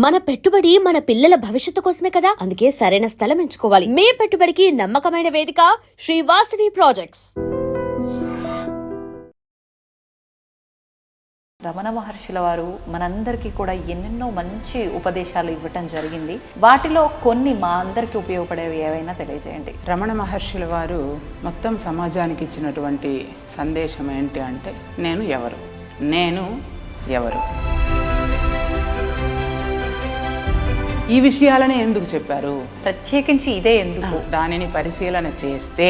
మన పెట్టుబడి మన పిల్లల భవిష్యత్తు కోసమే కదా, అందుకే సరైన స్థలం ఎంచుకోవాలి. మీ పెట్టుబడికి నమ్మకమైన వేదిక శ్రీ వాసవి ప్రాజెక్ట్స్. రమణ మహర్షుల వారు మనందరికీ కూడా ఎన్నెన్నో మంచి ఉపదేశాలు ఇవ్వటం జరిగింది. వాటిలో కొన్ని మా అందరికీ ఉపయోగపడేవి ఏవైనా తెలియజేయండి. రమణ మహర్షుల వారు మొత్తం సమాజానికి ఇచ్చినటువంటి సందేశం ఏంటి అంటే, నేను ఎవరు. ఈ విషయాలని ఎందుకు చెప్పారు, ప్రత్యేకించి ఇదే ఎందుకు, దానిని పరిశీలన చేస్తే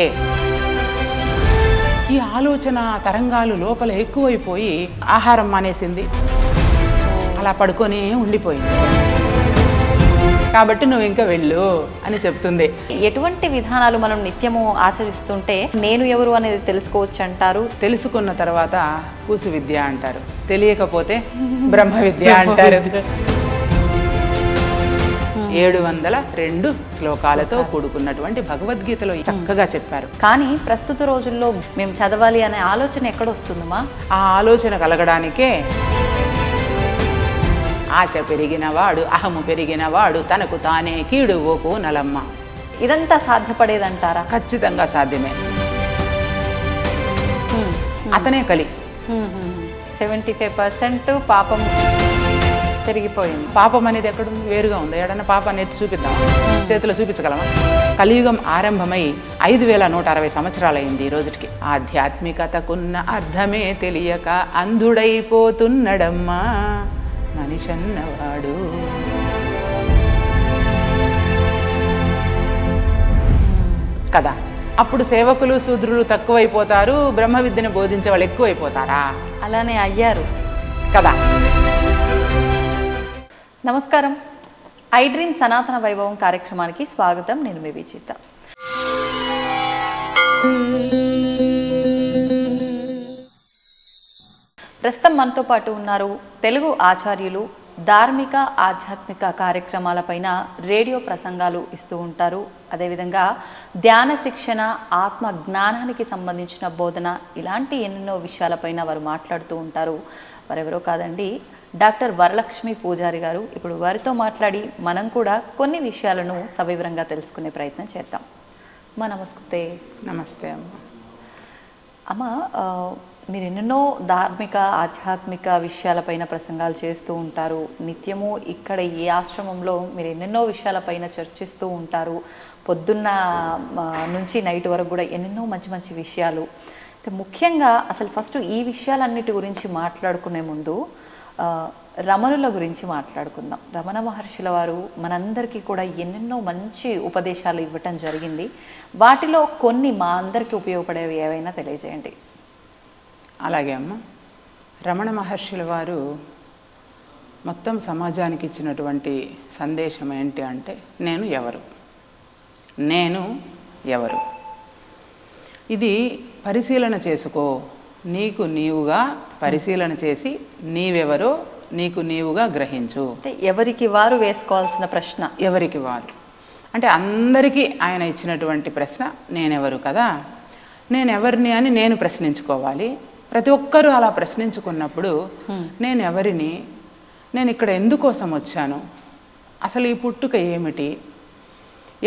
ఈ ఆలోచన తరంగాలు లోపల ఎక్కువైపోయి ఆహారం మానేసింది, అలా పడుకొని ఉండిపోయింది. కాబట్టి నువ్వు ఇంకా వెళ్ళు అని చెప్తుంది. ఎటువంటి విధానాలు మనం నిత్యము ఆచరిస్తుంటే నేను ఎవరు అనేది తెలుసుకోవచ్చు అంటారు. తెలుసుకున్న తర్వాత కూసు విద్య అంటారు, తెలియకపోతే బ్రహ్మ విద్య అంటారు. 702 శ్లోకాలతో కూడుకున్నటువంటి భగవద్గీతలో చక్కగా చెప్పారు. కానీ ప్రస్తుత రోజుల్లో మేము చదవాలి అనే ఆలోచన ఎక్కడొస్తుందమ్మా? ఆ ఆలోచన కలగడానికే ఆశ పెరిగినవాడు, అహము పెరిగినవాడు తనకు తానే కీడు ఓకు నలమ్మ. ఇదంతా సాధ్యపడేదంటారా? ఖచ్చితంగా సాధ్యమే. అతనే కలి. 75% పాపం పెరిగిపోయింది. పాపం అనేది ఎక్కడుంది? వేరుగా ఉంది. ఎడన్నా పాపాన్ని ఎత్తి చూపిద్దామా? చేతిలో చూపించగలమా? కలియుగం ఆరంభమై 5160 సంవత్సరాలైంది ఈ రోజుకి. ఆధ్యాత్మికతకున్న అర్థమే తెలియక అంధుడైపోతున్నడమ్మా మనిషన్నవాడు. కదా, అప్పుడు సేవకులు శూద్రులు తక్కువైపోతారు, బ్రహ్మ విద్యను బోధించే వాళ్ళు ఎక్కువైపోతారా? అలానే అయ్యారు కదా. నమస్కారం. ఐ డ్రీమ్ సనాతన వైభవం కార్యక్రమానికి స్వాగతం. నేను మీ విచిత. ప్రస్తుతం మనతో పాటు ఉన్నారు తెలుగు ఆచార్యులు, ధార్మిక ఆధ్యాత్మిక కార్యక్రమాలపైన రేడియో ప్రసంగాలు ఇస్తూ ఉంటారు. అదేవిధంగా ధ్యాన శిక్షణ, ఆత్మ జ్ఞానానికి సంబంధించిన బోధన, ఇలాంటి ఎన్నెన్నో విషయాలపైన వారు మాట్లాడుతూ ఉంటారు. వారెవరో కాదండి, డాక్టర్ వరలక్ష్మి పూజారి గారు. ఇప్పుడు వారితో మాట్లాడి మనం కూడా కొన్ని విషయాలను సవివరంగా తెలుసుకునే ప్రయత్నం చేద్దాం. అమ్మా నమస్తే. నమస్తే అమ్మ. అమ్మ, మీరు ఎన్నెన్నో ధార్మిక ఆధ్యాత్మిక విషయాలపైన ప్రసంగాలు చేస్తూ ఉంటారు. నిత్యము ఇక్కడ ఈ ఆశ్రమంలో మీరు ఎన్నెన్నో విషయాలపైన చర్చిస్తూ ఉంటారు. పొద్దున్న నుంచి నైట్ వరకు కూడా ఎన్నెన్నో మంచి మంచి విషయాలు. ముఖ్యంగా అసలు ఫస్ట్ ఈ విషయాలన్నిటి గురించి మాట్లాడుకునే ముందు రమణుల గురించి మాట్లాడుకుందాం. రమణ మహర్షుల వారు మనందరికీ కూడా ఎన్నెన్నో మంచి ఉపదేశాలు ఇవ్వటం జరిగింది. వాటిలో కొన్ని మా అందరికీ ఉపయోగపడేవి ఏవైనా తెలియజేయండి. అలాగే అమ్మ. రమణ మహర్షుల వారు మొత్తం సమాజానికి ఇచ్చినటువంటి సందేశం ఏంటి అంటే, నేను ఎవరు. ఇది పరిశీలన చేసుకో. నీకు నీవుగా పరిశీలన చేసి నీవెవరో నీకు నీవుగా గ్రహించు. ఎవరికి వారు వేసుకోవాల్సిన ప్రశ్న. ఎవరికి వారు అంటే అందరికీ ఆయన ఇచ్చినటువంటి ప్రశ్న నేనెవరు కదా. నేనెవరిని అని నేను ప్రశ్నించుకోవాలి. ప్రతి ఒక్కరూ అలా ప్రశ్నించుకున్నప్పుడు నేనెవరిని, నేను ఇక్కడ ఎందుకోసం వచ్చాను, అసలు ఈ పుట్టుక ఏమిటి,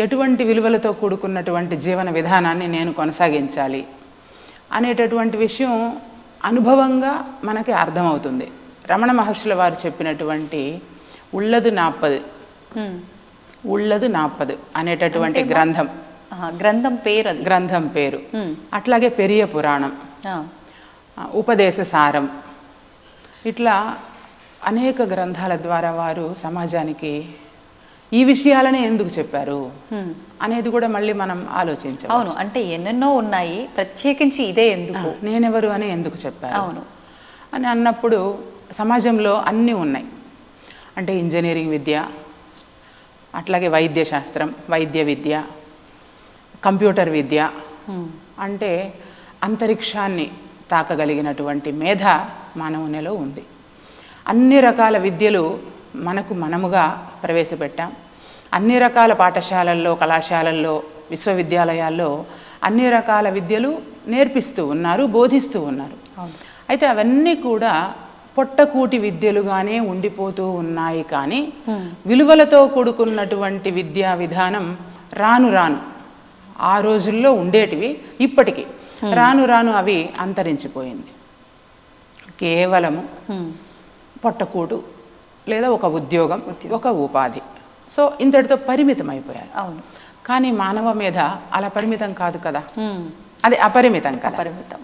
ఎటువంటి విలువలతో కూడుకున్నటువంటి జీవన విధానాన్ని నేను కొనసాగించాలి అనేటటువంటి విషయం అనుభవంగా మనకి అర్థమవుతుంది. రమణ మహర్షుల వారు చెప్పినటువంటి ఉళ్ళదు 40 అనేటటువంటి గ్రంథం పేరు. అట్లాగే పెరియ పురాణం, ఉపదేశ సారం, ఇట్లా అనేక గ్రంథాల ద్వారా వారు సమాజానికి ఈ విషయాలని ఎందుకు చెప్పారు అనేది కూడా మళ్ళీ మనం ఆలోచించాలి. అవును, అంటే ఎన్నెన్నో ఉన్నాయి, ప్రత్యేకించి ఇదే ఎందుకు, నేనెవరు అని ఎందుకు చెప్పారు అవును అని అన్నప్పుడు సమాజంలో అన్నీ ఉన్నాయి. అంటే ఇంజనీరింగ్ విద్య, అట్లాగే వైద్య శాస్త్రం, వైద్య విద్య, కంప్యూటర్ విద్య, అంటే అంతరిక్షాన్ని తాకగలిగినటువంటి మేధ మానవునిలో ఉంది. అన్ని రకాల విద్యలు మనముగా ప్రవేశపెట్టాం. అన్ని రకాల పాఠశాలల్లో, కళాశాలల్లో, విశ్వవిద్యాలయాల్లో అన్ని రకాల విద్యలు నేర్పిస్తూ ఉన్నారు, బోధిస్తూ ఉన్నారు. అయితే అవన్నీ కూడా పొట్టకూటి విద్యలుగానే ఉండిపోతూ ఉన్నాయి. కానీ విలువలతో కూడుకున్నటువంటి విద్యా విధానం రాను రాను ఆ రోజుల్లో ఉండేటివి ఇప్పటికీ రాను రాను అవి అంతరించిపోయింది. కేవలము పొట్టకూడు లేదా ఒక ఉద్యోగం, ఒక ఉపాధి, సో ఇంతటితో పరిమితం అయిపోయారు. అవును. కానీ మానవ మీద అలా పరిమితం కాదు కదా, అది అపరిమితం కదా. పరిమితం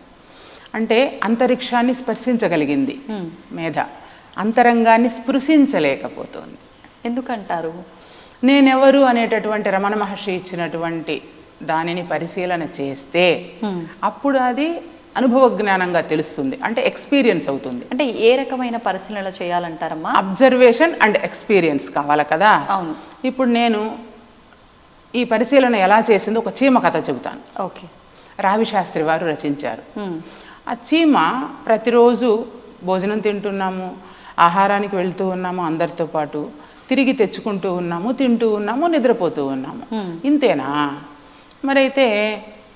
అంటే అంతరిక్షాన్ని స్పర్శించగలిగింది మేధ, అంతరంగాన్ని స్పృశించలేకపోతుంది. ఎందుకంటారు? నేనెవరు అనేటటువంటి రమణ మహర్షి ఇచ్చినటువంటి దానిని పరిశీలన చేస్తే అప్పుడు అది అనుభవ జ్ఞానంగా తెలుస్తుంది, అంటే ఎక్స్పీరియన్స్ అవుతుంది. అంటే ఏ రకమైన పరిశీలన చేయాలంటారమ్మా? అబ్జర్వేషన్ అండ్ ఎక్స్పీరియన్స్ కావాలి కదా. అవును. ఇప్పుడు నేను ఈ పరిశీలన ఎలా చేసిందో ఒక చీమ కథ చెబుతాను. ఓకే. రావి శాస్త్రి వారు రచించారు. ఆ చీమ ప్రతిరోజు భోజనం తింటున్నాము, ఆహారానికి వెళ్తూ ఉన్నాము, అందరితో పాటు తిరిగి తెచ్చుకుంటూ ఉన్నాము, తింటూ ఉన్నాము, నిద్రపోతూ ఉన్నాము, ఇంతేనా? మరైతే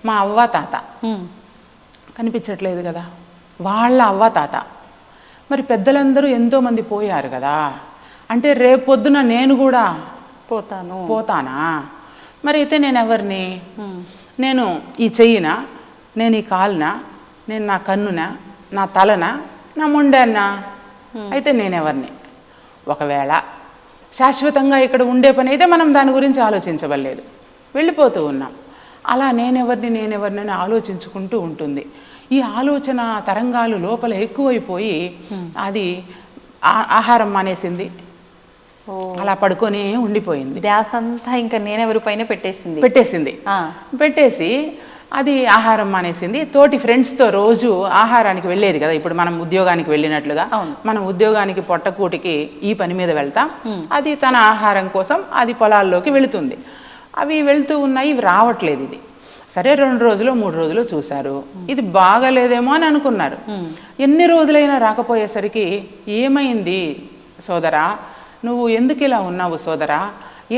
మా అవ్వ తాత కనిపించట్లేదు కదా, వాళ్ళ అవ్వ తాత, మరి పెద్దలందరూ ఎంతోమంది పోయారు కదా, అంటే రేపొద్దున నేను కూడా పోతానా? మరి అయితే నేను ఎవరిని? నేను ఈ చెయ్యినా, నేను ఈ కాలునా, నేను నా కన్నునా, నా తలనా, నా మొండాన్నా? అయితే నేనెవరిని? ఒకవేళ శాశ్వతంగా ఇక్కడ ఉండే పని అయితే మనం దాని గురించి ఆలోచించవలేదు, వెళ్ళిపోతూ ఉన్నాం. అలా నేనెవరిని అని ఆలోచించుకుంటూ ఉంటుంది. ఈ ఆలోచన తరంగాలు లోపల ఎక్కువైపోయి అది ఆహారం మానేసింది, అలా పడుకొని ఉండిపోయింది. ధ్యాస అంతా ఇంకా నేనెవరి పైన పెట్టేసి అది ఆహారం మానేసింది. తోటి ఫ్రెండ్స్తో రోజు ఆహారానికి వెళ్ళేది కదా, ఇప్పుడు మనం ఉద్యోగానికి వెళ్ళినట్లుగా మనం ఉద్యోగానికి పొట్టకూటికి ఈ పని మీద వెళ్తాం, అది తన ఆహారం కోసం అది పొలాల్లోకి వెళుతుంది. అవి వెళ్తూ ఉన్నాయి, ఇవి రావట్లేదు. ఇది సరే 2 రోజులు 3 రోజులు చూశారు, ఇది బాగలేదేమో అని అనుకున్నారు. ఎన్ని రోజులైనా రాకపోయేసరికి ఏమైంది సోదరా, నువ్వు ఎందుకు ఇలా ఉన్నావు సోదరా,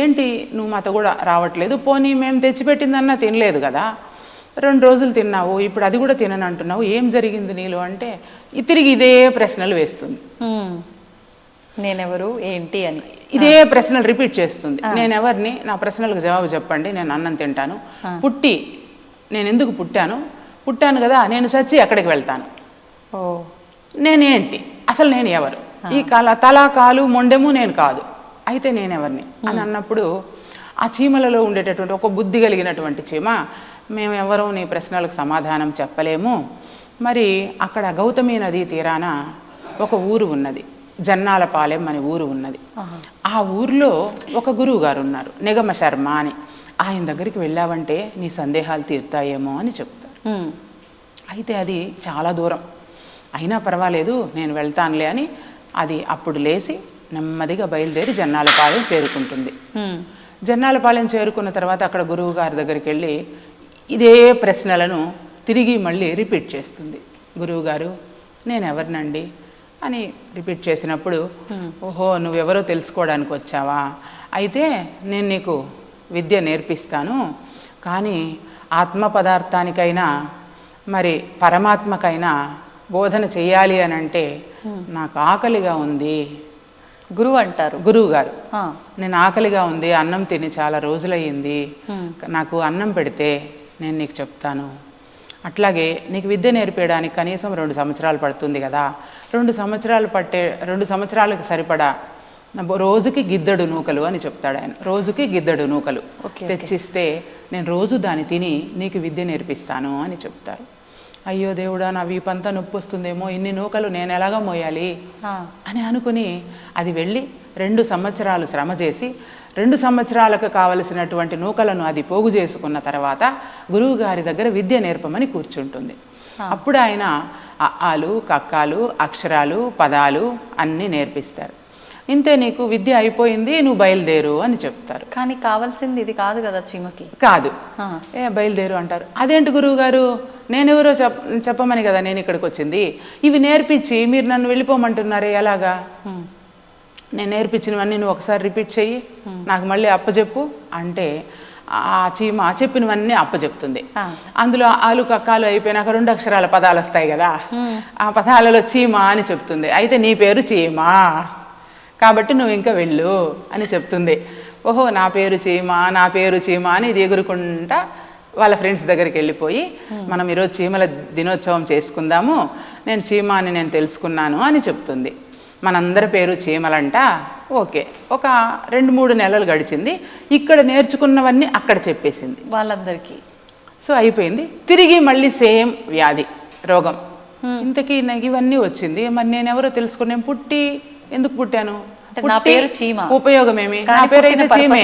ఏంటి నువ్వు మాతో కూడా రావట్లేదు, పోనీ మేము తెచ్చిపెట్టిందన్నా తినలేదు కదా, 2 రోజులు తిన్నావు, ఇప్పుడు అది కూడా తినను అంటున్నావు, ఏం జరిగింది నీలో అంటే తిరిగి ఇదే ప్రశ్నలు వేస్తుంది. నేనెవరు ఏంటి అని ఇదే ప్రశ్నలు రిపీట్ చేస్తుంది. నేనెవరిని, నా ప్రశ్నలకు జవాబు చెప్పండి, నేను అన్నం తింటాను, పుట్టి నేను ఎందుకు పుట్టాను కదా, నేను చచ్చి ఎక్కడికి వెళ్తాను, నేనేంటి, అసలు నేను ఎవరు, ఈ తల కాలు మొండెము నేను కాదు, అయితే నేనెవరిని అని అన్నప్పుడు ఆ చీమలలో ఉండేటటువంటి ఒక బుద్ధి కలిగినటువంటి చీమ, మేమెవరూ నీ ప్రశ్నలకు సమాధానం చెప్పలేము, మరి అక్కడ గౌతమి నదీ తీరాన ఒక ఊరు ఉన్నది, జన్నాలపాలెం అనే ఊరు ఉన్నది. ఆ ఊరిలో ఒక గురువు గారు ఉన్నారు, నిగమ శర్మ అని. ఆయన దగ్గరికి వెళ్ళావంటే నీ సందేహాలు తీరుతాయేమో అని చెప్తారు. అయితే అది చాలా దూరం, అయినా పర్వాలేదు నేను వెళ్తానులే అని అది అప్పుడు లేచి నెమ్మదిగా బయలుదేరి జన్నాలపాలెం చేరుకుంటుంది. జన్నాలపాలెం చేరుకున్న తర్వాత అక్కడ గురువు గారి దగ్గరికి వెళ్ళి ఇదే ప్రశ్నలను తిరిగి మళ్ళీ రిపీట్ చేస్తుంది. గురువుగారు నేనెవరినండి అని రిపీట్ చేసినప్పుడు, ఓహో నువ్వెవరో తెలుసుకోవడానికి వచ్చావా, అయితే నేను నీకు విద్య నేర్పిస్తాను, కానీ ఆత్మ పదార్థానికైనా మరి పరమాత్మకైనా బోధన చెయ్యాలి అని అంటే నాకు ఆకలిగా ఉంది. గురువు గారు నేను ఆకలిగా ఉంది, అన్నం తిని చాలా రోజులయ్యింది, నాకు అన్నం పెడితే నేను నీకు చెప్తాను, అట్లాగే నీకు విద్య నేర్పేయడానికి కనీసం 2 సంవత్సరాలు పడుతుంది కదా, 2 సంవత్సరాలకు సరిపడా రోజుకి గిద్దెడు నూకలు అని చెప్తాడు ఆయన. రోజుకి గిద్దెడు నూకలు తెచ్చిస్తే నేను రోజు దాన్ని తిని నీకు విద్య నేర్పిస్తాను అని చెప్తారు. అయ్యో దేవుడా, నా వీపంతా నొప్పి వస్తుందేమో, ఇన్ని నూకలు నేను ఎలాగా మోయాలి అని అనుకుని అది వెళ్ళి 2 సంవత్సరాలు శ్రమ చేసి 2 సంవత్సరాలకు కావలసినటువంటి నూకలను అది పోగు చేసుకున్న తర్వాత గురువు గారి దగ్గర విద్య నేర్పమని కూర్చుంటుంది. అప్పుడు ఆయన అఆలు, కక్కాలు, అక్షరాలు, పదాలు అన్నీ నేర్పిస్తారు. ఇంతే, నీకు విద్య అయిపోయింది, నువ్వు బయలుదేరు అని చెప్తారు. కానీ కావాల్సింది ఇది కాదు కదా చీమకి. కాదు, బయలుదేరు అంటారు. అదేంటి గురువు గారు, నేనెవరో చెప్పమని కదా నేను ఇక్కడికి వచ్చింది, ఇవి నేర్పించి మీరు నన్ను వెళ్ళిపోమంటున్నారే ఎలాగా, నేను నేర్పించినవన్నీ నువ్వు ఒకసారి రిపీట్ చెయ్యి, నాకు మళ్ళీ అప్పచెప్పు అంటే ఆ చీమ చెప్పినవన్నీ అప్పచెప్తుంది. ఆ. అందులో ఆలు కక్కాలు అయిపోయినాక 2 అక్షరాల పదాలు వస్తాయి కదా, ఆ పదాలలో చీమ అని చెప్తుంది. అయితే నీ పేరు చీమ కాబట్టి నువ్వు ఇంకా వెళ్ళు అని చెప్తుంది. ఓహో నా పేరు చీమ, నా పేరు చీమ అని ఇది ఎగురుకుంటా వాళ్ళ ఫ్రెండ్స్ దగ్గరికి వెళ్ళిపోయి, మనం ఈరోజు చీమల దినోత్సవం చేసుకుందాము, నేను చీమ అని నేను తెలుసుకున్నాను అని చెప్తుంది. మనందరి పేరు చీమలంట. ఓకే, ఒక 2-3 నెలలు గడిచింది. ఇక్కడ నేర్చుకున్నవన్నీ అక్కడ చెప్పేసింది వాళ్ళందరికీ. సో అయిపోయింది. తిరిగి మళ్ళీ సేమ్ వ్యాధి, రోగం. ఇంతకీ నాకు ఇవన్నీ వచ్చింది, మరి నేను ఎవరో తెలుసుకుని నేను పుట్టి ఎందుకు పుట్టాను, నా పేరు చీమ, ఉపయోగం ఏమి, నా పేరు అయితే చీమే,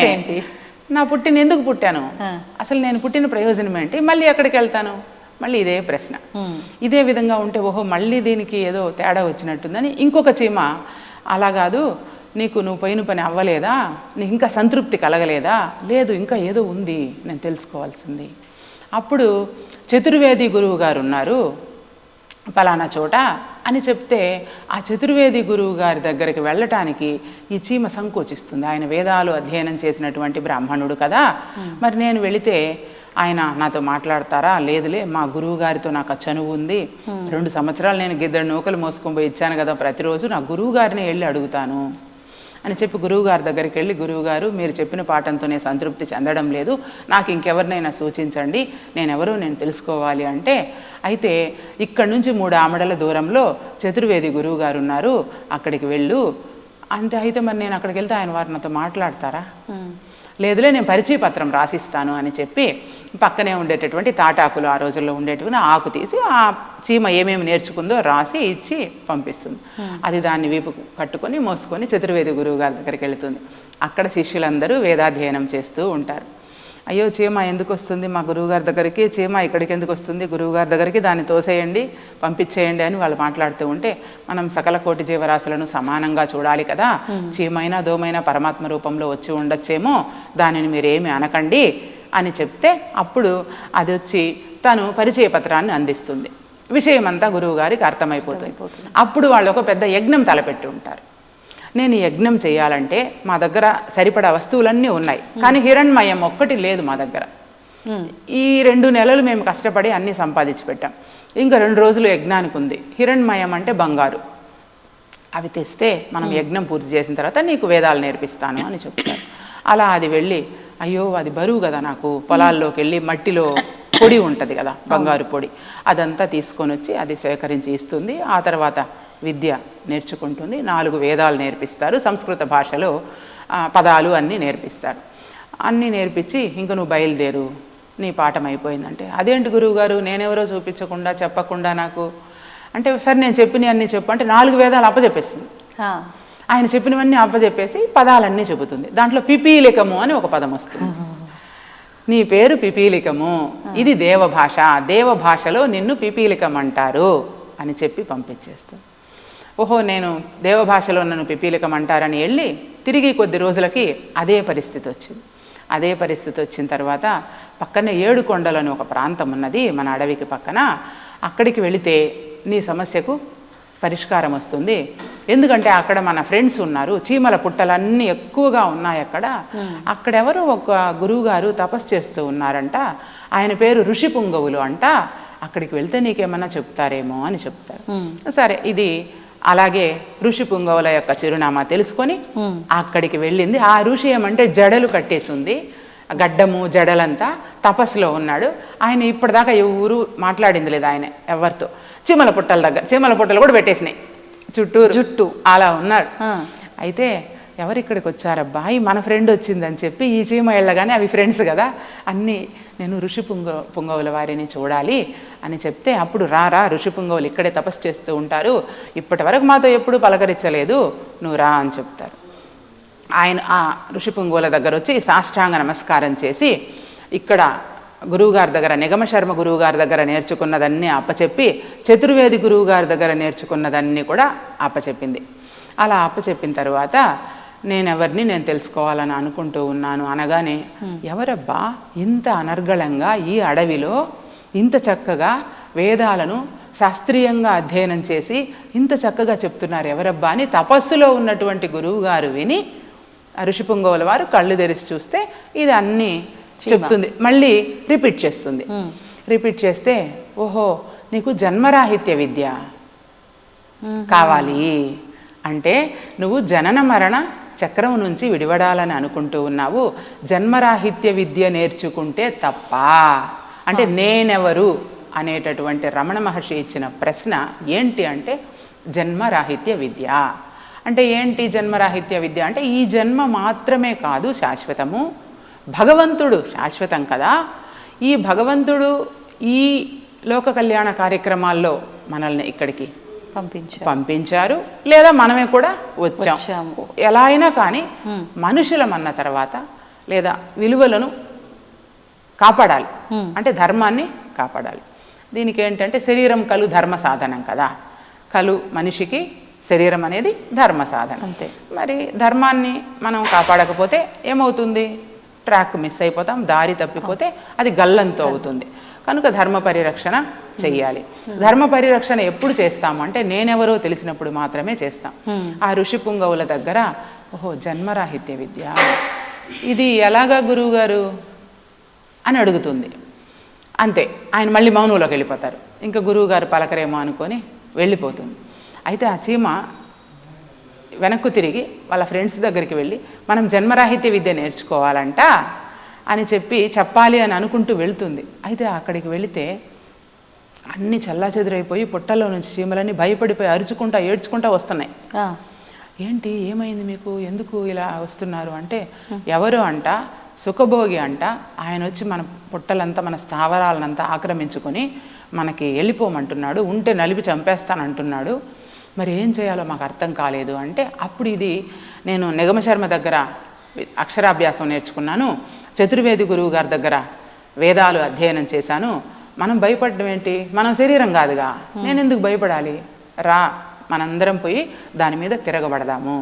నా పుట్టిన ఎందుకు పుట్టాను, ఆ. అసలు నేను పుట్టిన ప్రయోజనం ఏంటి, మళ్ళీ ఎక్కడికి వెళ్తాను, మళ్ళీ ఇదే ప్రశ్న. ఇదే విధంగా ఉంటే ఓహో మళ్ళీ దీనికి ఏదో తేడా వచ్చినట్టుందని ఇంకొక చీమ, అలా కాదు, నువ్వు పోయిన పని అవ్వలేదా, నీకు ఇంకా సంతృప్తి కలగలేదా, లేదు ఇంకా ఏదో ఉంది నేను తెలుసుకోవాల్సింది. అప్పుడు చతుర్వేది గురువు గారు ఉన్నారు పలానా చోట అని చెప్తే, ఆ చతుర్వేది గురువు గారి దగ్గరికి వెళ్ళటానికి ఈ చీమ సంకోచిస్తుంది. ఆయన వేదాలు అధ్యయనం చేసినటువంటి బ్రాహ్మణుడు కదా, మరి నేను వెళితే ఆయన నాతో మాట్లాడతారా, లేదులే మా గురువు గారితో నాకు ఆ చనువు ఉంది, 2 సంవత్సరాలు నేను గిద్దెడు నూకలు మోసుకొని పోయి ఇచ్చాను కదా, ప్రతిరోజు నా గురువు గారిని వెళ్ళి అడుగుతాను అని చెప్పి గురువుగారి దగ్గరికి వెళ్ళి, గురువుగారు మీరు చెప్పిన పాఠంతో నేను సంతృప్తి చెందడం లేదు, నాకు ఇంకెవరినైనా సూచించండి, నేనెవరో నేను తెలుసుకోవాలి అంటే, అయితే ఇక్కడ నుంచి 3 ఆమడల దూరంలో చతుర్వేది గురువు గారు ఉన్నారు, అక్కడికి వెళ్ళు అంటే, అయితే మరి నేను అక్కడికి వెళ్తే ఆయన వారు నాతో మాట్లాడతారా, లేదులే నేను పరిచయ పత్రం రాసిస్తాను అని చెప్పి పక్కనే ఉండేటటువంటి తాటాకులు, ఆ రోజుల్లో ఉండేటువంటి ఆకు తీసి ఆ చీమ ఏమేమి నేర్చుకుందో రాసి ఇచ్చి పంపిస్తుంది. అది దాన్ని వీపు కట్టుకొని మోసుకొని చతుర్వేది గురువు గారి దగ్గరికి వెళుతుంది. అక్కడ శిష్యులందరూ వేదాధ్యయనం చేస్తూ ఉంటారు. అయ్యో చీమ ఎందుకు వస్తుంది మా గురువుగారి దగ్గరికి, చీమ ఇక్కడికి ఎందుకు వస్తుంది, గురువుగారి దగ్గరికి దాన్ని తోసేయండి పంపించేయండి అని వాళ్ళు మాట్లాడుతూ ఉంటే, మనం సకల కోటి జీవరాశులను సమానంగా చూడాలి కదా, చీమైనా దోమైనా పరమాత్మ రూపంలో వచ్చి ఉండొచ్చేమో, దానిని మీరేమి అనకండి అని చెప్తే, అప్పుడు అది వచ్చి తను పరిచయ పత్రాన్ని అందిస్తుంది. విషయమంతా గురువుగారికి అర్థమైపోతుంది. అప్పుడు వాళ్ళు ఒక పెద్ద యజ్ఞం తలపెట్టి ఉంటారు. నేను ఈ యజ్ఞం చేయాలంటే మా దగ్గర సరిపడా వస్తువులన్నీ ఉన్నాయి, కానీ హిరణ్మయం ఒక్కటి లేదు మా దగ్గర. ఈ 2 నెలలు మేము కష్టపడి అన్నీ సంపాదించి పెట్టాం, ఇంకా 2 రోజులు యజ్ఞానికి ఉంది. హిరణ్మయం అంటే బంగారు, అవి తెస్తే మనం యజ్ఞం పూర్తి చేసిన తర్వాత నీకు వేదాలు నేర్పిస్తాను అని చెప్తారు. అలా అది వెళ్ళి, అయ్యో అది బరువు కదా, నాకు పొలాల్లోకి వెళ్ళి మట్టిలో పొడి ఉంటుంది కదా బంగారు పొడి, అదంతా తీసుకొని వచ్చి అది సేకరించి ఇస్తుంది. ఆ తర్వాత విద్య నేర్చుకుంటుంది. 4 వేదాలు నేర్పిస్తారు, సంస్కృత భాషలో పదాలు అన్నీ నేర్పిస్తారు. అన్నీ నేర్పించి ఇంక నువ్వు బయలుదేరు, నీ పాఠం అయిపోయిందంటే, అదేంటి గురువుగారు నేనెవరో చూపించకుండా చెప్పకుండా నాకు అంటే, సరే నేను చెప్పినవి అన్నీ చెప్పు అంటే 4 వేదాలు అప్పచెప్పేస్తుంది. ఆయన చెప్పినవన్నీ అప్పచెప్పేసి పదాలన్నీ చెబుతుంది. దాంట్లో పిపీలికము అని ఒక పదం వస్తుంది. నీ పేరు పిపీలికము, ఇది దేవభాష, దేవభాషలో నిన్ను పిపీలికం అంటారు అని చెప్పి పంపించేస్తుంది. ఓహో నేను దేవభాషలో నన్ను పిపీలికం అంటారని వెళ్ళి తిరిగి కొద్ది రోజులకి అదే పరిస్థితి వచ్చింది. అదే పరిస్థితి వచ్చిన తర్వాత పక్కనే 7 కొండలని ఒక ప్రాంతం ఉన్నది మన అడవికి పక్కన, అక్కడికి వెళితే నీ సమస్యకు పరిష్కారం వస్తుంది, ఎందుకంటే అక్కడ మన ఫ్రెండ్స్ ఉన్నారు, చీమల పుట్టలన్నీ ఎక్కువగా ఉన్నాయి అక్కడ, అక్కడెవరో ఒక గురువుగారు తపస్సు చేస్తూ ఉన్నారంట, ఆయన పేరు ఋషి పుంగవులు అంట, అక్కడికి వెళ్తే నీకేమన్నా చెప్తారేమో అని చెప్తారు. సరే ఇది అలాగే ఋషి పుంగవుల యొక్క చిరునామా తెలుసుకొని అక్కడికి వెళ్ళింది. ఆ ఋషి ఏమంటే జడలు కట్టేసి ఉంది, గడ్డము జడలంతా తపస్సులో ఉన్నాడు. ఆయన ఇప్పటిదాకా ఎవరు మాట్లాడింది లేదు ఆయన ఎవరితో. చీమల పుట్టల దగ్గర చీమల పుట్టలు కూడా పెట్టేసినాయి చుట్టూరు, జుట్టు అలా ఉన్నాడు. అయితే ఎవరు ఇక్కడికి వచ్చారబ్బా, మన ఫ్రెండ్ వచ్చిందని చెప్పి ఈ చీమ వెళ్ళగానే అవి ఫ్రెండ్స్ కదా అన్నీ, నేను ఋషి పుంగవుల వారిని చూడాలి అని చెప్తే, అప్పుడు రా ఋషి పుంగవులు ఇక్కడే తపస్సు చేస్తూ ఉంటారు, ఇప్పటి వరకు మాతో ఎప్పుడు పలకరించలేదు, నువ్వు రా అని చెప్తారు. ఆయన ఆ ఋషి పుంగవుల దగ్గర వచ్చి సాష్టాంగ నమస్కారం చేసి, ఇక్కడ గురువుగారి దగ్గర నిగమశర్మ గురువుగారి దగ్గర నేర్చుకున్నదన్నీ అప్పచెప్పి, చతుర్వేది గురువుగారి దగ్గర నేర్చుకున్నదన్నీ కూడా అప్పచెప్పింది. అలా అప్పచెప్పిన తర్వాత నేనెవరిని నేను తెలుసుకోవాలని అనుకుంటూ ఉన్నాను అనగానే, ఎవరబ్బా ఇంత అనర్గళంగా ఈ అడవిలో ఇంత చక్కగా వేదాలను శాస్త్రీయంగా అధ్యయనం చేసి ఇంత చక్కగా చెప్తున్నారు ఎవరబ్బా అని తపస్సులో ఉన్నటువంటి గురువుగారు విని ఋషి పుంగవుల వారు కళ్ళు తెరిచి చూస్తే ఇది అన్నీ చెప్తుంది, మళ్ళీ రిపీట్ చేస్తుంది. రిపీట్ చేస్తే ఓహో నీకు జన్మరాహిత్య విద్య కావాలి అంటే నువ్వు జనన మరణ చక్రం నుంచి విడివడాలని అనుకుంటూ ఉన్నావు, జన్మరాహిత్య విద్య నేర్చుకుంటే తప్ప అంటే నేనెవరు అనేటటువంటి రమణ మహర్షి ఇచ్చిన ప్రశ్న ఏంటి అంటే జన్మరాహిత్య విద్య అంటే ఏంటి? జన్మరాహిత్య విద్య అంటే ఈ జన్మ మాత్రమే కాదు శాశ్వతము, భగవంతుడు శాశ్వతం కదా, ఈ భగవంతుడు ఈ లోక కళ్యాణ కార్యక్రమాల్లో మనల్ని ఇక్కడికి పంపించారు లేదా మనమే కూడా వచ్చాము. ఎలా అయినా కానీ మనుషులమన్న తర్వాత లేదా విలువలను కాపాడాలి అంటే ధర్మాన్ని కాపాడాలి. దీనికి ఏంటంటే శరీరం కలు ధర్మ సాధనం కదా, కలు మనిషికి శరీరం అనేది ధర్మ సాధనం. అంతే. మరి ధర్మాన్ని మనం కాపాడకపోతే ఏమవుతుంది? ట్రాక్ మిస్ అయిపోతాం, దారి తప్పిపోతే అది గల్లంతో అవుతుంది. కనుక ధర్మ పరిరక్షణ చెయ్యాలి. ధర్మ పరిరక్షణ ఎప్పుడు చేస్తాము అంటే నేనెవరో తెలిసినప్పుడు మాత్రమే చేస్తాం. ఆ ఋషి పుంగవుల దగ్గర ఓహో జన్మరాహిత్య విద్య ఇది ఎలాగా గురువు గారు అని అడుగుతుంది. అంతే, ఆయన మళ్ళీ మౌనంలోకి వెళ్ళిపోతారు. ఇంకా గురువు గారు పలకరేమో అనుకొని వెళ్ళిపోతుంది. అయితే ఆ చీమ వెనక్కు తిరిగి వాళ్ళ ఫ్రెండ్స్ దగ్గరికి వెళ్ళి మనం జన్మరాహిత్య విద్య నేర్చుకోవాలంట అని చెప్పాలి అని అనుకుంటూ వెళ్తుంది. అయితే అక్కడికి వెళితే అన్నీ చల్లాచెదురైపోయి పుట్టలో నుంచి చీమలన్నీ భయపడిపోయి అరుచుకుంటా ఏడ్చుకుంటా వస్తున్నాయి. ఏంటి ఏమైంది మీకు, ఎందుకు ఇలా వస్తున్నారు అంటే ఎవరు అంట సుఖభోగి అంట, ఆయన వచ్చి మన పుట్టలంతా మన స్థావరాలనంతా ఆక్రమించుకొని మనకి వెళ్ళిపోమంటున్నాడు, ఉంటే నలిపి చంపేస్తానంటున్నాడు, మరి ఏం చేయాలో మాకు అర్థం కాలేదు అంటే అప్పుడు ఇది నేను నిగమశర్మ దగ్గర అక్షరాభ్యాసం నేర్చుకున్నాను, చతుర్వేది గురువు గారి దగ్గర వేదాలు అధ్యయనం చేశాను, మనం భయపడడం ఏంటి, మనం శరీరం కాదుగా, నేను ఎందుకు భయపడాలి, రా మనందరం పోయి దాని మీద తిరగబడదాము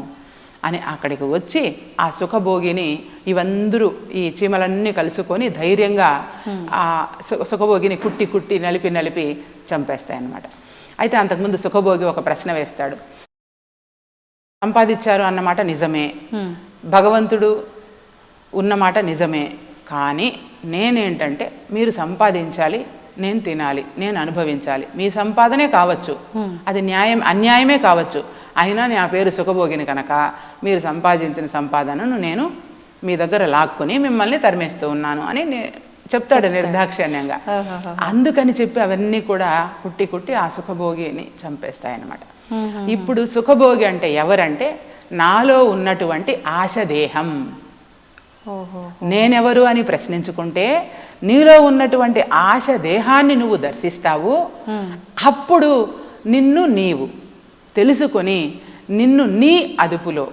అని అక్కడికి వచ్చి ఆ సుఖభోగిని ఇవందరూ ఈ చీమలన్నీ కలుసుకొని ధైర్యంగా ఆ సుఖభోగిని కుట్టి నలిపి చంపేస్తాయన్నమాట. అయితే అంతకుముందు సుఖభోగి ఒక ప్రశ్న వేస్తాడు. సంపాదించారు అన్నమాట నిజమే, భగవంతుడు ఉన్నమాట నిజమే, కానీ నేనేంటంటే మీరు సంపాదించాలి, నేను తినాలి, నేను అనుభవించాలి, మీ సంపాదనే కావచ్చు, అది అన్యాయమే కావచ్చు, అయినా నా పేరు సుఖభోగిని కనుక మీరు సంపాదించిన సంపాదనను నేను మీ దగ్గర లాక్కుని మిమ్మల్ని తరిమేస్తూ ఉన్నాను అని చెప్తాడు నిర్దాక్షిణ్యంగా. అందుకని చెప్పి అవన్నీ కూడా కుట్టి ఆ సుఖభోగిని చంపేస్తాయన్నమాట. ఇప్పుడు సుఖభోగి అంటే ఎవరంటే నాలో ఉన్నటువంటి ఆశదేహం. నేనెవరు అని ప్రశ్నించుకుంటే నీలో ఉన్నటువంటి ఆశ దేహాన్ని నువ్వు దర్శిస్తావు. అప్పుడు నిన్ను నీవు తెలుసుకొని నిన్ను నీ అదుపులో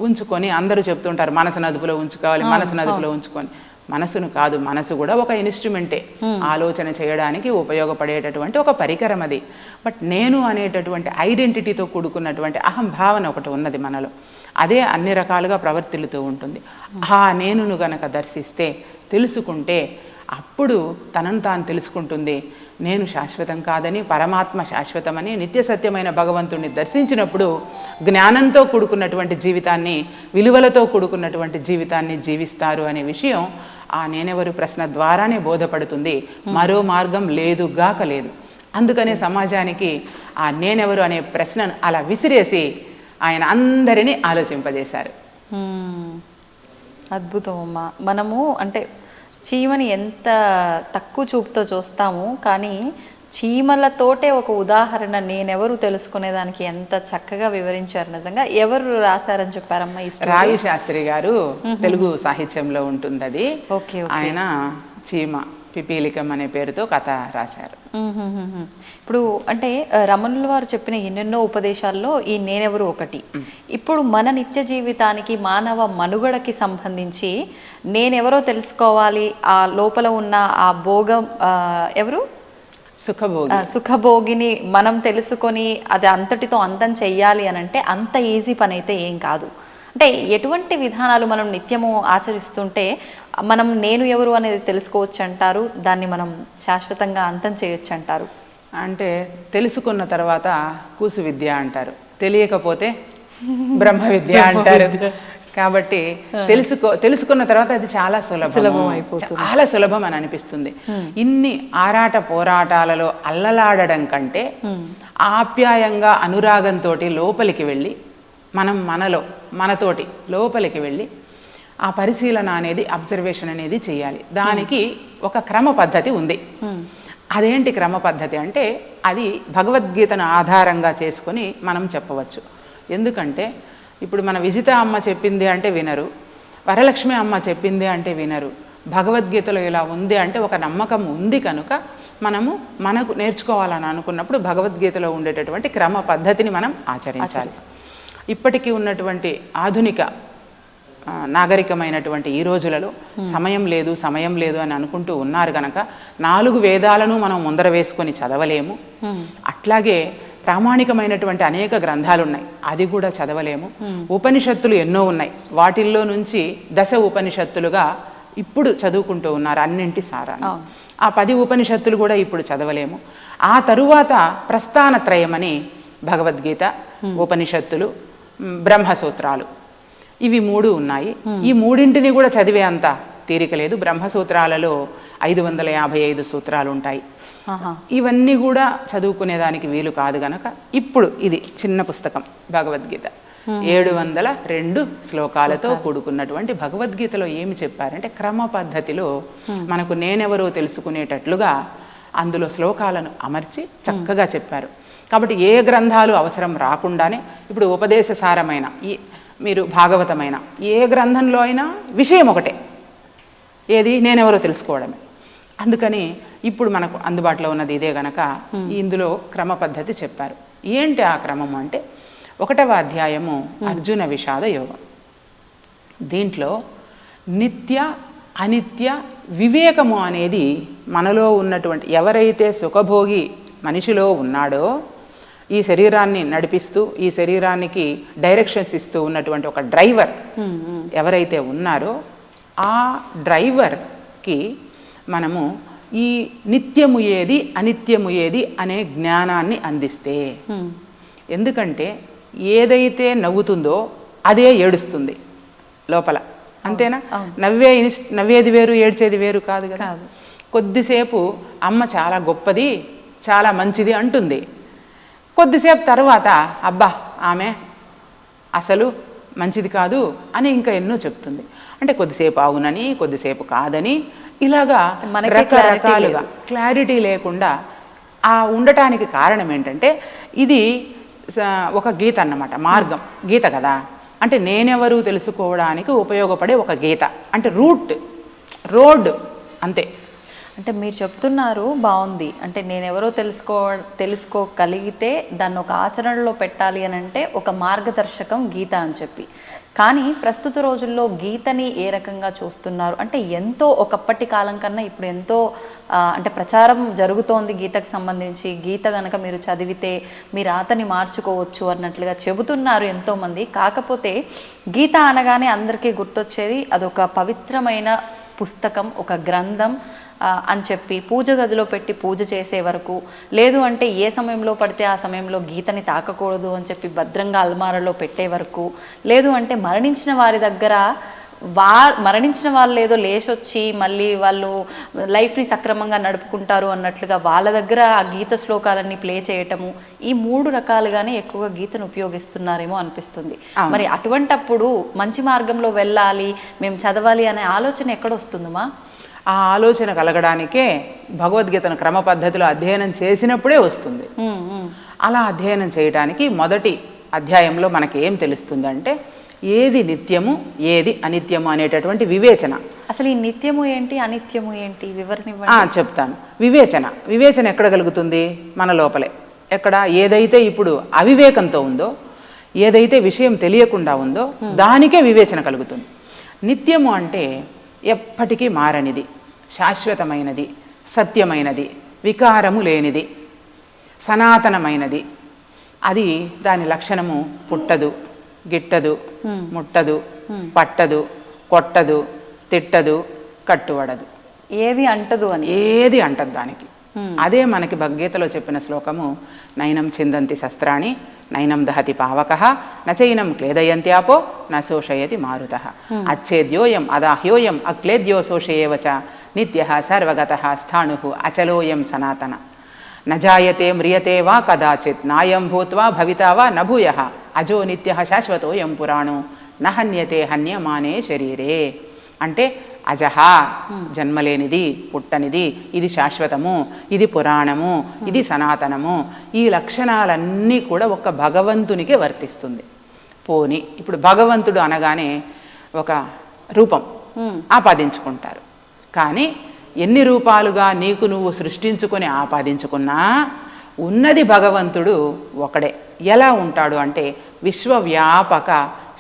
ఉంచుకొని, అందరూ చెప్తుంటారు మనసును అదుపులో ఉంచుకోవాలి, మనసును అదుపులో ఉంచుకొని, మనసును కాదు, మనసు కూడా ఒక ఇన్స్ట్రుమెంటే, ఆలోచన చేయడానికి ఉపయోగపడేటటువంటి ఒక పరికరం అది. బట్ నేను అనేటటువంటి ఐడెంటిటీతో కూడుకున్నటువంటి అహం భావన ఒకటి ఉన్నది మనలో, అదే అన్ని రకాలుగా ప్రవర్తిల్లుతూ ఉంటుంది. ఆ నేనును గనక దర్శిస్తే తెలుసుకుంటే అప్పుడు తనను తాను తెలుసుకుంటుంది. నేను శాశ్వతం కాదని, పరమాత్మ శాశ్వతమని, నిత్య సత్యమైన భగవంతుడిని దర్శించినప్పుడు జ్ఞానంతో కూడుకున్నటువంటి జీవితాన్ని, విలువలతో కూడుకున్నటువంటి జీవితాన్ని జీవిస్తారు అనే విషయం ఆ నేనెవరు ప్రశ్న ద్వారానే బోధపడుతుంది. మరో మార్గం లేదుగాక లేదు. అందుకనే సమాజానికి ఆ నేనెవరు అనే ప్రశ్నను అలా విసిరేసి ఆయన అందరినీ ఆలోచింపజేశారు. అద్భుతం అమ్మా. మనము అంటే చీమని ఎంత తక్కువ చూపుతో చూస్తాము, కానీ చీమలతోటే ఒక ఉదాహరణ నేనెవరు తెలుసుకునేదానికి ఎంత చక్కగా వివరించారు. నిజంగా ఎవరు రాశారని చెప్పారమ్మా? రావి శాస్త్రి గారు, తెలుగు సాహిత్యంలో ఉంటుంది అది. ఆయన చీమ పిపీలికం అనే పేరుతో కథ రాశారు. ఇప్పుడు అంటే రమణుల వారు చెప్పిన ఎన్నెన్నో ఉపదేశాల్లో ఈ నేనెవరు ఒకటి. ఇప్పుడు మన నిత్య జీవితానికి, మానవ మనుగడకి సంబంధించి నేనెవరో తెలుసుకోవాలి, ఆ లోపల ఉన్న ఆ భోగం ఎవరు సుఖభోగిని మనం తెలుసుకొని అది అంతటితో అంతం చెయ్యాలి అని అంటే అంత ఈజీ పని అయితే ఏం కాదు. అంటే ఎటువంటి విధానాలు మనం నిత్యము ఆచరిస్తుంటే మనం నేను ఎవరు అనేది తెలుసుకోవచ్చు అంటారు, దాన్ని మనం శాశ్వతంగా అంతం చేయొచ్చు అంటారు? అంటే తెలుసుకున్న తర్వాత కూసు విద్య అంటారు, తెలియకపోతే బ్రహ్మ విద్య అంటారు. కాబట్టి తెలుసుకున్న తర్వాత అది చాలా సులభం చాలా సులభం అని అనిపిస్తుంది. ఇన్ని ఆరాట పోరాటాలలో అల్లలాడడం కంటే ఆప్యాయంగా అనురాగంతో లోపలికి వెళ్ళి మనతోటి లోపలికి వెళ్ళి ఆ పరిశీలన అనేది అబ్జర్వేషన్ అనేది చేయాలి. దానికి ఒక క్రమ పద్ధతి ఉంది. అదేంటి క్రమ పద్ధతి అంటే అది భగవద్గీతను ఆధారంగా చేసుకొని మనం చెప్పవచ్చు. ఎందుకంటే ఇప్పుడు మన విజిత అమ్మ చెప్పింది అంటే వినరు, వరలక్ష్మి అమ్మ చెప్పింది అంటే వినరు. భగవద్గీతలో ఇలా ఉంది అంటే ఒక నమ్మకం ఉంది కనుక మనకు నేర్చుకోవాలని అనుకున్నప్పుడు భగవద్గీతలో ఉండేటటువంటి క్రమ పద్ధతిని మనం ఆచరించాలి. ఇప్పటికీ ఉన్నటువంటి ఆధునిక నాగరికమైనటువంటి ఈ రోజులలో సమయం లేదు అని అనుకుంటూ ఉన్నారు కనుక 4 వేదాలను మనం ముందర వేసుకొని చదవలేము. అట్లాగే ప్రామాణికమైనటువంటి అనేక గ్రంథాలు ఉన్నాయి, అది కూడా చదవలేము. ఉపనిషత్తులు ఎన్నో ఉన్నాయి, వాటిల్లో నుంచి 10 ఉపనిషత్తులుగా ఇప్పుడు చదువుకుంటూ ఉన్నారు అన్నింటి సారాన్ని. ఆ 10 ఉపనిషత్తులు కూడా ఇప్పుడు చదవలేము. ఆ తరువాత ప్రస్థానత్రయమని భగవద్గీత, ఉపనిషత్తులు, బ్రహ్మసూత్రాలు, ఇవి 3 ఉన్నాయి. ఈ మూడింటిని కూడా చదివే అంత తీరిక లేదు. బ్రహ్మసూత్రాలలో 555 సూత్రాలు ఉంటాయి. ఇవన్నీ కూడా చదువుకునేదానికి వీలు కాదు గనక ఇప్పుడు ఇది చిన్న పుస్తకం భగవద్గీత, 702 శ్లోకాలతో కూడుకున్నటువంటి భగవద్గీతలో ఏమి చెప్పారంటే క్రమ పద్ధతిలో మనకు నేనెవరో తెలుసుకునేటట్లుగా అందులో శ్లోకాలను అమర్చి చక్కగా చెప్పారు. కాబట్టి ఏ గ్రంథాలు అవసరం రాకుండానే ఇప్పుడు ఉపదేశసారమైన మీరు భాగవతమైన ఏ గ్రంథంలో అయినా విషయం ఒకటే, ఏది నేనెవరో తెలుసుకోవడమే. అందుకని ఇప్పుడు మనకు అందుబాటులో ఉన్నది ఇదే గనక ఇందులో క్రమ పద్ధతి చెప్పారు. ఏంటి ఆ క్రమము అంటే 1వ అధ్యాయము అర్జున విషాద యోగం. దీంట్లో నిత్య అనిత్య వివేకము అనేది మనలో ఉన్నటువంటి ఎవరైతే సుఖభోగి మనిషిలో ఉన్నాడో, ఈ శరీరాన్ని నడిపిస్తూ ఈ శరీరానికి డైరెక్షన్స్ ఇస్తూ ఉన్నటువంటి ఒక డ్రైవర్ ఎవరైతే ఉన్నారో ఆ డ్రైవర్కి మనము ఈ నిత్యము ఏది అనిత్యము ఏది అనే జ్ఞానాన్ని అందిస్తే, ఎందుకంటే ఏదైతే నవ్వుతుందో అదే ఏడుస్తుంది లోపల, అంతేనా? నవ్వేది వేరు ఏడ్చేది వేరు కాదు కదా. కొద్దిసేపు అమ్మ చాలా గొప్పది చాలా మంచిది అంటుంది, కొద్దిసేపు తర్వాత అబ్బా ఆమె అసలు మంచిది కాదు అని ఇంకా ఎన్నో చెప్తుంది. అంటే కొద్దిసేపు అవునని కొద్దిసేపు కాదని ఇలాగా రకరకాలుగా క్లారిటీ లేకుండా ఆ ఉండటానికి కారణం ఏంటంటే ఇది ఒక గీత అన్నమాట, మార్గం గీత కదా. అంటే నేనెవరు తెలుసుకోవడానికి ఉపయోగపడే ఒక గీత, అంటే రోడ్ అంతే. అంటే మీరు చెప్తున్నారు బాగుంది, అంటే నేనెవరో తెలుసుకోగలిగితే దాన్ని ఒక ఆచరణలో పెట్టాలి అని అంటే ఒక మార్గదర్శకం గీత అని చెప్పి. కానీ ప్రస్తుత రోజుల్లో గీతని ఏ రకంగా చూస్తున్నారు అంటే ఎంతో ఒకప్పటి కాలం కన్నా ఇప్పుడు ఎంతో అంటే ప్రచారం జరుగుతోంది గీతకు సంబంధించి. గీత కనుక మీరు చదివితే మీ రాతని మార్చుకోవచ్చు అన్నట్లుగా చెబుతున్నారు ఎంతోమంది. కాకపోతే గీత అనగానే అందరికీ గుర్తొచ్చేది అదొక పవిత్రమైన పుస్తకం, ఒక గ్రంథం అని చెప్పి పూజ గదిలో పెట్టి పూజ చేసే వరకు, లేదు అంటే ఏ సమయంలో పడితే ఆ సమయంలో గీతని తాకకూడదు అని చెప్పి భద్రంగా అల్మారాలో పెట్టే వరకు, లేదు అంటే మరణించిన వారి దగ్గర మరణించిన వాళ్ళు ఏదో లేచొచ్చి మళ్ళీ వాళ్ళు లైఫ్ని సక్రమంగా నడుపుకుంటారు అన్నట్లుగా వాళ్ళ దగ్గర ఆ గీత శ్లోకాలన్నీ ప్లే చేయటము, ఈ 3 రకాలుగానే ఎక్కువగా గీతను ఉపయోగిస్తున్నారేమో అనిపిస్తుంది. మరి అటువంటప్పుడు మంచి మార్గంలో వెళ్ళాలి, మేము చదవాలి అనే ఆలోచన ఎక్కడొస్తుందమ్మా? ఆ ఆలోచన కలగడానికే భగవద్గీతను క్రమ పద్ధతిలో అధ్యయనం చేసినప్పుడే వస్తుంది. అలా అధ్యయనం చేయడానికి మొదటి అధ్యాయంలో మనకి ఏం తెలుస్తుంది అంటే ఏది నిత్యము ఏది అనిత్యము అనేటటువంటి వివేచన. అసలు ఈ నిత్యము ఏంటి అనిత్యము ఏంటి వివరణ చెప్తాను. వివేచన ఎక్కడ కలుగుతుంది? మన లోపలే. ఎక్కడ? ఏదైతే ఇప్పుడు అవివేకంతో ఉందో, ఏదైతే విషయం తెలియకుండా ఉందో దానికే వివేచన కలుగుతుంది. నిత్యము అంటే ఎప్పటికీ మారనిది, శాశ్వతమైనది, సత్యమైనది, వికారము లేనిది, సనాతనమైనది. అది దాని లక్షణము పుట్టదు, గిట్టదు, ముట్టదు, పట్టదు, కొట్టదు, తిట్టదు, కట్టుబడదు, ఏది అంటదు అని. ఏది అంటదు దానికి. అదే మనకి భగవద్గీతలో చెప్పిన శ్లోకము, నైనం చిందంతి శస్త్రాణి నైనం దహతి పావకః నచైనం క్లేదయంత్యాపో నశోషయతి మారుతః అచ్చేద్యోయం అదాహ్యోయం అక్లేద్యో శోషయేవచ నిత్యః సర్వగతః స్థాణుః అచలోయం సనాతన నజాయతే మ్రియతే వా కదాచిత్ నాయం భూత్వా భవితా వా నభూయః అజో నిత్యః శాశ్వతోయం పురాణో నహన్యతే హన్యమానే శరీరే. అంటే అజహ జన్మలేనిది, పుట్టనిది, ఇది శాశ్వతము, ఇది పురాణము, ఇది సనాతనము, ఈ లక్షణాలన్నీ కూడా ఒక భగవంతునికే వర్తిస్తుంది. పోని ఇప్పుడు భగవంతుడు అనగానే ఒక రూపం ఆపాదించుకుంటారు. కానీ ఎన్ని రూపాలుగా నీకు నువ్వు సృష్టించుకొని ఆపాదించుకున్నా ఉన్నది భగవంతుడు ఒకడే. ఎలా ఉంటాడు అంటే విశ్వవ్యాపక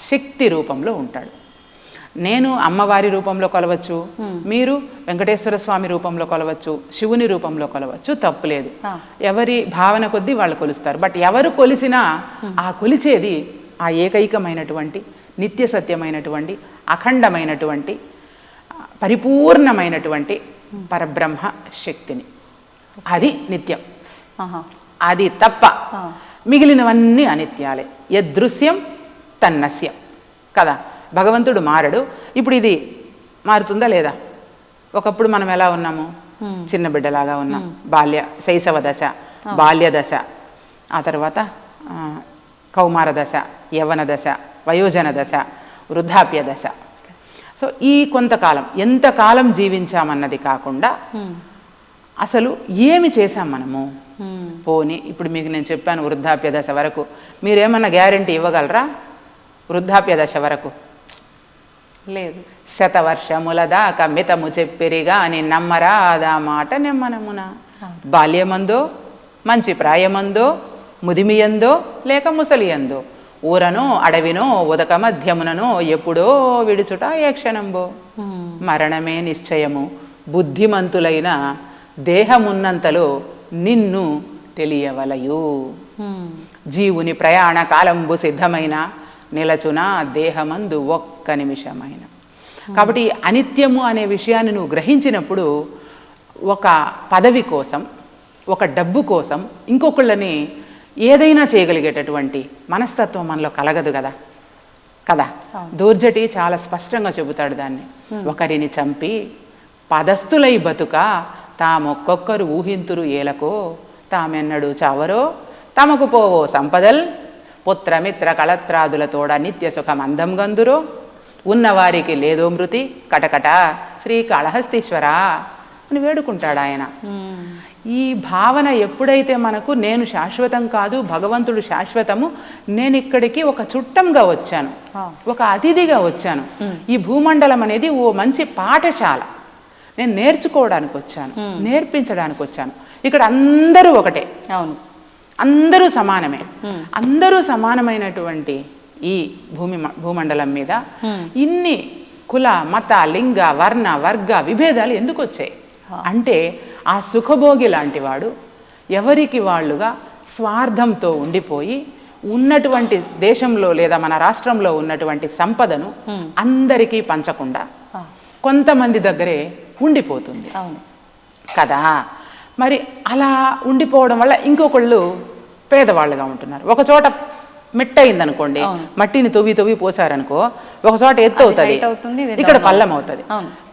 శక్తి రూపంలో ఉంటాడు. నేను అమ్మవారి రూపంలో కొలవచ్చు, మీరు వెంకటేశ్వర స్వామి రూపంలో కొలవచ్చు, శివుని రూపంలో కొలవచ్చు, తప్పులేదు. ఎవరి భావన కొద్దీ వాళ్ళు కొలుస్తారు. బట్ ఎవరు కొలిసినా ఆ కొలిచేది ఆ ఏకైకమైనటువంటి నిత్య సత్యమైనటువంటి అఖండమైనటువంటి పరిపూర్ణమైనటువంటి పరబ్రహ్మ శక్తిని. అది నిత్యం, అది తప్ప మిగిలినవన్నీ అనిత్యాలే. యదృశ్యం తన్నస్యం కదా. భగవంతుడు మారడు. ఇప్పుడు ఇది మారుతుందా లేదా? ఒకప్పుడు మనం ఎలా ఉన్నాము? చిన్న బిడ్డలాగా ఉన్నాం. శైశవ దశ, బాల్య దశ, ఆ తర్వాత కౌమార దశ, యవ్వన దశ, వయోజన దశ, వృద్ధాప్య దశ. సో ఈ కొంతకాలం ఎంతకాలం జీవించామన్నది కాకుండా అసలు ఏమి చేశాం మనము. పోనీ ఇప్పుడు మీకు నేను చెప్పాను వృద్ధాప్య దశ వరకు, మీరేమన్నా గ్యారెంటీ ఇవ్వగలరా? వృద్ధాప్య దశ వరకు లేదు. శతవర్షముల దాకా మితము చెప్పిరిగా అని నమ్మరాదా మాట నెమ్మనమున. బాల్యమందో, మంచి ప్రాయమందో, ముదిమియందో, లేక ముసలియందో, ఊరనో అడవినో ఉదక మధ్యముననో ఎప్పుడో విడుచుట ఏ క్షణంబో. మరణమే నిశ్చయము బుద్ధిమంతులైన దేహమున్నంతలో నిన్ను తెలియవలయు. జీవుని ప్రయాణ కాలంబు సిద్ధమైన నిలచున దేహమందు ఒక్క నిమిషమైన. కాబట్టి అనిత్యము అనే విషయాన్ని నువ్వు గ్రహించినప్పుడు ఒక పదవి కోసం, ఒక డబ్బు కోసం ఇంకొకళ్ళని ఏదైనా చేయగలిగేటటువంటి మనస్తత్వం మనలో కలగదు కదా కదా. దూర్జటి చాలా స్పష్టంగా చెబుతాడు దాన్ని. ఒకరిని చంపి పదస్థులై బతుక తామొక్కొక్కరు ఊహింతురు ఏలకో తామెన్నడు చావరో తమకు పోవో సంపదల్ పుత్రమిత్ర కళత్రాదులతోడ నిత్య సుఖం అందం గందురో ఉన్నవారికి లేదో మృతి కటకట శ్రీకాళహస్తీశ్వర అని వేడుకుంటాడు ఆయన. ఈ భావన ఎప్పుడైతే మనకు నేను శాశ్వతం కాదు, భగవంతుడు శాశ్వతము, నేను ఇక్కడికి ఒక చుట్టంగా వచ్చాను, ఒక అతిథిగా వచ్చాను, ఈ భూమండలం అనేది ఓ మంచి పాఠశాల, నేను నేర్చుకోవడానికి వచ్చాను, నేర్పించడానికి వచ్చాను, ఇక్కడ అందరూ ఒకటే, అవును అందరూ సమానమే, అందరూ సమానమైనటువంటి ఈ భూమండలం మీద ఇన్ని కుల మత లింగ వర్ణ వర్గ విభేదాలు ఎందుకు వచ్చాయి అంటే ఆ సుఖభోగి లాంటి వాడు ఎవరికి వాళ్ళుగా స్వార్థంతో ఉండిపోయి ఉన్నటువంటి దేశంలో లేదా మన రాష్ట్రంలో ఉన్నటువంటి సంపదను అందరికీ పంచకుండా కొంతమంది దగ్గరే ఉండిపోతుంది కదా. మరి అలా ఉండిపోవడం వల్ల ఇంకొకళ్ళు పేదవాళ్ళుగా ఉంటున్నారు. ఒక చోట మెట్టయిందనుకోండి, మట్టిని తవ్వి పోసారనుకో, ఒక చోట ఎత్తు అవుతుంది, ఇక్కడ పల్లం అవుతుంది.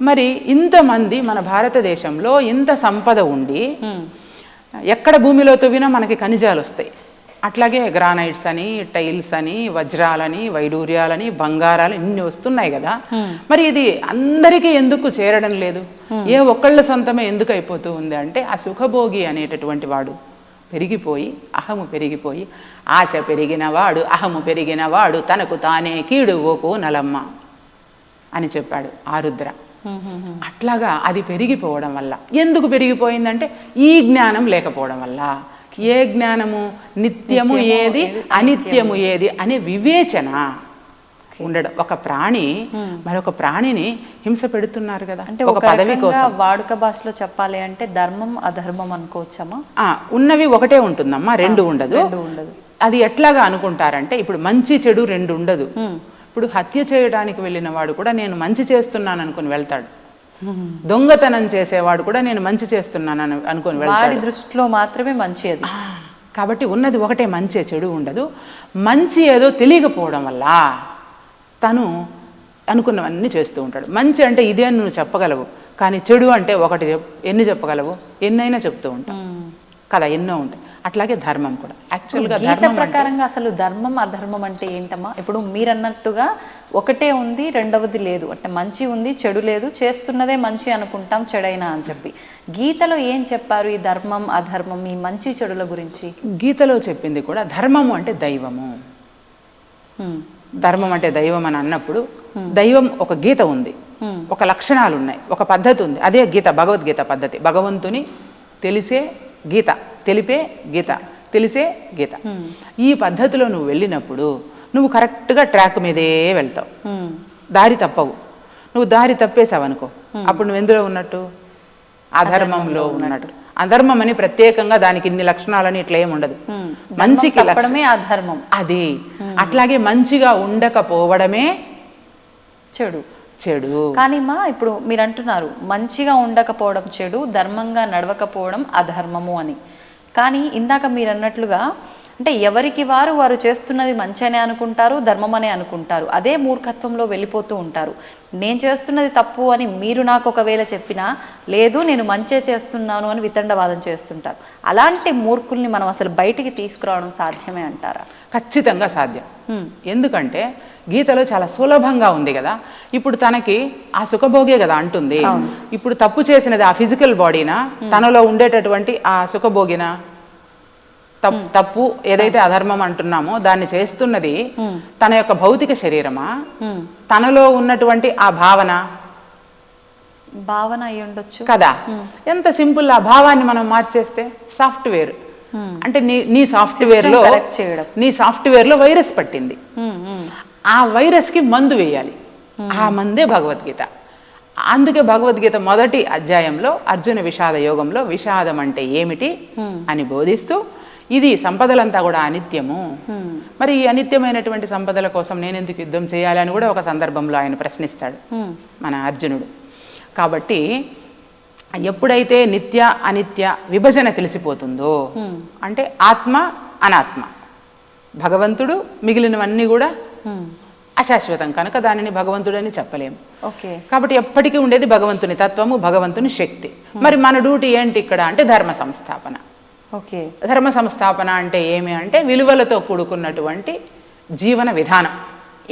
మరి ఇంతమంది మన భారతదేశంలో ఇంత సంపద ఉండి ఎక్కడ భూమిలో తవ్వినా మనకి ఖనిజాలు వస్తాయి. అట్లాగే గ్రానైట్స్ అని, టైల్స్ అని, వజ్రాలని, వైడూర్యాలని, బంగారాలు ఇన్ని వస్తున్నాయి కదా. మరి ఇది అందరికీ ఎందుకు చేరడం లేదు? ఏ ఒక్కళ్ళ సొంతమే ఎందుకు అయిపోతూ ఉంది అంటే ఆ సుఖభోగి అనేటటువంటి వాడు పెరిగిపోయి, అహము పెరిగిపోయి, ఆశ పెరిగిన వాడు అహము పెరిగిన వాడు తనకు తానే కీడు ఓకో నలమ్మ అని చెప్పాడు ఆరుద్ర. అట్లాగా అది పెరిగిపోవడం వల్ల, ఎందుకు పెరిగిపోయిందంటే ఈ జ్ఞానం లేకపోవడం వల్ల. ఏ జ్ఞానము? నిత్యము ఏది, అనిత్యము ఏది అనే వివేచన ఉండడం. ఒక ప్రాణి మరొక ప్రాణిని హింస పెడుతున్నారు కదా, అంటే ఒక పదవి కోసం. వాడుక భాషలో చెప్పాలి అంటే ధర్మం అధర్మం అనుకోవచ్చమ్మా? ఉన్నవి ఒకటే ఉంటుందమ్మా, రెండు ఉండదు. అది ఎట్లాగా అనుకుంటారంటే ఇప్పుడు మంచి చెడు రెండు ఉండదు. ఇప్పుడు హత్య చేయడానికి వెళ్ళిన వాడు కూడా నేను మంచి చేస్తున్నాను అనుకుని వెళ్తాడు, దొంగతనం చేసేవాడు కూడా నేను మంచి చేస్తున్నాను అనుకొని వాడి వెళ్తాడు. దృష్టిలో మాత్రమే మంచి అది. కాబట్టి ఉన్నది ఒకటే, మంచే, చెడు ఉండదు. మంచి ఏదో తెలియకపోవడం వల్ల తను అనుకున్నవన్నీ చేస్తూ ఉంటాడు. మంచి అంటే ఇదే అని నువ్వు చెప్పగలవు, కానీ చెడు అంటే ఒకటి ఎన్ని చెప్పగలవు? ఎన్నైనా చెప్తూ ఉంటాం కదా, ఎన్నో ఉంటాయి. అట్లాగే ధర్మం కూడా. యాక్చువల్గా గీత ప్రకారంగా అసలు ధర్మం అధర్మం అంటే ఏంటమ్మా? ఇప్పుడు మీరు అన్నట్టుగా ఒకటే ఉంది, రెండవది లేదు. అంటే మంచి ఉంది, చెడు లేదు, చేస్తున్నదే మంచి అనుకుంటాం, చెడైనా అని చెప్పి. గీతలో ఏం చెప్పారు ఈ ధర్మం అధర్మం, ఈ మంచి చెడుల గురించి? గీతలో చెప్పింది కూడా ధర్మము అంటే దైవము. ధర్మం అంటే దైవం అని అన్నప్పుడు దైవం ఒక గీత ఉంది, ఒక లక్షణాలు ఉన్నాయి, ఒక పద్ధతి ఉంది. అదే గీత, భగవద్గీత పద్ధతి. భగవంతుని తెలిసే గీత, తెలిపే గీత, తెలిసే గీత. ఈ పద్ధతిలో నువ్వు వెళ్ళినప్పుడు నువ్వు కరెక్ట్గా ట్రాక్ మీదే వెళ్తావు, దారి తప్పవు. నువ్వు దారి తప్పేసావు అనుకో, అప్పుడు నువ్వు ఎందులో ఉన్నట్టు? అధర్మంలో ఉన్నట్టు. అధర్మం అని ప్రత్యేకంగా దానికి ఇన్ని లక్షణాలని ఇట్లా ఏమి ఉండదు. మంచికి అధర్మం అది. అట్లాగే మంచిగా ఉండకపోవడమే చెడు. చెడు. కానీ మా ఇప్పుడు మీరు అంటున్నారు మంచిగా ఉండకపోవడం చెడు, ధర్మంగా నడవకపోవడం అధర్మము అని. కానీ ఇందాక మీరు అన్నట్లుగా అంటే ఎవరికి వారు చేస్తున్నది మంచి అనే అనుకుంటారు, ధర్మం అనే అనుకుంటారు. అదే మూర్ఖత్వంలో వెళ్ళిపోతూ ఉంటారు. నేను చేస్తున్నది తప్పు అని మీరు నాకు ఒకవేళ చెప్పినా, లేదు నేను మంచే చేస్తున్నాను అని వితండవాదం చేస్తుంటారు. అలాంటి మూర్ఖుల్ని మనం అసలు బయటికి తీసుకురావడం సాధ్యమే అంటారా? ఖచ్చితంగా సాధ్యం. ఎందుకంటే గీతలో చాలా సులభంగా ఉంది కదా. ఇప్పుడు తనకి ఆ సుఖభోగే కదా అంటుంది. ఇప్పుడు తప్పు చేసినది ఆ ఫిజికల్ బాడీనా, తనలో ఉండేటటువంటి ఆ సుఖభోగినా? తప్పు ఏదైతే అధర్మం అంటున్నామో దాన్ని చేస్తున్నది తన యొక్క భౌతిక శరీరమా, తనలో ఉన్నటువంటి ఆ భావన అయి ఉండొచ్చు కదా. ఎంత సింపుల్. ఆ భావాన్ని మనం మార్చేస్తే సాఫ్ట్వేర్ అంటే నీ సాఫ్ట్వేర్ లో వైరస్ పట్టింది. ఆ వైరస్ కి మందు వేయాలి. ఆ మందే భగవద్గీత. అందుకే భగవద్గీత మొదటి అధ్యాయంలో అర్జున విషాద యోగంలో విషాదం అంటే ఏమిటి అని బోధిస్తూ, ఇది సంపదలంతా కూడా అనిత్యము, మరి ఈ అనిత్యమైనటువంటి సంపదల కోసం నేను ఎందుకు యుద్ధం చేయాలి అని కూడా ఒక సందర్భంలో ఆయన ప్రశ్నిస్తాడు మన అర్జునుడు. కాబట్టి ఎప్పుడైతే నిత్య అనిత్య విభజన తెలిసిపోతుందో, అంటే ఆత్మ అనాత్మ, భగవంతుడు మిగిలినవన్నీ కూడా అశాశ్వతం కనుక దానిని భగవంతుడని చెప్పలేము. కాబట్టి ఎప్పటికీ ఉండేది భగవంతుని తత్వము, భగవంతుని శక్తి. మరి మన డ్యూటీ ఏంటి ఇక్కడ అంటే ధర్మ సంస్థాపన. ధర్మ సంస్థాపన అంటే ఏమి అంటే విలువలతో కూడుకున్నటువంటి జీవన విధానం.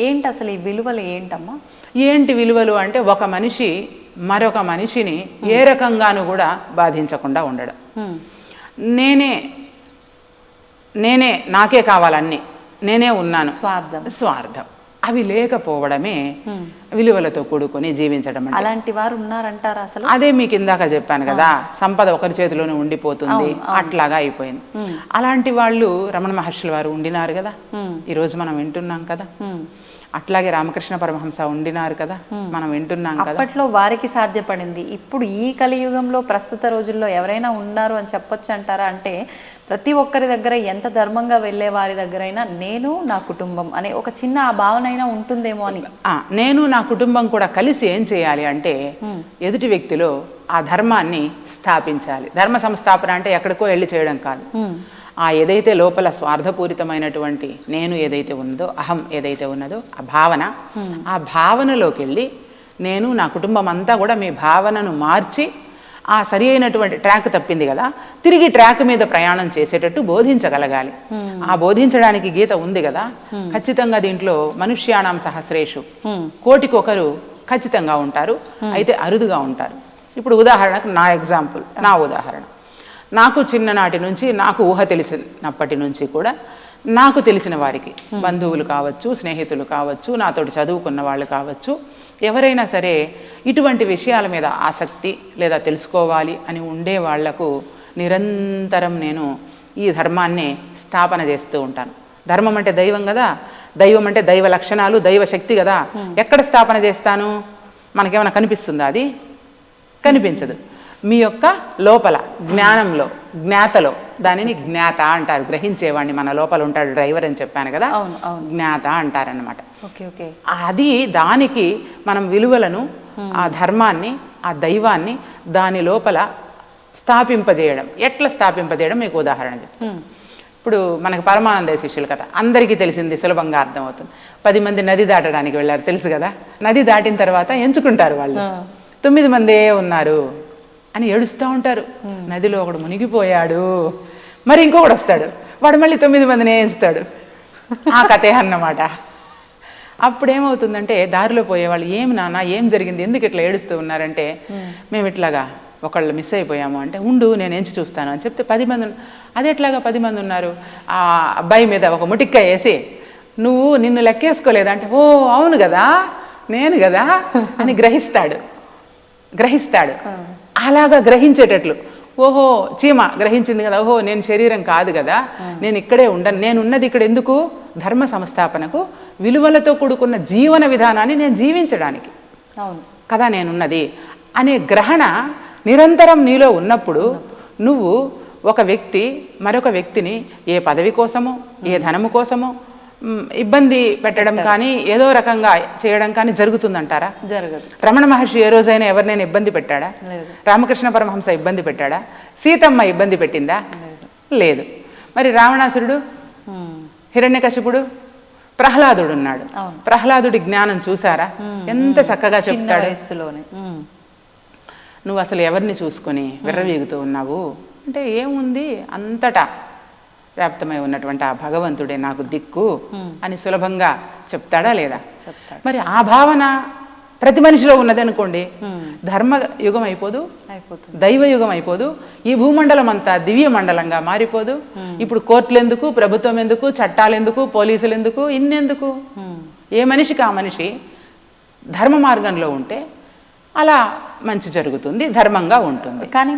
ఏంటి అసలు ఈ విలువలు ఏంటమ్మా? ఏంటి విలువలు అంటే ఒక మనిషి మరొక మనిషిని ఏ రకంగానూ కూడా బాధించకుండా ఉండడం. నేనే నాకే కావాలన్నీ, నేనే ఉన్నాను, స్వార్థం అవి లేకపోవడమే విలువలతో కూడుకొని జీవించడం. అలాంటి వారు ఉన్నారంటారా అసలు? అదే మీకు ఇందాక చెప్పాను కదా, సంపద ఒకరి చేతిలోనే ఉండిపోతుంది, అట్లాగా అయిపోయింది. అలాంటి వాళ్ళు రమణ మహర్షుల వారు ఉండినారు కదా, ఈరోజు మనం వింటున్నాం కదా. అట్లాగే రామకృష్ణ పరమహంస ఉండినారు కదా, మనం వింటున్నాం కదా. అప్పట్లో వారికి సాధ్యపడింది. ఇప్పుడు ఈ కలియుగంలో ప్రస్తుత రోజుల్లో ఎవరైనా ఉన్నారు అని చెప్పొచ్చు అంటారా? అంటే ప్రతి ఒక్కరి దగ్గర ఎంత ధర్మంగా వెళ్ళే వారి దగ్గరైనా నేను నా కుటుంబం అనే ఒక చిన్న ఆ భావన అయినా ఉంటుందేమో అని. నేను నా కుటుంబం కూడా కలిసి ఏం చేయాలి అంటే ఎదుటి వ్యక్తిలో ఆ ధర్మాన్ని స్థాపించాలి. ధర్మ సంస్థాపన అంటే ఎక్కడికో వెళ్ళి చేయడం కాదు. ఆ ఏదైతే లోపల స్వార్థపూరితమైనటువంటి నేను ఏదైతే ఉన్నదో, అహం ఏదైతే ఉన్నదో ఆ భావనలోకి వెళ్ళి నేను నా కుటుంబం అంతా కూడా మీ భావనను మార్చి ఆ సరి అయినటువంటి ట్రాక్ తప్పింది కదా, తిరిగి ట్రాక్ మీద ప్రయాణం చేసేటట్టు బోధించగలగాలి. ఆ బోధించడానికి గీత ఉంది కదా. ఖచ్చితంగా దీంట్లో మనుష్యాణం సహస్రేషు, కోటికొకరు ఖచ్చితంగా ఉంటారు, అయితే అరుదుగా ఉంటారు. ఇప్పుడు ఉదాహరణకు నా ఉదాహరణ, నాకు చిన్ననాటి నుంచి, నాకు ఊహ తెలిసినప్పటి నుంచి కూడా నాకు తెలిసిన వారికి, బంధువులు కావచ్చు, స్నేహితులు కావచ్చు, నాతోటి చదువుకున్న వాళ్ళు కావచ్చు, ఎవరైనా సరే ఇటువంటి విషయాల మీద ఆసక్తి లేదా తెలుసుకోవాలి అని ఉండే వాళ్లకు నిరంతరం నేను ఈ ధర్మాన్ని స్థాపన చేస్తూ ఉంటాను. ధర్మం అంటే దైవం కదా, దైవం అంటే దైవ లక్షణాలు, దైవ శక్తి కదా. ఎక్కడ స్థాపన చేస్తాను? మనకేమైనా కనిపిస్తుందా? అది కనిపించదు. మీ యొక్క లోపల జ్ఞానంలో, జ్ఞాతలో, దానిని జ్ఞాత అంటారు. గ్రహించేవాడిని మన లోపల ఉంటాడు డ్రైవర్ అని చెప్పాను కదా, జ్ఞాత అంటారన్నమాట. అది దానికి మనం విలువలను, ఆ ధర్మాన్ని ఆ దైవాన్ని దాని లోపల స్థాపింపజేయడం. ఎట్లా స్థాపింపజేయడం మీకు ఉదాహరణ చెప్తాను. ఇప్పుడు మనకు పరమానంద శిష్యుల కథ అందరికీ తెలిసింది, సులభంగా అర్థమవుతుంది. 10 మంది నది దాటడానికి వెళ్ళారు, తెలుసు కదా. నది దాటిన తర్వాత ఎంచుకుంటారు వాళ్ళు, 9 మందే ఉన్నారు అని ఏడుస్తూ ఉంటారు. నదిలో ఒకడు మునిగిపోయాడు, మరి ఇంకొకడు వస్తాడు, వాడు మళ్ళీ 9 మందిని ఎంచుతాడు. ఆ కథే అన్నమాట. అప్పుడేమవుతుందంటే దారిలో పోయేవాళ్ళు, ఏం నాన్న ఏం జరిగింది, ఎందుకు ఇట్లా ఏడుస్తూ ఉన్నారంటే, మేము ఇట్లాగా ఒకళ్ళు మిస్ అయిపోయాము అంటే, ఉండు నేను ఎంచి చూస్తాను అని చెప్తే 10 మంది. అది ఎట్లాగా 10 మంది ఉన్నారు? ఆ అబ్బాయి మీద ఒక ముటిక్క వేసి, నువ్వు నిన్ను లెక్కేసుకోలేదంటే, ఓ అవును కదా నేను కదా అని గ్రహిస్తాడు. అలాగా గ్రహించేటట్లు, ఓహో చీమ గ్రహించింది కదా, ఓహో నేను శరీరం కాదు కదా, నేను ఇక్కడే ఉండను, నేను ఉన్నది ఇక్కడ ఎందుకు, ధర్మ సంస్థాపనకు, విలువలతో కూడుకున్న జీవన విధానాన్ని నేను జీవించడానికి కదా నేనున్నది అనే గ్రహణ నిరంతరం నీలో ఉన్నప్పుడు, నువ్వు ఒక వ్యక్తి మరొక వ్యక్తిని ఏ పదవి కోసమో ఏ ధనము కోసమో ఇబ్బంది పెట్టడం కానీ ఏదో రకంగా చేయడం కానీ జరుగుతుందంటారా? జరగదు. రమణ మహర్షి ఏ రోజైనా ఎవరినైనా ఇబ్బంది పెట్టాడా? రామకృష్ణ పరమహంస ఇబ్బంది పెట్టాడా? సీతమ్మ ఇబ్బంది పెట్టిందా? లేదు. మరి రావణాసురుడు, హిరణ్యకశిపుడు, ప్రహ్లాదుడు ఉన్నాడు. ప్రహ్లాదుడి జ్ఞానం చూసారా? ఎంత చక్కగా చెప్తాడు. నువ్వు అసలు ఎవరిని చూసుకొని విర్రవీగుతూ ఉన్నావు అంటే, ఏముంది అంతటా వ్యాప్తమై ఉన్నటువంటి ఆ భగవంతుడే నాకు దిక్కు అని సులభంగా చెప్తాడా లేదా? మరి ఆ భావన ప్రతి మనిషిలో ఉన్నది అనుకోండి, ధర్మ యుగం అయిపోదు, దైవ యుగం అయిపోదు, ఈ భూమండలం అంతా దివ్య మండలంగా మారిపోదు. ఇప్పుడు కోర్టులు ఎందుకు, ప్రభుత్వం ఎందుకు, చట్టాలు ఎందుకు, పోలీసులు ఎందుకు, ఇన్నెందుకు? ఏ మనిషికి ఆ మనిషి ధర్మ మార్గంలో ఉంటే అలా మంచి జరుగుతుంది, ధర్మంగా ఉంటుంది. కానీ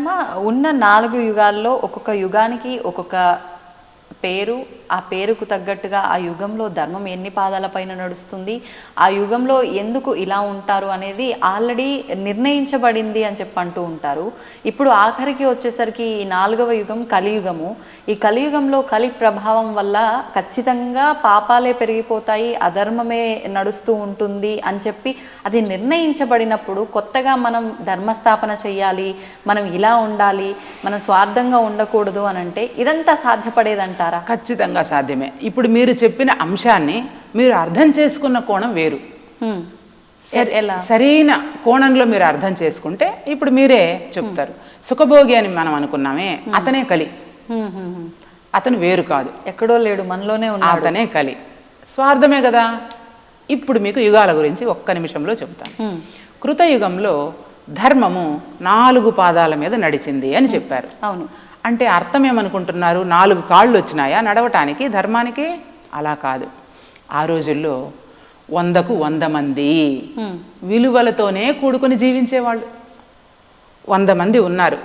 ఉన్న 4 యుగాల్లో ఒక్కొక్క యుగానికి ఒక్కొక్క పేరు, ఆ పేరుకు తగ్గట్టుగా ఆ యుగంలో ధర్మం ఎన్ని పాదాల పైన నడుస్తుంది, ఆ యుగంలో ఎందుకు ఇలా ఉంటారు అనేది ఆల్రెడీ నిర్ణయించబడింది అని చెప్పి అంటూ ఉంటారు. ఇప్పుడు ఆఖరికి వచ్చేసరికి ఈ 4వ యుగం కలియుగము. ఈ కలియుగంలో కలి ప్రభావం వల్ల ఖచ్చితంగా పాపాలే పెరిగిపోతాయి, అధర్మమే నడుస్తూ ఉంటుంది అని చెప్పి అది నిర్ణయించబడినప్పుడు కొత్తగా మనం ధర్మస్థాపన చెయ్యాలి, మనం ఇలా ఉండాలి, మనం స్వార్థంగా ఉండకూడదు అని అంటే ఇదంతా సాధ్యపడేదంటారా? ఖచ్చితంగా సాధ్యమే. ఇప్పుడు మీరు చెప్పిన అంశాన్ని మీరు అర్థం చేసుకున్న కోణం వేరు. సరైన కోణంలో మీరు అర్థం చేసుకుంటే ఇప్పుడు మీరే చెప్తారు. సుఖభోగి అని మనం అనుకున్నామే, అతనే కలి, అతను వేరు కాదు, ఎక్కడో లేడు, మనలోనే ఉన్నాడు, అతనే కలి. స్వార్థమే కదా. ఇప్పుడు మీకు యుగాల గురించి ఒక్క నిమిషంలో చెప్తాను. కృతయుగంలో ధర్మము 4 పాదాల మీద నడిచింది అని చెప్పారు. అవును. అంటే అర్థం ఏమనుకుంటున్నారు? 4 కాళ్ళు వచ్చినాయా నడవటానికి ధర్మానికి? అలా కాదు. ఆ రోజుల్లో 100కు 100 మంది విలువలతోనే కూడుకొని జీవించేవాళ్ళు. 100 మంది ఉన్నారు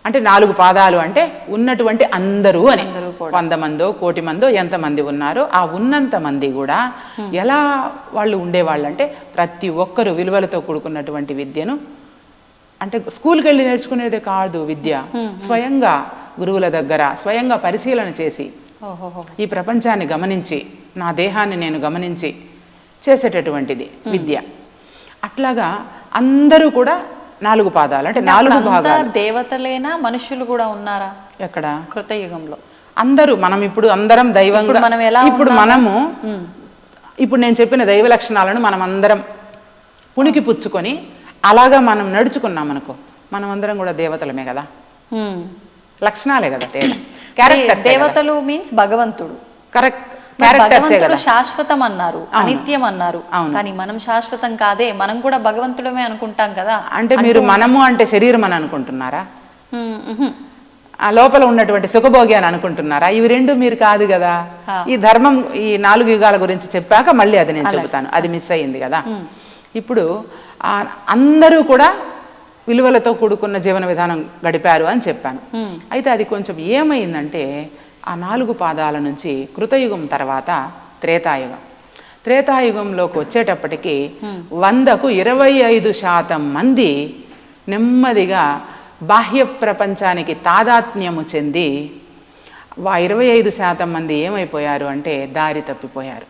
అంటే 4 పాదాలు అంటే ఉన్నటువంటి అందరూ అని. 100 మందో 1,00,00,000 మందో ఎంతమంది ఉన్నారో ఆ ఉన్నంత మంది కూడా ఎలా వాళ్ళు ఉండేవాళ్ళు అంటే, ప్రతి ఒక్కరూ విలువలతో కూడుకున్నటువంటి విద్యను, అంటే స్కూల్కి వెళ్ళి నేర్చుకునేదే కాదు విద్య, స్వయంగా గురువుల దగ్గర స్వయంగా పరిశీలన చేసి ఈ ప్రపంచాన్ని గమనించి నా దేహాన్ని నేను గమనించి చేసేటటువంటిది విద్య. అట్లాగా అందరూ కూడా 4 పాదాలు అంటే 4 భాగాలు. దేవతలేనా మనుషులు కూడా ఉన్నారా ఎక్కడ? కృతయుగంలో అందరూ. మనం ఇప్పుడు అందరం దైవంగా, ఇప్పుడు మనము ఇప్పుడు నేను చెప్పిన దైవ లక్షణాలను మనం అందరం పుణికి పుచ్చుకొని అలాగా మనం నడుచుకున్నాం అనుకో, మనం అందరం కూడా దేవతలమే కదా. లక్షణాలే కదా తేడా. క్యారెక్టర్. దేవతలు మీన్స్ భగవంతుడు. కరెక్ట్. శాశ్వతం అన్నారు, అనిత్యం అన్నారు. కానీ మనం శాశ్వతం కాదే, మనం కూడా భగవంతుడమే అనుకుంటాం కదా. అంటే మీరు మనము అంటే శరీరం అని అనుకుంటున్నారా? ఆ లోపల ఉన్నటువంటి సుఖభోగి అని అనుకుంటున్నారా? ఇవి 2 మీరు కాదు కదా. ఈ ధర్మం ఈ 4 యుగాల గురించి చెప్పాక మళ్ళీ అది నేను చెబుతాను, అది మిస్ అయ్యింది కదా. ఇప్పుడు అందరూ కూడా విలువలతో కూడుకున్న జీవన విధానం గడిపారు అని చెప్పాను. అయితే అది కొంచెం ఏమైందంటే, ఆ 4 పాదాల నుంచి కృతయుగం తర్వాత త్రేతాయుగం. త్రేతాయుగంలోకి వచ్చేటప్పటికి 100కు 25% మంది నెమ్మదిగా బాహ్య ప్రపంచానికి తాదాత్మ్యము చెంది 25% మంది ఏమైపోయారు అంటే దారి తప్పిపోయారు.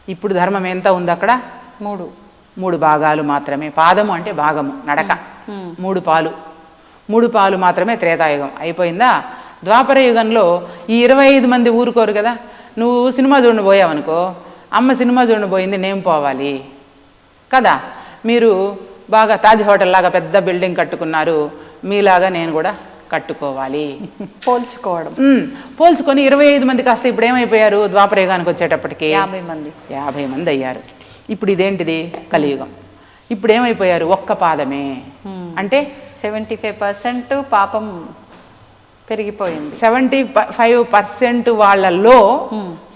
ఇప్పుడు ధర్మం ఎంత ఉంది అక్కడ? 3 భాగాలు మాత్రమే. పాదము అంటే భాగము, నడక. 3 పాలు మాత్రమే త్రేతాయుగం. అయిపోయిందా? ద్వాపర యుగంలో ఈ 25 మంది ఊరుకోరు కదా. నువ్వు సినిమా చూడని పోయావనుకో, అమ్మ సినిమా చూడని పోయింది, నేను పోవాలి కదా. మీరు బాగా తాజ్ హోటల్ లాగా పెద్ద బిల్డింగ్ కట్టుకున్నారు, మీలాగా నేను కూడా కట్టుకోవాలి. పోల్చుకొని 25 మంది కాస్త ఇప్పుడు ఏమైపోయారు? ద్వాపర యుగానికి వచ్చేటప్పటికి 50 మంది అయ్యారు. ఇప్పుడు ఇదేంటిది? కలియుగం. ఇప్పుడు ఏమైపోయారు? ఒక్క పాదమే. అంటే 75% పాపం పెరిగిపోయింది. 75% వాళ్ళల్లో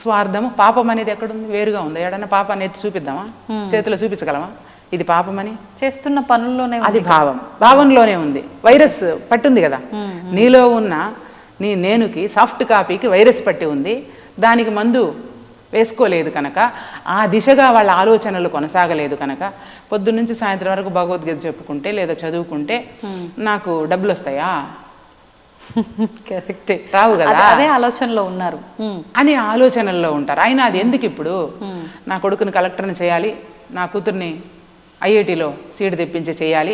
స్వార్థము, పాపం అనేది ఎక్కడుంది? వేరుగా ఉంది. ఎడన్నా పాపాన్ని ఎత్తి చూపిద్దామా? చేతిలో చూపించగలమా ఇది పాపమని? చేస్తున్న పనుల్లోనే అది భావంలోనే ఉంది. వైరస్ పట్టుంది కదా. నీలో ఉన్న నేనుకి, సాఫ్ట్ కాపీకి వైరస్ పట్టి ఉంది. దానికి మందు వేసుకోలేదు కనుక, ఆ దిశగా వాళ్ళ ఆలోచనలు కొనసాగలేదు కనుక, పొద్దున్నుంచి సాయంత్రం వరకు భగవద్గీత చెప్పుకుంటే లేదా చదువుకుంటే నాకు డబ్బులు వస్తాయా? కరెక్టే, రావు కదా. అదే ఆలోచనలో ఉన్నారు అని ఆలోచనల్లో ఉంటారు. అయినా అది ఎందుకు? ఇప్పుడు నా కొడుకుని కలెక్టర్ని చేయాలి, నా కూతుర్ని ఐఐటిలో సీటు తెప్పించి చేయాలి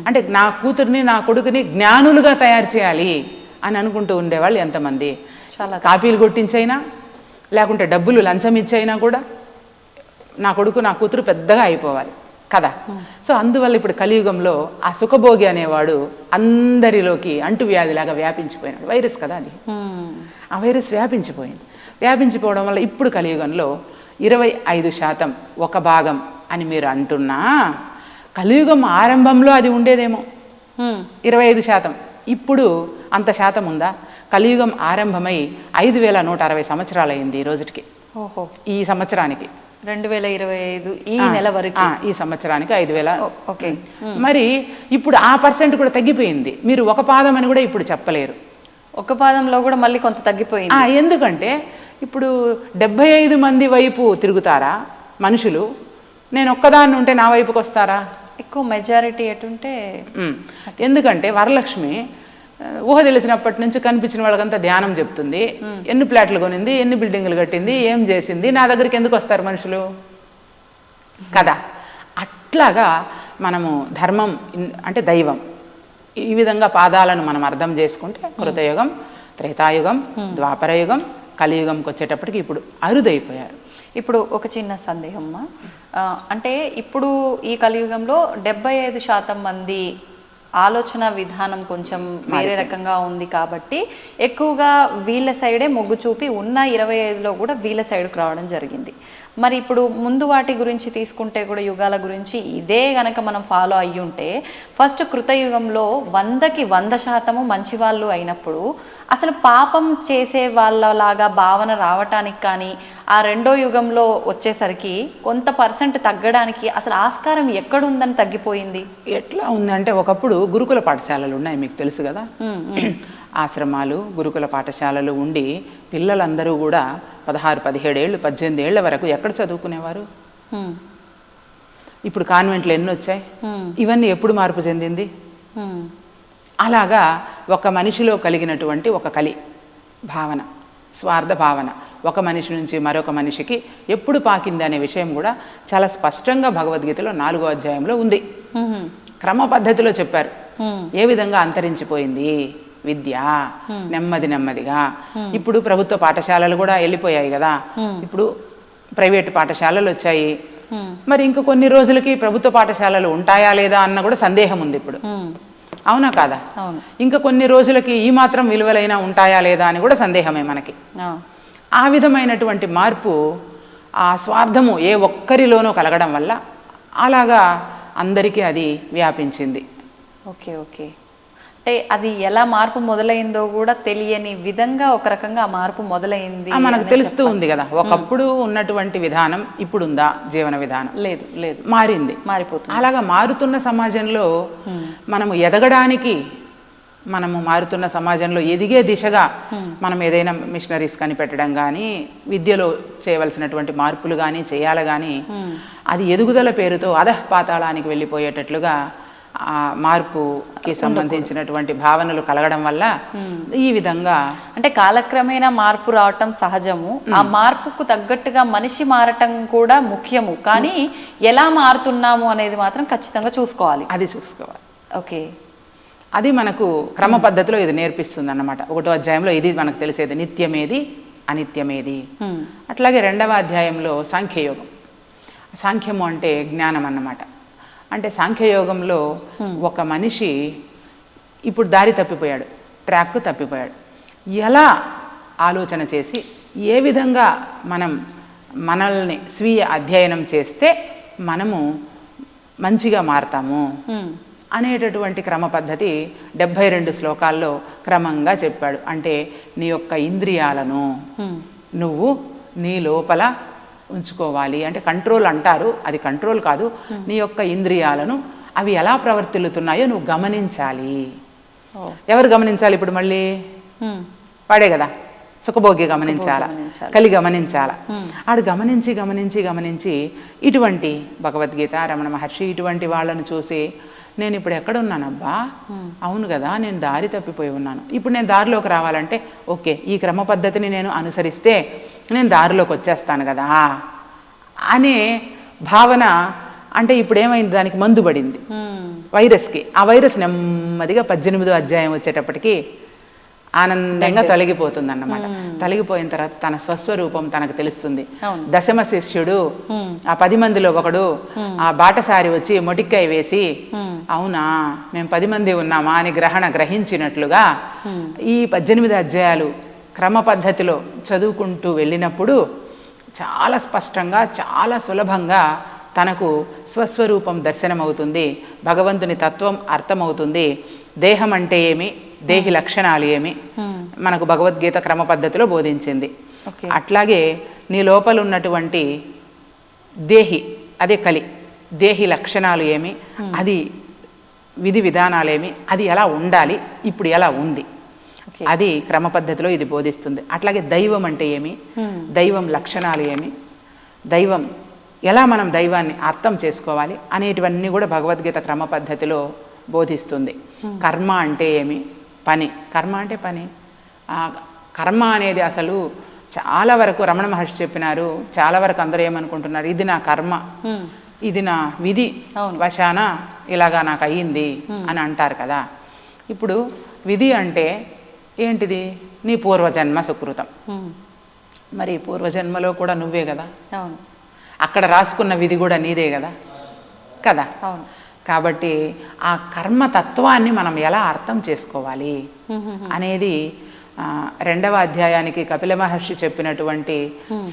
అంటే, నా కూతుర్ని నా కొడుకుని జ్ఞానులుగా తయారు చేయాలి అని అనుకుంటూ ఉండేవాళ్ళు ఎంతమంది? చాలా. కాపీలు కొట్టించైనా లేకుంటే డబ్బులు లంచం ఇచ్చైనా కూడా నా కొడుకు నా కూతురు పెద్దగా అయిపోవాలి కదా. సో అందువల్ల ఇప్పుడు కలియుగంలో ఆ సుఖభోగి అనేవాడు అందరిలోకి అంటువ్యాధిలాగా వ్యాపించిపోయినాడు. వైరస్ కదా అది. ఆ వైరస్ వ్యాపించిపోవడం వల్ల ఇప్పుడు కలియుగంలో 25% ఒక భాగం అని మీరు అంటున్నా, కలియుగం ఆరంభంలో అది ఉండేదేమో 25%. ఇప్పుడు అంత శాతం ఉందా? కలియుగం ఆరంభమై 5160 సంవత్సరాలు అయింది ఈ రోజుకి. ఈ సంవత్సరానికి 2025 ఈ నెల వరకు, ఈ సంవత్సరానికి 5000. ఓకే. మరి ఇప్పుడు ఆ పర్సెంట్ కూడా తగ్గిపోయింది. మీరు ఒక పాదం అని కూడా ఇప్పుడు చెప్పలేరు. ఒక పాదంలో కూడా మళ్ళీ కొంత తగ్గిపోయింది. ఎందుకంటే ఇప్పుడు 75 మంది వైపు తిరుగుతారా మనుషులు? నేను ఒక్కదాన్ని ఉంటే నా వైపుకి వస్తారా? ఎక్కువ మెజారిటీ ఎటుంటే. ఎందుకంటే వరలక్ష్మి ఊహ తెలిసినప్పటి నుంచి కనిపించిన వాళ్ళకంతా ధ్యానం చెప్తుంది. ఎన్ని ప్లాట్లు కొనింది, ఎన్ని బిల్డింగులు కట్టింది, ఏం చేసింది, నా దగ్గరికి ఎందుకు వస్తారు మనుషులు కదా. అట్లాగా మనము ధర్మం అంటే దైవం, ఈ విధంగా పాదాలను మనం అర్థం చేసుకుంటే కృతయుగం, త్రేతాయుగం, ద్వాపరయుగం, కలియుగంకి వచ్చేటప్పటికి ఇప్పుడు అరుదైపోయారు. ఇప్పుడు ఒక చిన్న సందేహం, అంటే ఇప్పుడు ఈ కలియుగంలో 75% మంది ఆలోచన విధానం కొంచెం వేరే రకంగా ఉంది కాబట్టి ఎక్కువగా వీళ్ళ సైడే మొగ్గు చూపి ఉన్న 25లో కూడా వీళ్ళ సైడ్కి రావడం జరిగింది. మరి ఇప్పుడు ముందు వాటి గురించి తీసుకుంటే కూడా యుగాల గురించి ఇదే గనక మనం ఫాలో అయ్యి ఉంటే, ఫస్ట్ కృతయుగంలో 100కి 100% మంచి వాళ్ళు అయినప్పుడు అసలు పాపం చేసే వాళ్ళలాగా భావన రావటానికి కానీ, ఆ రెండో యుగంలో వచ్చేసరికి కొంత % తగ్గడానికి అసలు ఆస్కారం ఎక్కడుందని తగ్గిపోయింది? ఎట్లా ఉందంటే, ఒకప్పుడు గురుకుల పాఠశాలలు ఉన్నాయి, మీకు తెలుసు కదా. ఆశ్రమాలు, గురుకుల పాఠశాలలు ఉండి పిల్లలందరూ కూడా 16, 17 ఏళ్ళు, 18 ఏళ్ల వరకు ఎక్కడ చదువుకునేవారు? ఇప్పుడు కాన్వెంట్లు ఎన్ని వచ్చాయి? ఇవన్నీ ఎప్పుడు మార్పు చెందింది? అలాగా ఒక మనిషిలో కలిగినటువంటి ఒక కలి భావన, స్వార్థ భావన ఒక మనిషి నుంచి మరొక మనిషికి ఎప్పుడు పాకింది అనే విషయం కూడా చాలా స్పష్టంగా భగవద్గీతలో 4వ అధ్యాయంలో ఉంది. క్రమ పద్ధతిలో చెప్పారు ఏ విధంగా అంతరించిపోయింది విద్య నెమ్మదిగా. ఇప్పుడు ప్రభుత్వ పాఠశాలలు కూడా వెళ్ళిపోయాయి కదా, ఇప్పుడు ప్రైవేటు పాఠశాలలు వచ్చాయి. మరి ఇంక కొన్ని రోజులకి ప్రభుత్వ పాఠశాలలు ఉంటాయా లేదా అన్న కూడా సందేహం ఉంది ఇప్పుడు, అవునా కాదా? ఇంకా కొన్ని రోజులకి ఈ మాత్రం విలువలైనా ఉంటాయా లేదా అని కూడా సందేహమే మనకి. ఆ విధమైనటువంటి మార్పు, ఆ స్వార్థము ఏ ఒక్కరిలోనో కలగడం వల్ల అలాగా అందరికీ అది వ్యాపించింది. ఓకే ఓకే, అంటే అది ఎలా మార్పు మొదలైందో కూడా తెలియని విధంగా ఒక రకంగా మార్పు మొదలైంది మనకు తెలుస్తూ ఉంది కదా. ఒకప్పుడు ఉన్నటువంటి విధానం ఇప్పుడు ఉందా? జీవన విధానం లేదు లేదు, మారింది, మారిపోతుంది. అలాగా మారుతున్న సమాజంలో మనము ఎదగడానికి, మనము మారుతున్న సమాజంలో ఎదిగే దిశగా మనం ఏదైనా మిషనరీస్ కనిపెట్టడం కానీ, విద్యలో చేయవలసినటువంటి మార్పులు కానీ చేయాలి. కానీ అది ఎదుగుదల పేరుతో అధఃపాతాళానికి వెళ్ళిపోయేటట్లుగా మార్పుకి సంబంధించినటువంటి భావనలు కలగడం వల్ల ఈ విధంగా అంటే కాలక్రమేణా మార్పు రావటం సహజము, ఆ మార్పుకు తగ్గట్టుగా మనిషి మారటం కూడా ముఖ్యము, కానీ ఎలా మారుతున్నాము అనేది మాత్రం ఖచ్చితంగా చూసుకోవాలి. అది చూసుకోవాలి. ఓకే, అది మనకు క్రమ పద్ధతిలో ఇది నేర్పిస్తుంది అన్నమాట. 1వ అధ్యాయంలో ఇది మనకు తెలిసేది, నిత్యమేది అనిత్యమేది. అట్లాగే 2వ అధ్యాయంలో సాంఖ్యయోగం. సాంఖ్యము అంటే జ్ఞానం అన్నమాట. అంటే సాంఖ్యయోగంలో ఒక మనిషి ఇప్పుడు దారి తప్పిపోయాడు, ట్రాక్ తప్పిపోయాడు. ఎలా ఆలోచన చేసి ఏ విధంగా మనల్ని స్వీయ అధ్యయనం చేస్తే మనము మంచిగా మారతాము అనేటటువంటి క్రమ పద్ధతి 72 శ్లోకాల్లో క్రమంగా చెప్పాడు. అంటే నీ యొక్క ఇంద్రియాలను నువ్వు నీ లోపల ఉంచుకోవాలి. అంటే కంట్రోల్ అంటారు, అది కంట్రోల్ కాదు. నీ యొక్క ఇంద్రియాలను అవి ఎలా ప్రవర్తిల్లుతున్నాయో నువ్వు గమనించాలి. ఎవరు గమనించాలి ఇప్పుడు మళ్ళీ? వాడే కదా, సుఖభోగి గమనించాలా, కలి గమనించాలా. ఆడు గమనించి గమనించి గమనించి ఇటువంటి భగవద్గీత, రమణ మహర్షి ఇటువంటి వాళ్ళను చూసి నేను ఇప్పుడు ఎక్కడున్నానబ్బా, అవును కదా నేను దారి తప్పిపోయి ఉన్నాను, ఇప్పుడు నేను దారిలోకి రావాలంటే ఓకే ఈ క్రమ పద్ధతిని నేను అనుసరిస్తే నేను దారిలోకి వచ్చేస్తాను కదా అనే భావన. అంటే ఇప్పుడు ఏమైంది, దానికి మందు పడింది వైరస్కి. ఆ వైరస్ నెమ్మదిగా 18వ అధ్యాయం వచ్చేటప్పటికి ఆనందంగా తొలగిపోతుంది అన్నమాట. తొలగిపోయిన తర్వాత తన స్వస్వరూపం తనకు తెలుస్తుంది. దశమ శిష్యుడు, ఆ 10 మందిలో ఒకడు, ఆ బాటసారి వచ్చి మొటిక్కాయ వేసి అవునా మేము 10 మంది ఉన్నామా అని గ్రహించినట్లుగా ఈ 18 అధ్యాయాలు క్రమ పద్ధతిలో చదువుకుంటూ వెళ్ళినప్పుడు చాలా స్పష్టంగా చాలా సులభంగా తనకు స్వస్వరూపం దర్శనమవుతుంది, భగవంతుని తత్వం అర్థమవుతుంది. దేహం అంటే ఏమి, దేహి లక్షణాలు ఏమి మనకు భగవద్గీత క్రమ పద్ధతిలో బోధించింది. అట్లాగే నీ లోపల ఉన్నటువంటి దేహి, అదే కలి, దేహి లక్షణాలు ఏమి, అది విధి విధానాలేమి, అది ఎలా ఉండాలి, ఇప్పుడు ఎలా ఉంది, అది క్రమ పద్ధతిలో ఇది బోధిస్తుంది. అట్లాగే దైవం అంటే ఏమి, దైవం లక్షణాలు ఏమి, దైవం ఎలా మనం దైవాన్ని అర్థం చేసుకోవాలి అనేటివన్నీ కూడా భగవద్గీత క్రమ పద్ధతిలో బోధిస్తుంది. కర్మ అంటే ఏమి, పని, కర్మ అంటే పని. కర్మ అనేది అసలు చాలా వరకు రమణ మహర్షి చెప్పినారు, చాలా వరకు అందరూ ఏమనుకుంటున్నారు, ఇది నా కర్మ, ఇది నా విధి వశాన ఇలాగా నాకు అయ్యింది అని అంటారు కదా. ఇప్పుడు విధి అంటే ఏంటిది, నీ పూర్వజన్మ సుకృతం. మరి పూర్వజన్మలో కూడా నువ్వే కదా, అక్కడ రాసుకున్న విధి కూడా నీదే కదా కదా. కాబట్టి ఆ కర్మతత్వాన్ని మనం ఎలా అర్థం చేసుకోవాలి అనేది 2వ అధ్యాయానికి కపిల మహర్షి చెప్పినటువంటి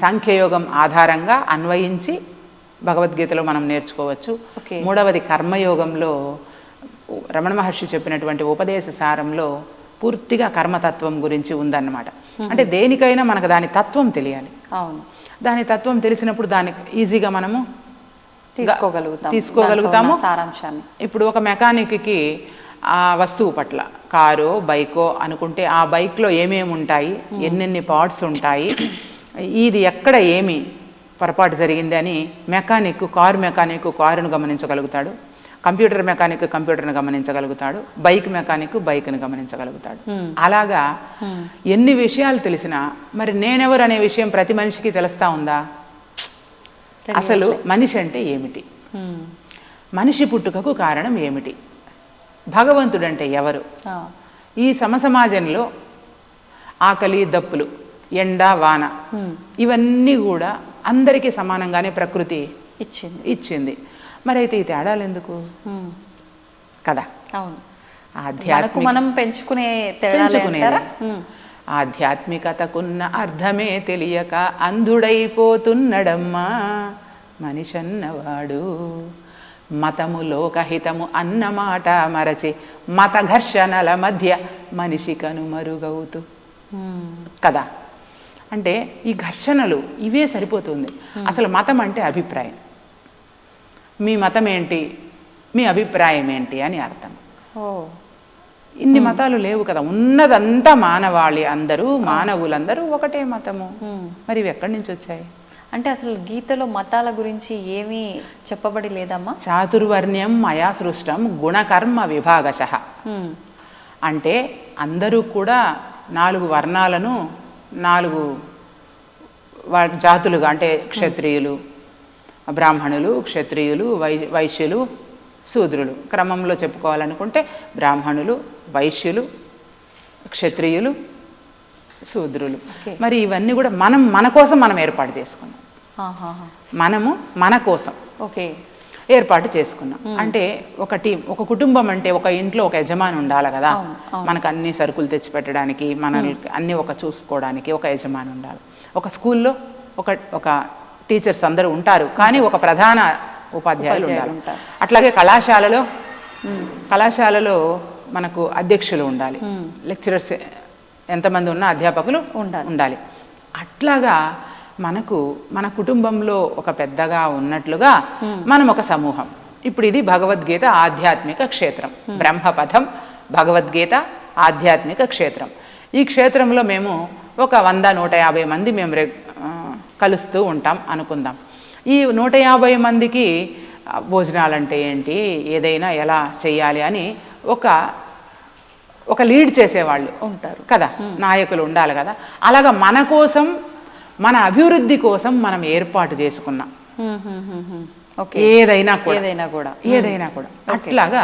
సాంఖ్యయోగం ఆధారంగా అన్వయించి భగవద్గీతలో మనం నేర్చుకోవచ్చు. 3వది కర్మయోగంలో రమణ మహర్షి చెప్పినటువంటి ఉపదేశ సారంలో పూర్తిగా కర్మతత్వం గురించి ఉందన్నమాట. అంటే దేనికైనా మనకు దాని తత్వం తెలియాలి. దాని తత్వం తెలిసినప్పుడు దాన్ని ఈజీగా మనము తీసుకోగలుగుతాము సారాంశాన్ని. ఇప్పుడు ఒక మెకానిక్కి ఆ వస్తువు పట్ల, కారో బైకో అనుకుంటే ఆ బైక్లో ఏమేమి ఉంటాయి, ఎన్నెన్ని పార్ట్స్ ఉంటాయి, ఇది ఎక్కడ ఏమి పొరపాటు జరిగింది అని కారు మెకానిక్ కారును గమనించగలుగుతాడు, కంప్యూటర్ మెకానిక్ కంప్యూటర్ని గమనించగలుగుతాడు, బైక్ మెకానిక్ బైక్ని గమనించగలుగుతాడు. అలాగా ఎన్ని విషయాలు తెలిసినా మరి నేనెవరు అనే విషయం ప్రతి మనిషికి తెలుస్తా ఉందా? అసలు మనిషి అంటే ఏమిటి, మనిషి పుట్టుకకు కారణం ఏమిటి, భగవంతుడంటే ఎవరు, ఈ సమసమాజంలో ఆకలి దప్పులు, ఎండ వాన ఇవన్నీ కూడా అందరికీ సమానంగానే ప్రకృతి ఇచ్చింది. మరి అయితే ఈ తేడాలు ఎందుకు కదా? మనం పెంచుకునే ఆధ్యాత్మికతకున్న అర్థమే తెలియక అంధుడైపోతున్నడమ్మా మనిషన్నవాడు, మతము లోకహితము అన్నమాట మరచి మత ఘర్షణల మధ్య మనిషి కనుమరుగవుతూ కదా. అంటే ఈ ఘర్షణలు ఇవే సరిపోతుంది. అసలు మతం అంటే అభిప్రాయం, మీ మతం ఏంటి, మీ అభిప్రాయం ఏంటి అని అర్థం. ఇన్ని మతాలు లేవు కదా, ఉన్నదంతా మానవాళి, అందరూ మానవులందరూ ఒకటే మతము. మరి ఇవి ఎక్కడి నుంచి వచ్చాయి? అంటే అసలు గీతలో మతాల గురించి ఏమీ చెప్పబడి లేదమ్మా? చాతుర్వర్ణ్యం మయా సృష్టం గుణకర్మ విభాగశః. అంటే అందరూ కూడా 4 వర్ణాలను 4 జాతులుగా, అంటే క్షత్రియులు, బ్రాహ్మణులు, క్షత్రియులు, వైశ్యులు, శూద్రులు క్రమంలో చెప్పుకోవాలనుకుంటే బ్రాహ్మణులు, వైశ్యులు, క్షత్రియులు, శూద్రులు. మరి ఇవన్నీ కూడా మన కోసం మనం ఏర్పాటు చేసుకున్నాం. మనము మన కోసం ఓకే ఏర్పాటు చేసుకున్నాం. అంటే ఒక టీం, ఒక కుటుంబం అంటే ఒక ఇంట్లో ఒక యజమాని ఉండాలి కదా. మనకు అన్ని సరుకులు తెచ్చిపెట్టడానికి, మనల్ని అన్ని చూసుకోవడానికి ఒక యజమాని ఉండాలి. ఒక స్కూల్లో ఒక టీచర్స్ అందరూ ఉంటారు, కానీ ఒక ప్రధాన ఉపాధ్యాయులు ఉండాలి. అట్లాగే కళాశాలలో మనకు అధ్యక్షులు ఉండాలి, లెక్చరర్స్ ఎంతమంది ఉన్నా అధ్యాపకులు ఉండాలి. అట్లాగా మన కుటుంబంలో ఒక పెద్దగా ఉన్నట్లుగా మనం ఒక సమూహం. ఇప్పుడు ఇది భగవద్గీత ఆధ్యాత్మిక క్షేత్రం, బ్రహ్మపథం భగవద్గీత ఆధ్యాత్మిక క్షేత్రం. ఈ క్షేత్రంలో మేము ఒక 100-150 మంది మేము కలుస్తూ ఉంటాం అనుకుందాం. ఈ 150 మందికి భోజనాలు అంటే ఏంటి, ఏదైనా ఎలా చేయాలి అని ఒక లీడ్ చేసేవాళ్ళు ఉంటారు కదా, నాయకులు ఉండాలి కదా. అలాగా మన కోసం, మన అభివృద్ధి కోసం మనం ఏర్పాటు చేసుకున్నాం ఏదైనా కూడా. అట్లాగా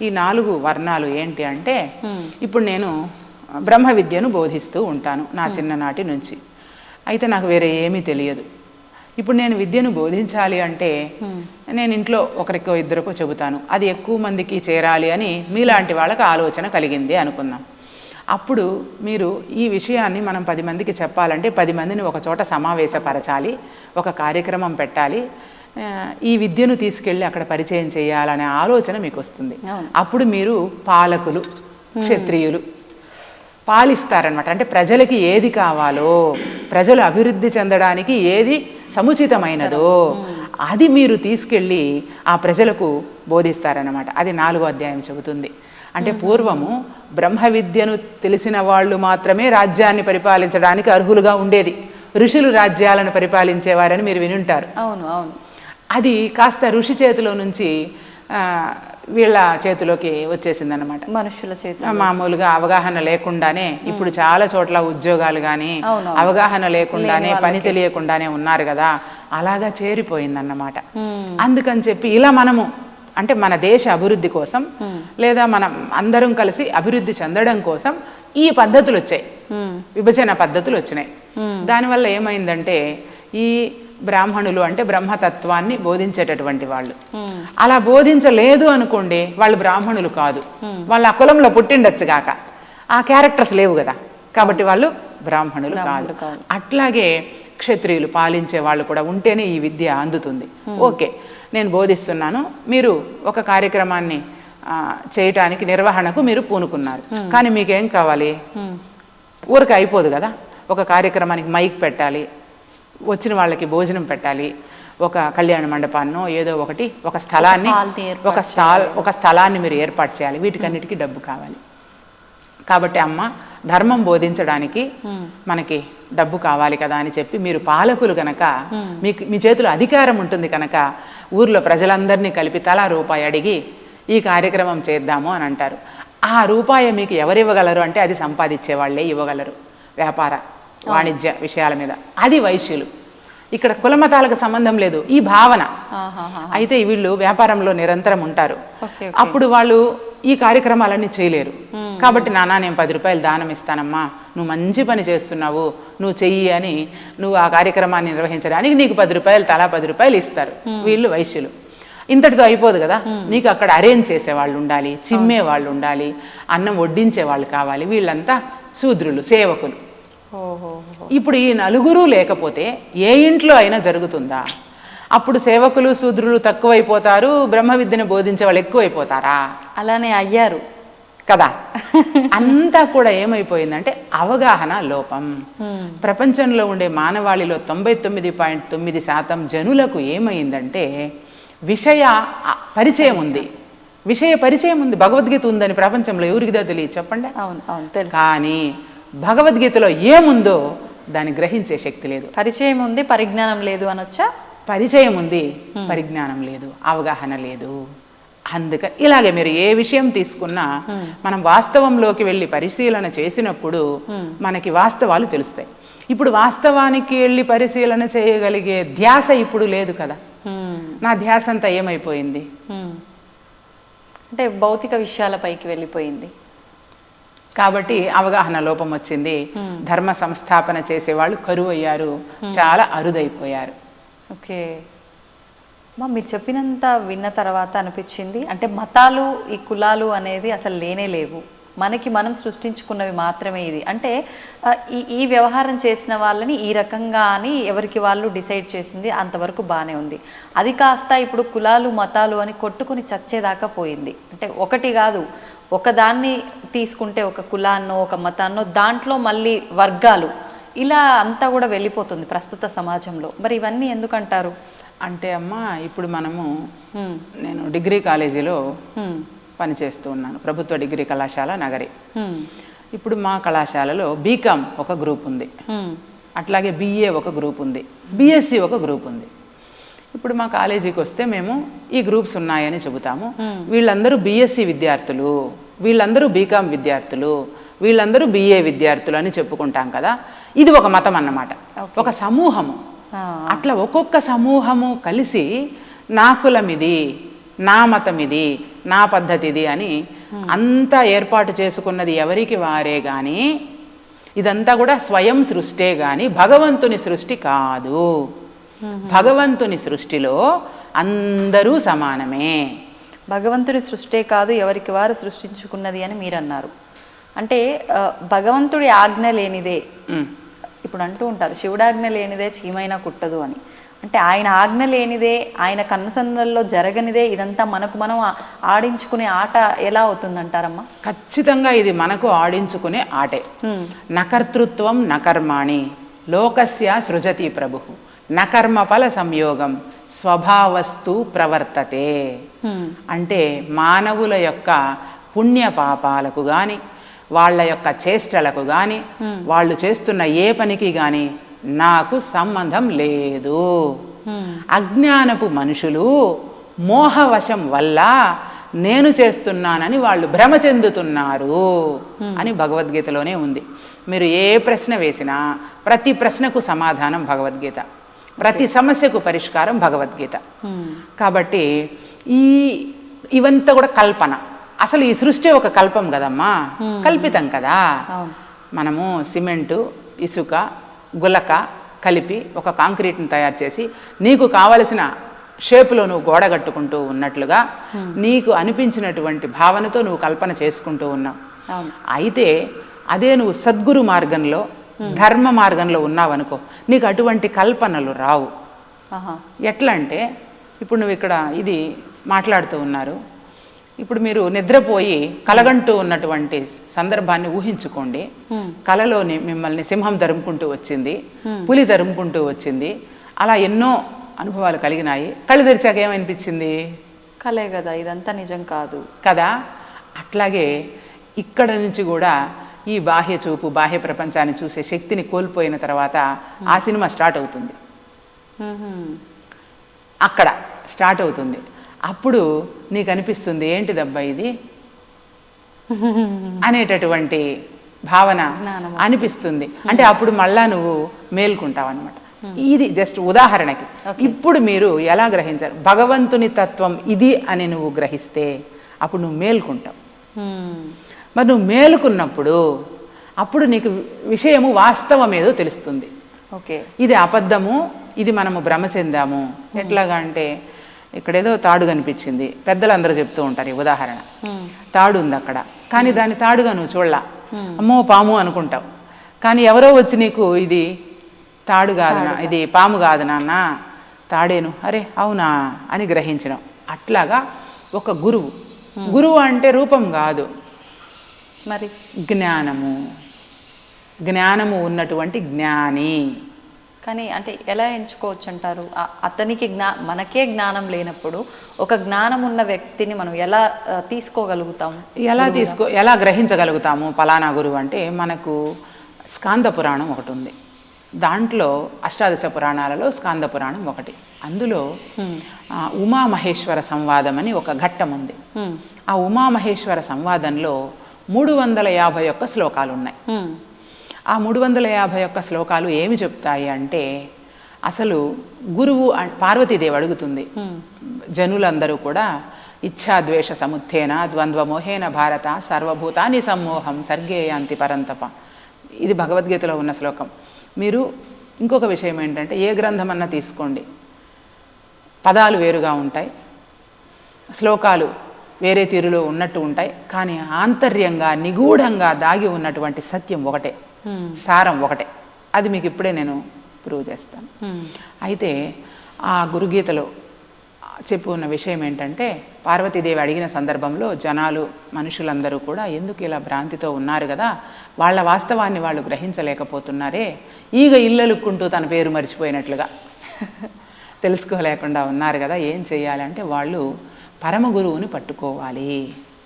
ఈ 4 వర్ణాలు ఏంటి అంటే, ఇప్పుడు నేను బ్రహ్మ విద్యను బోధిస్తూ ఉంటాను నా చిన్ననాటి నుంచి. అయితే నాకు వేరే ఏమీ తెలియదు. ఇప్పుడు నేను విద్యను బోధించాలి అంటే నేను ఇంట్లో ఒకరికో ఇద్దరికో చెబుతాను, అది ఎక్కువ మందికి చేరాలి అని మీలాంటి వాళ్ళకి ఆలోచన కలిగింది అనుకుందాం. అప్పుడు మీరు ఈ విషయాన్ని మనం 10 మందికి చెప్పాలంటే 10 మందిని ఒక చోట సమావేశపరచాలి, ఒక కార్యక్రమం పెట్టాలి, ఈ విద్యను తీసుకెళ్ళి అక్కడ పరిచయం చేయాలనే ఆలోచన మీకు వస్తుంది. అప్పుడు మీరు పాలకులు, క్షత్రియులు పాలిస్తారనమాట. అంటే ప్రజలకి ఏది కావాలో, ప్రజలు అభివృద్ధి చెందడానికి ఏది సముచితమైనదో అది మీరు తీసుకెళ్ళి ఆ ప్రజలకు బోధిస్తారనమాట. అది 4వ అధ్యాయం చెబుతుంది. అంటే పూర్వము బ్రహ్మ విద్యను తెలిసిన వాళ్ళు మాత్రమే రాజ్యాన్ని పరిపాలించడానికి అర్హులుగా ఉండేది. ఋషులు రాజ్యాలను పరిపాలించేవారని మీరు వినుంటారు. అవును అవును. అది కాస్త ఋషి చేతిలో నుంచి వీళ్ళ చేతిలోకి వచ్చేసింది అనమాట. మనుషుల చేతిలో మామూలుగా అవగాహన లేకుండానే ఇప్పుడు చాలా చోట్ల ఉద్యోగాలు కానీ అవగాహన లేకుండానే, పని తెలియకుండానే ఉన్నారు కదా, అలాగా చేరిపోయిందన్నమాట. అందుకని చెప్పి ఇలా మనము అంటే మన దేశ అభివృద్ధి కోసం, లేదా మనం అందరం కలిసి అభివృద్ధి చెందడం కోసం ఈ పద్ధతులు వచ్చాయి, విభజన పద్ధతులు వచ్చినాయి. దానివల్ల ఏమైందంటే ఈ బ్రాహ్మణులు అంటే బ్రహ్మతత్వాన్ని బోధించేటటువంటి వాళ్ళు, అలా బోధించలేదు అనుకోండి వాళ్ళు బ్రాహ్మణులు కాదు, వాళ్ళు ఆ కులంలో పుట్టిండొచ్చు గాక, ఆ క్యారెక్టర్స్ లేవు కదా, కాబట్టి వాళ్ళు బ్రాహ్మణులు కాదు. అట్లాగే క్షత్రియులు పాలించే వాళ్ళు కూడా ఉంటేనే ఈ విద్య అందుతుంది. ఓకే, నేను బోధిస్తున్నాను, మీరు ఒక కార్యక్రమాన్ని చేయటానికి నిర్వహణకు మీరు పూనుకున్నారు, కానీ మీకేం కావాలి, ఊరికి అయిపోదు కదా, ఒక కార్యక్రమానికి మైక్ పెట్టాలి, వచ్చిన వాళ్ళకి భోజనం పెట్టాలి, ఒక కళ్యాణ మండపాన్నో ఏదో ఒకటి, ఒక స్థలాన్ని మీరు ఏర్పాటు చేయాలి, వీటికన్నిటికీ డబ్బు కావాలి. కాబట్టి అమ్మ ధర్మం బోధించడానికి మనకి డబ్బు కావాలి కదా అని చెప్పి మీరు పాలకులు కనుక, మీ చేతిలో అధికారం ఉంటుంది కనుక ఊర్లో ప్రజలందరినీ కలిపి తలా రూపాయి అడిగి ఈ కార్యక్రమం చేద్దాము అని అంటారు. ఆ రూపాయి మీకు ఎవరివ్వగలరు అంటే అది సంపాదించే వాళ్ళే ఇవ్వగలరు, వ్యాపార వాణిజ్య విషయాల మీద. అది వైశ్యులు. ఇక్కడ కులమతాలకు సంబంధం లేదు, ఈ భావన. అయితే వీళ్ళు వ్యాపారంలో నిరంతరం ఉంటారు. అప్పుడు వాళ్ళు ఈ కార్యక్రమాలన్నీ చేయలేరు. కాబట్టి నాన్న నేను 10 రూపాయలు దానం ఇస్తానమ్మా, నువ్వు మంచి పని చేస్తున్నావు, నువ్వు చెయ్యి అని నువ్వు ఆ కార్యక్రమాన్ని నిర్వహించడానికి నీకు 10 రూపాయలు, తలా 10 రూపాయలు ఇస్తారు వీళ్ళు వైశ్యులు. ఇంతటితో అయిపోదు కదా, నీకు అక్కడ అరేంజ్ చేసే వాళ్ళు ఉండాలి, చిమ్మే వాళ్ళు ఉండాలి, అన్నం వడ్డించే వాళ్ళు కావాలి. వీళ్ళంతా శూద్రులు, సేవకులు. ఇప్పుడు ఈ నలుగురు లేకపోతే ఏ ఇంట్లో అయినా జరుగుతుందా? అప్పుడు సేవకులు శూద్రులు తక్కువైపోతారు, బ్రహ్మ విద్యను బోధించే వాళ్ళు ఎక్కువైపోతారా? అలానే అయ్యారు కదా. అంతా కూడా ఏమైపోయిందంటే అవగాహన లోపం. ప్రపంచంలో ఉండే మానవాళిలో 99.9% జనులకు ఏమైందంటే విషయ పరిచయం ఉంది, భగవద్గీత ఉందని ప్రపంచంలో ఎవరికిదో తెలియదు చెప్పండి. అవును అవును. కానీ భగవద్గీతలో ఏముందో దాన్ని గ్రహించే శక్తి లేదు. పరిచయం ఉంది, పరిజ్ఞానం లేదు అనొచ్చా? పరిచయం ఉంది, పరిజ్ఞానం లేదు, అవగాహన లేదు. అందుకని ఇలాగే మీరు ఏ విషయం తీసుకున్నా మనం వాస్తవంలోకి వెళ్ళి పరిశీలన చేసినప్పుడు మనకి వాస్తవాలు తెలుస్తాయి. ఇప్పుడు వాస్తవానికి వెళ్ళి పరిశీలన చేయగలిగే ధ్యాస ఇప్పుడు లేదు కదా. నా ధ్యాస అంతా ఏమైపోయింది అంటే భౌతిక విషయాలపైకి వెళ్ళిపోయింది. కాబట్టి అవగాహన లోపం వచ్చింది. ధర్మ సంస్థాపన చేసేవాళ్ళు కరువు అయ్యారు, చాలా అరుదైపోయారు. ఓకే మీరు చెప్పినంత విన్న తర్వాత అనిపించింది అంటే మతాలు ఈ కులాలు అనేది అసలు లేనే లేవు, మనకి మనం సృష్టించుకున్నవి మాత్రమే. ఇది అంటే ఈ వ్యవహారం చేసిన వాళ్ళని ఈ రకంగా అని ఎవరికి వాళ్ళు డిసైడ్ చేసింది, అంతవరకు బాగానే ఉంది. అది కాస్త ఇప్పుడు కులాలు మతాలు అని కొట్టుకుని చచ్చేదాకా పోయింది. అంటే ఒకటి కాదు, ఒకదాన్ని తీసుకుంటే ఒక కులాన్నో ఒక మతాన్నో దాంట్లో మళ్ళీ వర్గాలు ఇలా అంతా కూడా వెళ్ళిపోతుంది ప్రస్తుత సమాజంలో. మరి ఇవన్నీ ఎందుకంటారు? అంటే అమ్మ ఇప్పుడు మనము నేను డిగ్రీ కాలేజీలో పనిచేస్తూ ఉన్నాను, ప్రభుత్వ డిగ్రీ కళాశాల నగరి. ఇప్పుడు మా కళాశాలలో బీకామ్ ఒక గ్రూప్ ఉంది, అట్లాగే బిఏ ఒక గ్రూప్ ఉంది, బిఎస్సి ఒక గ్రూప్ ఉంది. ఇప్పుడు మా కాలేజీకి వస్తే మేము ఈ గ్రూప్స్ ఉన్నాయని చెబుతాము. వీళ్ళందరూ బిఎస్సి విద్యార్థులు, వీళ్ళందరూ బీకామ్ విద్యార్థులు, వీళ్ళందరూ బిఏ విద్యార్థులు అని చెప్పుకుంటాం కదా. ఇది ఒక మతం అన్నమాట, ఒక సమూహము. అట్లా ఒక్కొక్క సమూహము కలిసి నా కులం ఇది, నా మతం ఇది, నా పద్ధతి ఇది అని అంతా ఏర్పాటు చేసుకున్నది ఎవరికి వారే కానీ ఇదంతా కూడా స్వయం సృష్టే కానీ భగవంతుని సృష్టి కాదు. భగవంతుని సృష్టిలో అందరూ సమానమే. భగవంతుని సృష్టే కాదు, ఎవరికి వారు సృష్టించుకున్నది అని మీరు అన్నారు. అంటే భగవంతుడి ఆజ్ఞ లేనిదే, ఇప్పుడు అంటూ ఉంటారు శివుడాజ్ఞ లేనిదే చీమైనా కుట్టదు అని. అంటే ఆయన ఆజ్ఞ లేనిదే, ఆయన కన్నుసందల్లో జరగనిదే ఇదంతా మనకు మనం ఆడించుకునే ఆట ఎలా అవుతుందంటారమ్మా? ఖచ్చితంగా ఇది మనకు ఆడించుకునే ఆటే. నకర్తృత్వం నకర్మాణి లోకస్య సృజతి ప్రభు నకర్మఫల సంయోగం స్వభావస్తు ప్రవర్తతే. అంటే మానవుల యొక్క పుణ్య పాపాలకు కానీ వాళ్ళ యొక్క చేష్టలకు కానీ వాళ్ళు చేస్తున్న ఏ పనికి కానీ నాకు సంబంధం లేదు. అజ్ఞానపు మనుషులు మోహవశం వల్ల నేను చేస్తున్నానని వాళ్ళు భ్రమ చెందుతున్నారు అని భగవద్గీతలోనే ఉంది. మీరు ఏ ప్రశ్న వేసినా ప్రతి ప్రశ్నకు సమాధానం భగవద్గీత, ప్రతి సమస్యకు పరిష్కారం భగవద్గీత. కాబట్టి ఇవంతా కూడా కల్పన. అసలు ఈ సృష్టి ఒక కల్పం కదమ్మా, కల్పితం కదా. మనము సిమెంటు, ఇసుక, గులక కలిపి ఒక కాంక్రీట్ని తయారు చేసి నీకు కావలసిన షేపులో నువ్వు గోడ కట్టుకుంటూ ఉన్నట్లుగా నీకు అనిపించినటువంటి భావనతో నువ్వు కల్పన చేసుకుంటూ ఉన్నావు. అయితే అదే నువ్వు సద్గురు మార్గంలో ధర్మ మార్గంలో ఉన్నావనుకో, నీకు అటువంటి కల్పనలు రావు. ఎట్లా అంటే ఇప్పుడు నువ్వు ఇక్కడ ఇది మాట్లాడుతూ ఉన్నారు, ఇప్పుడు మీరు నిద్రపోయి కలగంటూ ఉన్నటువంటి సందర్భాన్ని ఊహించుకోండి. కలలోని మిమ్మల్ని సింహం తరుముకుంటూ వచ్చింది, పులి తరుముకుంటూ వచ్చింది, అలా ఎన్నో అనుభవాలు కలిగినాయి. కళ్ళు తెరిచాక ఏమనిపించింది? కలే కదా, ఇదంతా నిజం కాదు కదా. అట్లాగే ఇక్కడ నుంచి కూడా ఈ బాహ్య చూపు, బాహ్య ప్రపంచాన్ని చూసే శక్తిని కోల్పోయిన తర్వాత ఆ సినిమా స్టార్ట్ అవుతుంది, అక్కడ స్టార్ట్ అవుతుంది. అప్పుడు నీకు అనిపిస్తుంది ఏంటిదబ్బా ఇది అనేటటువంటి భావన అనిపిస్తుంది. అంటే అప్పుడు మళ్ళా నువ్వు మేల్కుంటావు అనమాట. ఇది జస్ట్ ఉదాహరణకి. ఇప్పుడు మీరు ఎలా గ్రహించారు? భగవంతుని తత్వం ఇది అని నువ్వు గ్రహిస్తే అప్పుడు నువ్వు మేల్కుంటావు. మరి నువ్వు మేలుకున్నప్పుడు అప్పుడు నీకు విషయము వాస్తవం ఏదో తెలుస్తుంది. ఓకే, ఇది అబద్ధము, ఇది మనము భ్రమ చెందాము. ఎట్లాగా అంటే ఇక్కడేదో తాడు కనిపించింది, పెద్దలందరూ చెప్తూ ఉంటారు ఈ ఉదాహరణ. తాడు ఉంది అక్కడ, కానీ దాని తాడుగా నువ్వు చూడలా, అమ్మో పాము అనుకుంటావు. కానీ ఎవరో వచ్చి నీకు ఇది తాడు కాదు, ఇది పాము కాదు నాన్న, తాడేను, అరే అవునా అని గ్రహించడం. అట్లాగా ఒక గురువు, గురువు అంటే రూపం కాదు, మరి జ్ఞానము, జ్ఞానము ఉన్నటువంటి జ్ఞాని. కానీ అంటే ఎలా ఎంచుకోవచ్చు అంటారు? అతనికి మనకే జ్ఞానం లేనప్పుడు ఒక జ్ఞానం ఉన్న వ్యక్తిని మనం ఎలా తీసుకోగలుగుతాము? ఎలా గ్రహించగలుగుతాము? పలానా గురువు అంటే మనకు స్కాంద పురాణం ఒకటి ఉంది. దాంట్లో అష్టాదశ పురాణాలలో స్కాంద పురాణం ఒకటి. అందులో ఉమామహేశ్వర సంవాదం అని ఒక ఘట్టం ఉంది. ఆ ఉమామహేశ్వర సంవాదంలో 351 శ్లోకాలు ఉన్నాయి. ఆ 351 శ్లోకాలు ఏమి చెప్తాయి అంటే, అసలు గురువు పార్వతీదేవి అడుగుతుంది, జనులందరూ కూడా ఇచ్ఛాద్వేష సముత్థేన ద్వంద్వమోహేన భారత సర్వభూతాని సమ్మోహం సర్గేయాంతి పరంతప. ఇది భగవద్గీతలో ఉన్న శ్లోకం. మీరు ఇంకొక విషయం ఏంటంటే, ఏ గ్రంథమన్నా తీసుకోండి, పదాలు వేరుగా ఉంటాయి, శ్లోకాలు వేరే తీరులో ఉన్నట్టు ఉంటాయి, కానీ ఆంతర్యంగా నిగూఢంగా దాగి ఉన్నటువంటి సత్యం ఒకటే, సారం ఒకటే. అది మీకు ఇప్పుడే నేను ప్రూవ్ చేస్తాను. అయితే ఆ గురుగీతలో చెప్పు ఉన్న విషయం ఏంటంటే, పార్వతీదేవి అడిగిన సందర్భంలో జనాలు మనుషులందరూ కూడా ఎందుకు ఇలా భ్రాంతితో ఉన్నారు కదా, వాళ్ళ వాస్తవాన్ని వాళ్ళు గ్రహించలేకపోతున్నారే, ఈగ ఇల్లలుక్కుంటూ తన పేరు మర్చిపోయినట్లుగా తెలుసుకోలేకుండా ఉన్నారు కదా, ఏం చేయాలంటే వాళ్ళు పరమగురువుని పట్టుకోవాలి,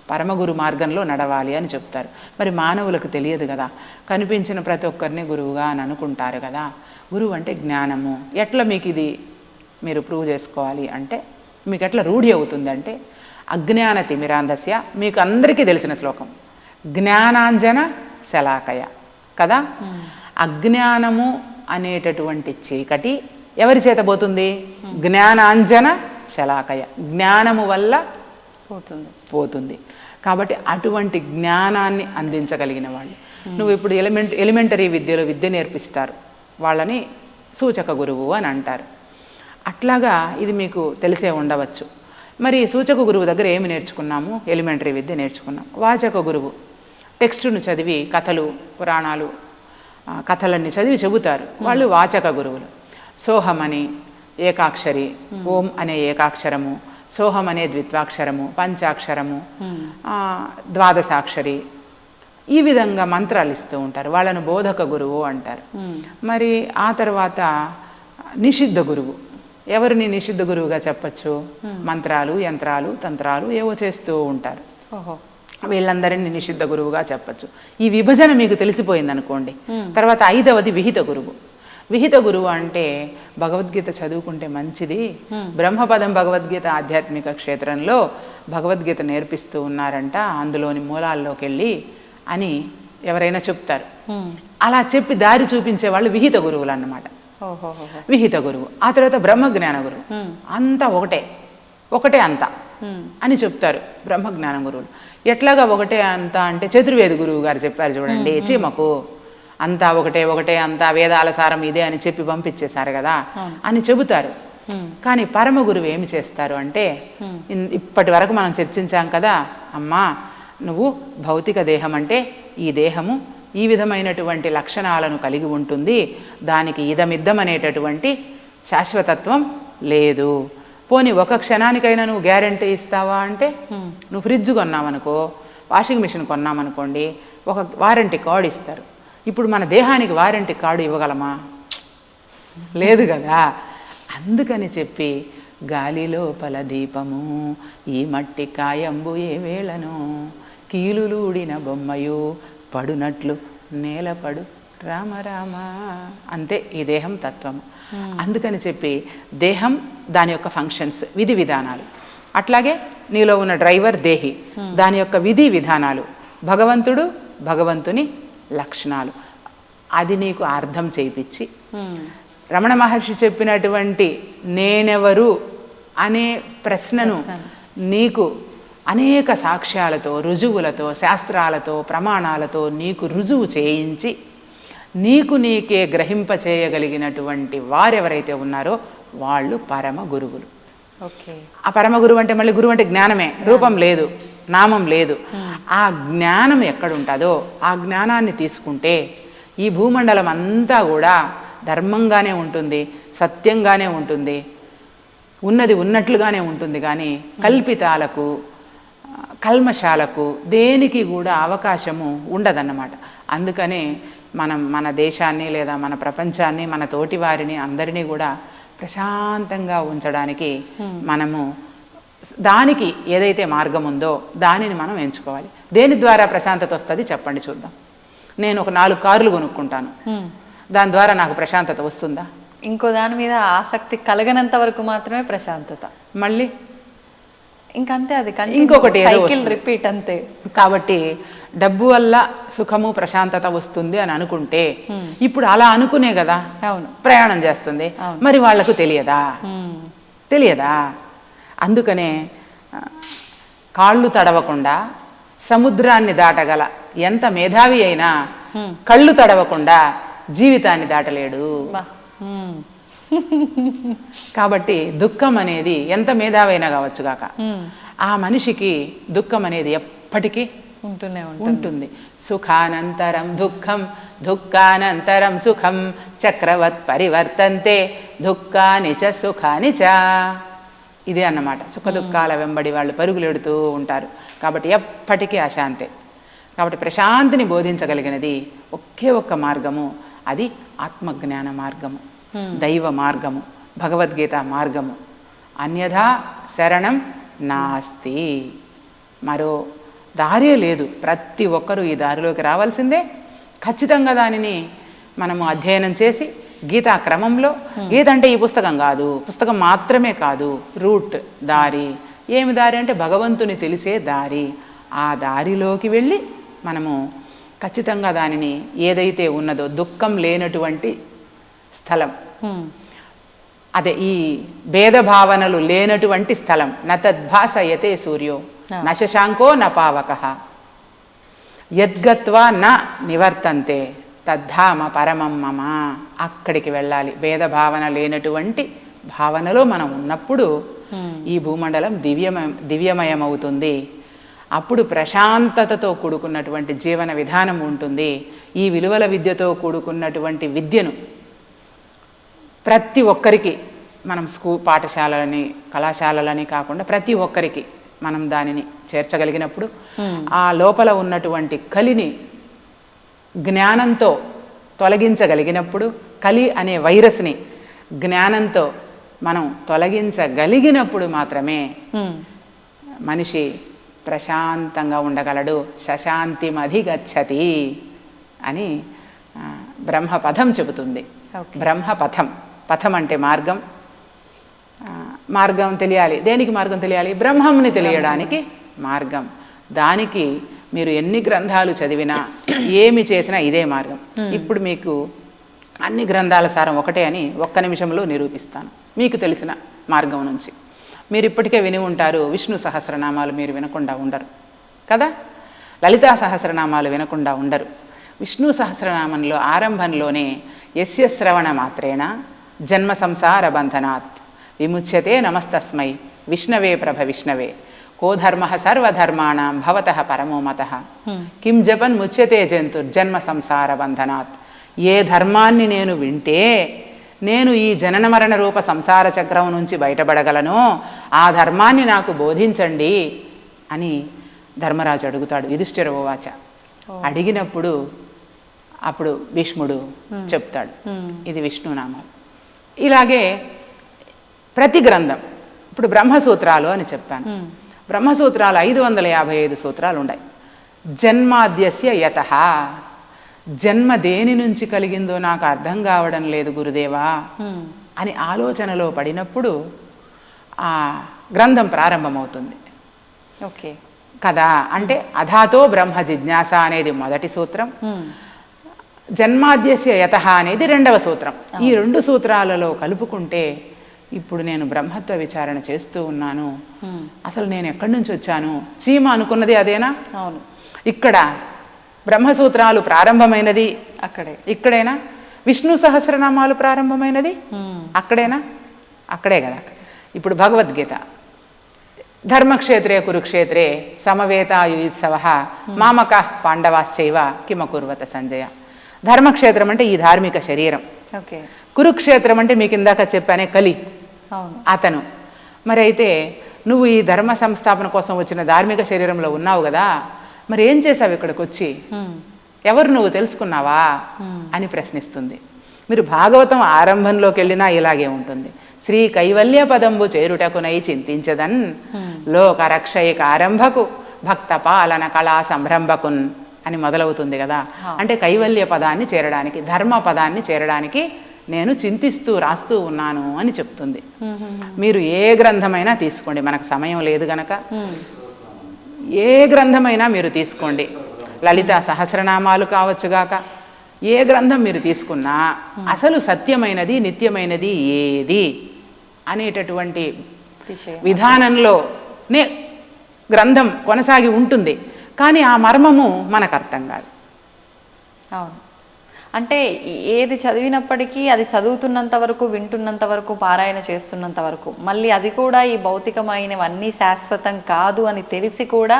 పరమగురు మార్గంలో నడవాలి అని చెప్తారు. మరి మానవులకు తెలియదు కదా, కనిపించిన ప్రతి ఒక్కరిని గురువుగా అని అనుకుంటారు కదా. గురువు అంటే జ్ఞానము. ఎట్లా మీకు ఇది మీరు ప్రూవ్ చేసుకోవాలి అంటే, మీకు ఎట్లా రూఢి అవుతుంది అంటే, అజ్ఞాన తిమిరాంధస్య, మీకు అందరికీ తెలిసిన శ్లోకం, జ్ఞానాంజన శలాకయ కదా. అజ్ఞానము అనేటటువంటి చీకటి ఎవరి చేత పోతుంది? జ్ఞానాంజన శలాకయ, జ్ఞానము వల్ల పోతుంది. కాబట్టి అటువంటి జ్ఞానాన్ని అందించగలిగిన వాళ్ళు. నువ్వు ఇప్పుడు ఎలిమెంటరీ విద్యలో విద్య నేర్పిస్తారు, వాళ్ళని సూచక గురువు అని అంటారు. అట్లాగా ఇది మీకు తెలిసే ఉండవచ్చు. మరి సూచక గురువు దగ్గర ఏమి నేర్చుకున్నాము? ఎలిమెంటరీ విద్య నేర్చుకున్నాం. వాచక గురువు టెక్స్టును చదివి కథలు పురాణాలు కథలన్నీ చదివి చెబుతారు, వాళ్ళు వాచక గురువులు. సోహం అని ఏకాక్షరి, ఓం అనే ఏకాక్షరము, సోహం అనే ద్విత్వాక్షరము, పంచాక్షరము, ద్వాదశాక్షరి, ఈ విధంగా మంత్రాలు ఇస్తూ ఉంటారు, వాళ్ళను బోధక గురువు అంటారు. మరి ఆ తర్వాత నిషిద్ధ గురువు. ఎవరిని నిషిద్ధ గురువుగా చెప్పచ్చు? మంత్రాలు యంత్రాలు తంత్రాలు ఏవో చేస్తూ ఉంటారు, వీళ్ళందరినీ నిషిద్ధ గురువుగా చెప్పచ్చు. ఈ విభజన మీకు తెలిసిపోయింది అనుకోండి. తర్వాత 5వది విహిత గురువు. విహిత గురువు అంటే భగవద్గీత చదువుకుంటే మంచిది, బ్రహ్మపదం భగవద్గీత ఆధ్యాత్మిక క్షేత్రంలో భగవద్గీత నేర్పిస్తూ ఉన్నారంట, అందులోని మూలాల్లోకి వెళ్ళి అని ఎవరైనా చెప్తారు. అలా చెప్పి దారి చూపించే వాళ్ళు విహిత గురువులు అన్నమాట. విహిత గురువు. ఆ తర్వాత బ్రహ్మజ్ఞాన గురువు. అంతా ఒకటే అంతా అని చెప్తారు బ్రహ్మజ్ఞాన గురువులు. ఎట్లాగా ఒకటే అంతా అంటే, చతుర్వేద గురువు గారు చెప్పారు చూడండి, చీమకు అంతా ఒకటే అంతా వేదాల సారం ఇదే అని చెప్పి పంపించేశారు కదా అని చెబుతారు. కానీ పరమ గురువు ఏమి చేస్తారు అంటే, ఇప్పటి వరకు మనం చర్చించాం కదా అమ్మా, నువ్వు భౌతిక దేహం అంటే ఈ దేహము ఈ విధమైనటువంటి లక్షణాలను కలిగి ఉంటుంది, దానికి ఇదమిద్దం అనేటటువంటి శాశ్వతత్వం లేదు. పోనీ ఒక క్షణానికైనా నువ్వు గ్యారెంటీ ఇస్తావా అంటే, నువ్వు ఫ్రిడ్జ్ కొన్నామనుకో, వాషింగ్ మిషన్ కొన్నామనుకోండి, ఒక వారంటీ కార్డు ఇస్తారు. ఇప్పుడు మన దేహానికి వారంటీ కార్డు ఇవ్వగలమా? లేదు కదా. అందుకని చెప్పి గాలిలోపల దీపము ఈ మట్టి కాయంబు ఏ వేళను కీలులూడిన బొమ్మయు పడునట్లు నేలపడు రామ రామ, అంతే ఈ దేహం తత్వము. అందుకని చెప్పి దేహం, దాని యొక్క ఫంక్షన్స్, విధి విధానాలు, అట్లాగే నీలో ఉన్న డ్రైవర్ దేహి, దాని యొక్క విధి విధానాలు, భగవంతుడు భగవంతుని లక్షణాలు, అది నీకు అర్థం చేయించి, రమణ మహర్షి చెప్పినటువంటి నేనెవరు అనే ప్రశ్నను నీకు అనేక సాక్ష్యాలతో, రుజువులతో, శాస్త్రాలతో, ప్రమాణాలతో నీకు రుజువు చేయించి, నీకు నీకే గ్రహింపచేయగలిగినటువంటి వారెవరైతే ఉన్నారో వాళ్ళు పరమ గురువులు. ఓకే. ఆ పరమ గురువు అంటే, మళ్ళీ గురువు అంటే జ్ఞానమే, రూపం లేదు, నామం లేదు. ఆ జ్ఞానం ఎక్కడుంటుందో ఆ జ్ఞానాన్ని తీసుకుంటే ఈ భూమండలం అంతా కూడా ధర్మంగానే ఉంటుంది, సత్యంగానే ఉంటుంది, ఉన్నది ఉన్నట్లుగానే ఉంటుంది. కానీ కల్పితాలకు, కల్మషాలకు, దేనికి కూడా అవకాశము ఉండదన్నమాట. అందుకనే మనం మన దేశాన్ని లేదా మన ప్రపంచాన్ని, మన తోటి వారిని అందరినీ కూడా ప్రశాంతంగా ఉంచడానికి మనము దానికి ఏదైతే మార్గం ఉందో దానిని మనం ఎంచుకోవాలి. దేని ద్వారా ప్రశాంతత వస్తుంది చెప్పండి చూద్దాం. నేను ఒక 4 కార్లు కొనుక్కుంటాను, దాని ద్వారా నాకు ప్రశాంతత వస్తుందా? ఇంకో దాని మీద ఆసక్తి కలగనంత వరకు మాత్రమే ప్రశాంతత. మళ్ళీ ఇంకంతే, అది ఇంకొకటి ఏదో సైకిల్ వస్తుంది. రిపీట్ అంతే. కాబట్టి డబ్బు వల్ల సుఖము ప్రశాంతత వస్తుంది అని అనుకుంటే ఇప్పుడు అలా అనుకునే కదా అవును ప్రయాణం చేస్తుంది. మరి వాళ్లకు తెలియదా? తెలియదా? అందుకనే కాళ్ళు తడవకుండా సముద్రాన్ని దాటగల ఎంత మేధావి అయినా కళ్ళు తడవకుండా జీవితాన్ని దాటలేడు. కాబట్టి దుఃఖం అనేది ఎంత మేధావైనా కావచ్చు కాక ఆ మనిషికి దుఃఖం అనేది ఎప్పటికీ ఉంటుంది. సుఖానంతరం దుఃఖం దుఃఖానంతరం సుఖం చక్రవత్ పరివర్తంతే దుఃఖాని చ సుఖాని చ. ఇదే అన్నమాట. సుఖ దుఃఖాల వెంబడి వాళ్ళు పరుగులెడుతూ ఉంటారు. కాబట్టి ఎప్పటికీ అశాంతే. కాబట్టి ప్రశాంతిని బోధించగలిగినది ఒకే ఒక్క మార్గము, అది ఆత్మజ్ఞాన మార్గము, దైవ మార్గము, భగవద్గీత మార్గము. అన్యథా శరణం నాస్తి. మరో దారే లేదు. ప్రతి ఒక్కరూ ఈ దారిలోకి రావాల్సిందే. ఖచ్చితంగా దానిని మనము అధ్యయనం చేసి గీతా క్రమంలో, గీత అంటే ఈ పుస్తకం కాదు, పుస్తకం మాత్రమే కాదు, రూట్, దారి. ఏమి దారి అంటే భగవంతుని తెలిసే దారి. ఆ దారిలోకి వెళ్ళి మనము ఖచ్చితంగా దానిని ఏదైతే ఉన్నదో దుఃఖం లేనటువంటి స్థలం, అదే ఈ భేదభావనలు లేనటువంటి స్థలం. నతద్భాసయతే సూర్యో న శశాంకో న పావకః యద్గత్వా న నివర్తంతే తద్ధామ పరమం మమ. అక్కడికి వెళ్ళాలి. భేదభావన లేనటువంటి భావనలో మనం ఉన్నప్పుడు ఈ భూమండలం దివ్యమయమవుతుంది. అప్పుడు ప్రశాంతతతో కూడుకున్నటువంటి జీవన విధానం ఉంటుంది. ఈ విలువల విద్యతో కూడుకున్నటువంటి విద్యను ప్రతి ఒక్కరికి మనం పాఠశాలలని కళాశాలలని కాకుండా ప్రతి ఒక్కరికి మనం దానిని చేర్చగలిగినప్పుడు ఆ లోపల ఉన్నటువంటి కలిని జ్ఞానంతో తొలగించగలిగినప్పుడు, కలి అనే వైరస్ని జ్ఞానంతో మనం తొలగించగలిగినప్పుడు మాత్రమే మనిషి ప్రశాంతంగా ఉండగలడు. శశాంతిమధిగచ్చతి అని బ్రహ్మపథం చెబుతుంది. బ్రహ్మపథం, పథం అంటే మార్గం. మార్గం తెలియాలి. దేనికి మార్గం తెలియాలి? బ్రహ్మంని తెలియడానికి మార్గం. దానికి మీరు ఎన్ని గ్రంథాలు చదివినా ఏమి చేసినా ఇదే మార్గం. ఇప్పుడు మీకు అన్ని గ్రంథాల సారం ఒకటే అని ఒక్క నిమిషంలో నిరూపిస్తాను. మీకు తెలిసిన మార్గం నుంచి మీరు ఇప్పటికే విని ఉంటారు. విష్ణు సహస్రనామాలు మీరు వినకుండా ఉండరు కదా, లలితా సహస్రనామాలు వినకుండా ఉండరు. విష్ణు సహస్రనామంలో ఆరంభంలోనే యస్య శ్రవణ మాత్రేణ జన్మ సంసార బంధనాత్ విముచ్యతే నమస్తస్మై విష్ణవే ప్రభ విష్ణవే కో ధర్మ సర్వధర్మాణం భవతః పరమో మతః కిం జపన్ ముచ్యతే జంతుర్జన్మ సంసార బంధనాత్. ఏ ధర్మాన్ని నేను వింటే నేను ఈ జనన మరణ రూప సంసార చక్రం నుంచి బయటపడగలను, ఆ ధర్మాన్ని నాకు బోధించండి అని ధర్మరాజు అడుగుతాడు. యుధిష్ఠిర ఉవాచ. అడిగినప్పుడు అప్పుడు భీష్ముడు చెప్తాడు, ఇది విష్ణునామాలు. ఇలాగే ప్రతి గ్రంథం, ఇప్పుడు బ్రహ్మసూత్రాలు అని చెప్పాను. బ్రహ్మసూత్రాలు 555 సూత్రాలు ఉన్నాయి. జన్మాద్యస్య యతః, జన్మ దేని నుంచి కలిగిందో నాకు అర్థం కావడం లేదు గురుదేవా అని ఆలోచనలో పడినప్పుడు ఆ గ్రంథం ప్రారంభమవుతుంది. ఓకే కదా, అంటే అధాతో బ్రహ్మ జిజ్ఞాస అనేది మొదటి సూత్రం, జన్మాద్యస్య యతః అనేది రెండవ సూత్రం. ఈ రెండు సూత్రాలలో కలుపుకుంటే ఇప్పుడు నేను బ్రహ్మత్వ విచారణ చేస్తూ ఉన్నాను. అసలు నేను ఎక్కడి నుంచి వచ్చాను? చీమ అనుకున్నది అదేనా? అవును. ఇక్కడ బ్రహ్మసూత్రాలు ప్రారంభమైనది ఇక్కడేనా? విష్ణు సహస్రనామాలు ప్రారంభమైనది అక్కడేనా? అక్కడే కదా. ఇప్పుడు భగవద్గీత, ధర్మక్షేత్రే కురుక్షేత్రే సమవేతాయుత్సవ మామక పాండవాశ్చైవ కిమకుర్వత సంజయ. ధర్మక్షేత్రం అంటే ఈ ధార్మిక శరీరం. ఓకే. కురుక్షేత్రం అంటే మీకు ఇందాక చెప్పానే కలి, అతను. మరి అయితే నువ్వు ఈ ధర్మ సంస్థాపన కోసం వచ్చిన ధార్మిక శరీరంలో ఉన్నావు కదా, మరి ఏం చేసావు ఇక్కడికి వచ్చి? ఎవరు నువ్వు తెలుసుకున్నావా అని ప్రశ్నిస్తుంది. మీరు భాగవతం ఆరంభంలోకి వెళ్ళినా ఇలాగే ఉంటుంది. శ్రీ కైవల్య పదంబు చేరుటకునై చింతించదన్ లోక రక్షయిక ఆరంభకు భక్త పాలన కళా సంరంభకున్ అని మొదలవుతుంది కదా. అంటే కైవల్య పదాన్ని చేరడానికి, ధర్మ పదాన్ని చేరడానికి నేను చింతిస్తూ రాస్తూ ఉన్నాను అని చెప్తుంది. మీరు ఏ గ్రంథమైనా తీసుకోండి, మనకు సమయం లేదు గనక ఏ గ్రంథమైనా మీరు తీసుకోండి, లలిత సహస్రనామాలు కావచ్చుగాక, ఏ గ్రంథం మీరు తీసుకున్నా అసలు సత్యమైనది నిత్యమైనది ఏది అనేటటువంటి విధానంలోనే గ్రంథం కొనసాగి ఉంటుంది. కానీ ఆ మర్మము మనకు అర్థం కాదు. అవును, అంటే ఏది చదివినప్పటికీ అది చదువుతున్నంత వరకు, వింటున్నంత వరకు, పారాయణ చేస్తున్నంత వరకు, మళ్ళీ అది కూడా ఈ భౌతికమైనవన్నీ శాశ్వతం కాదు అని తెలిసి కూడా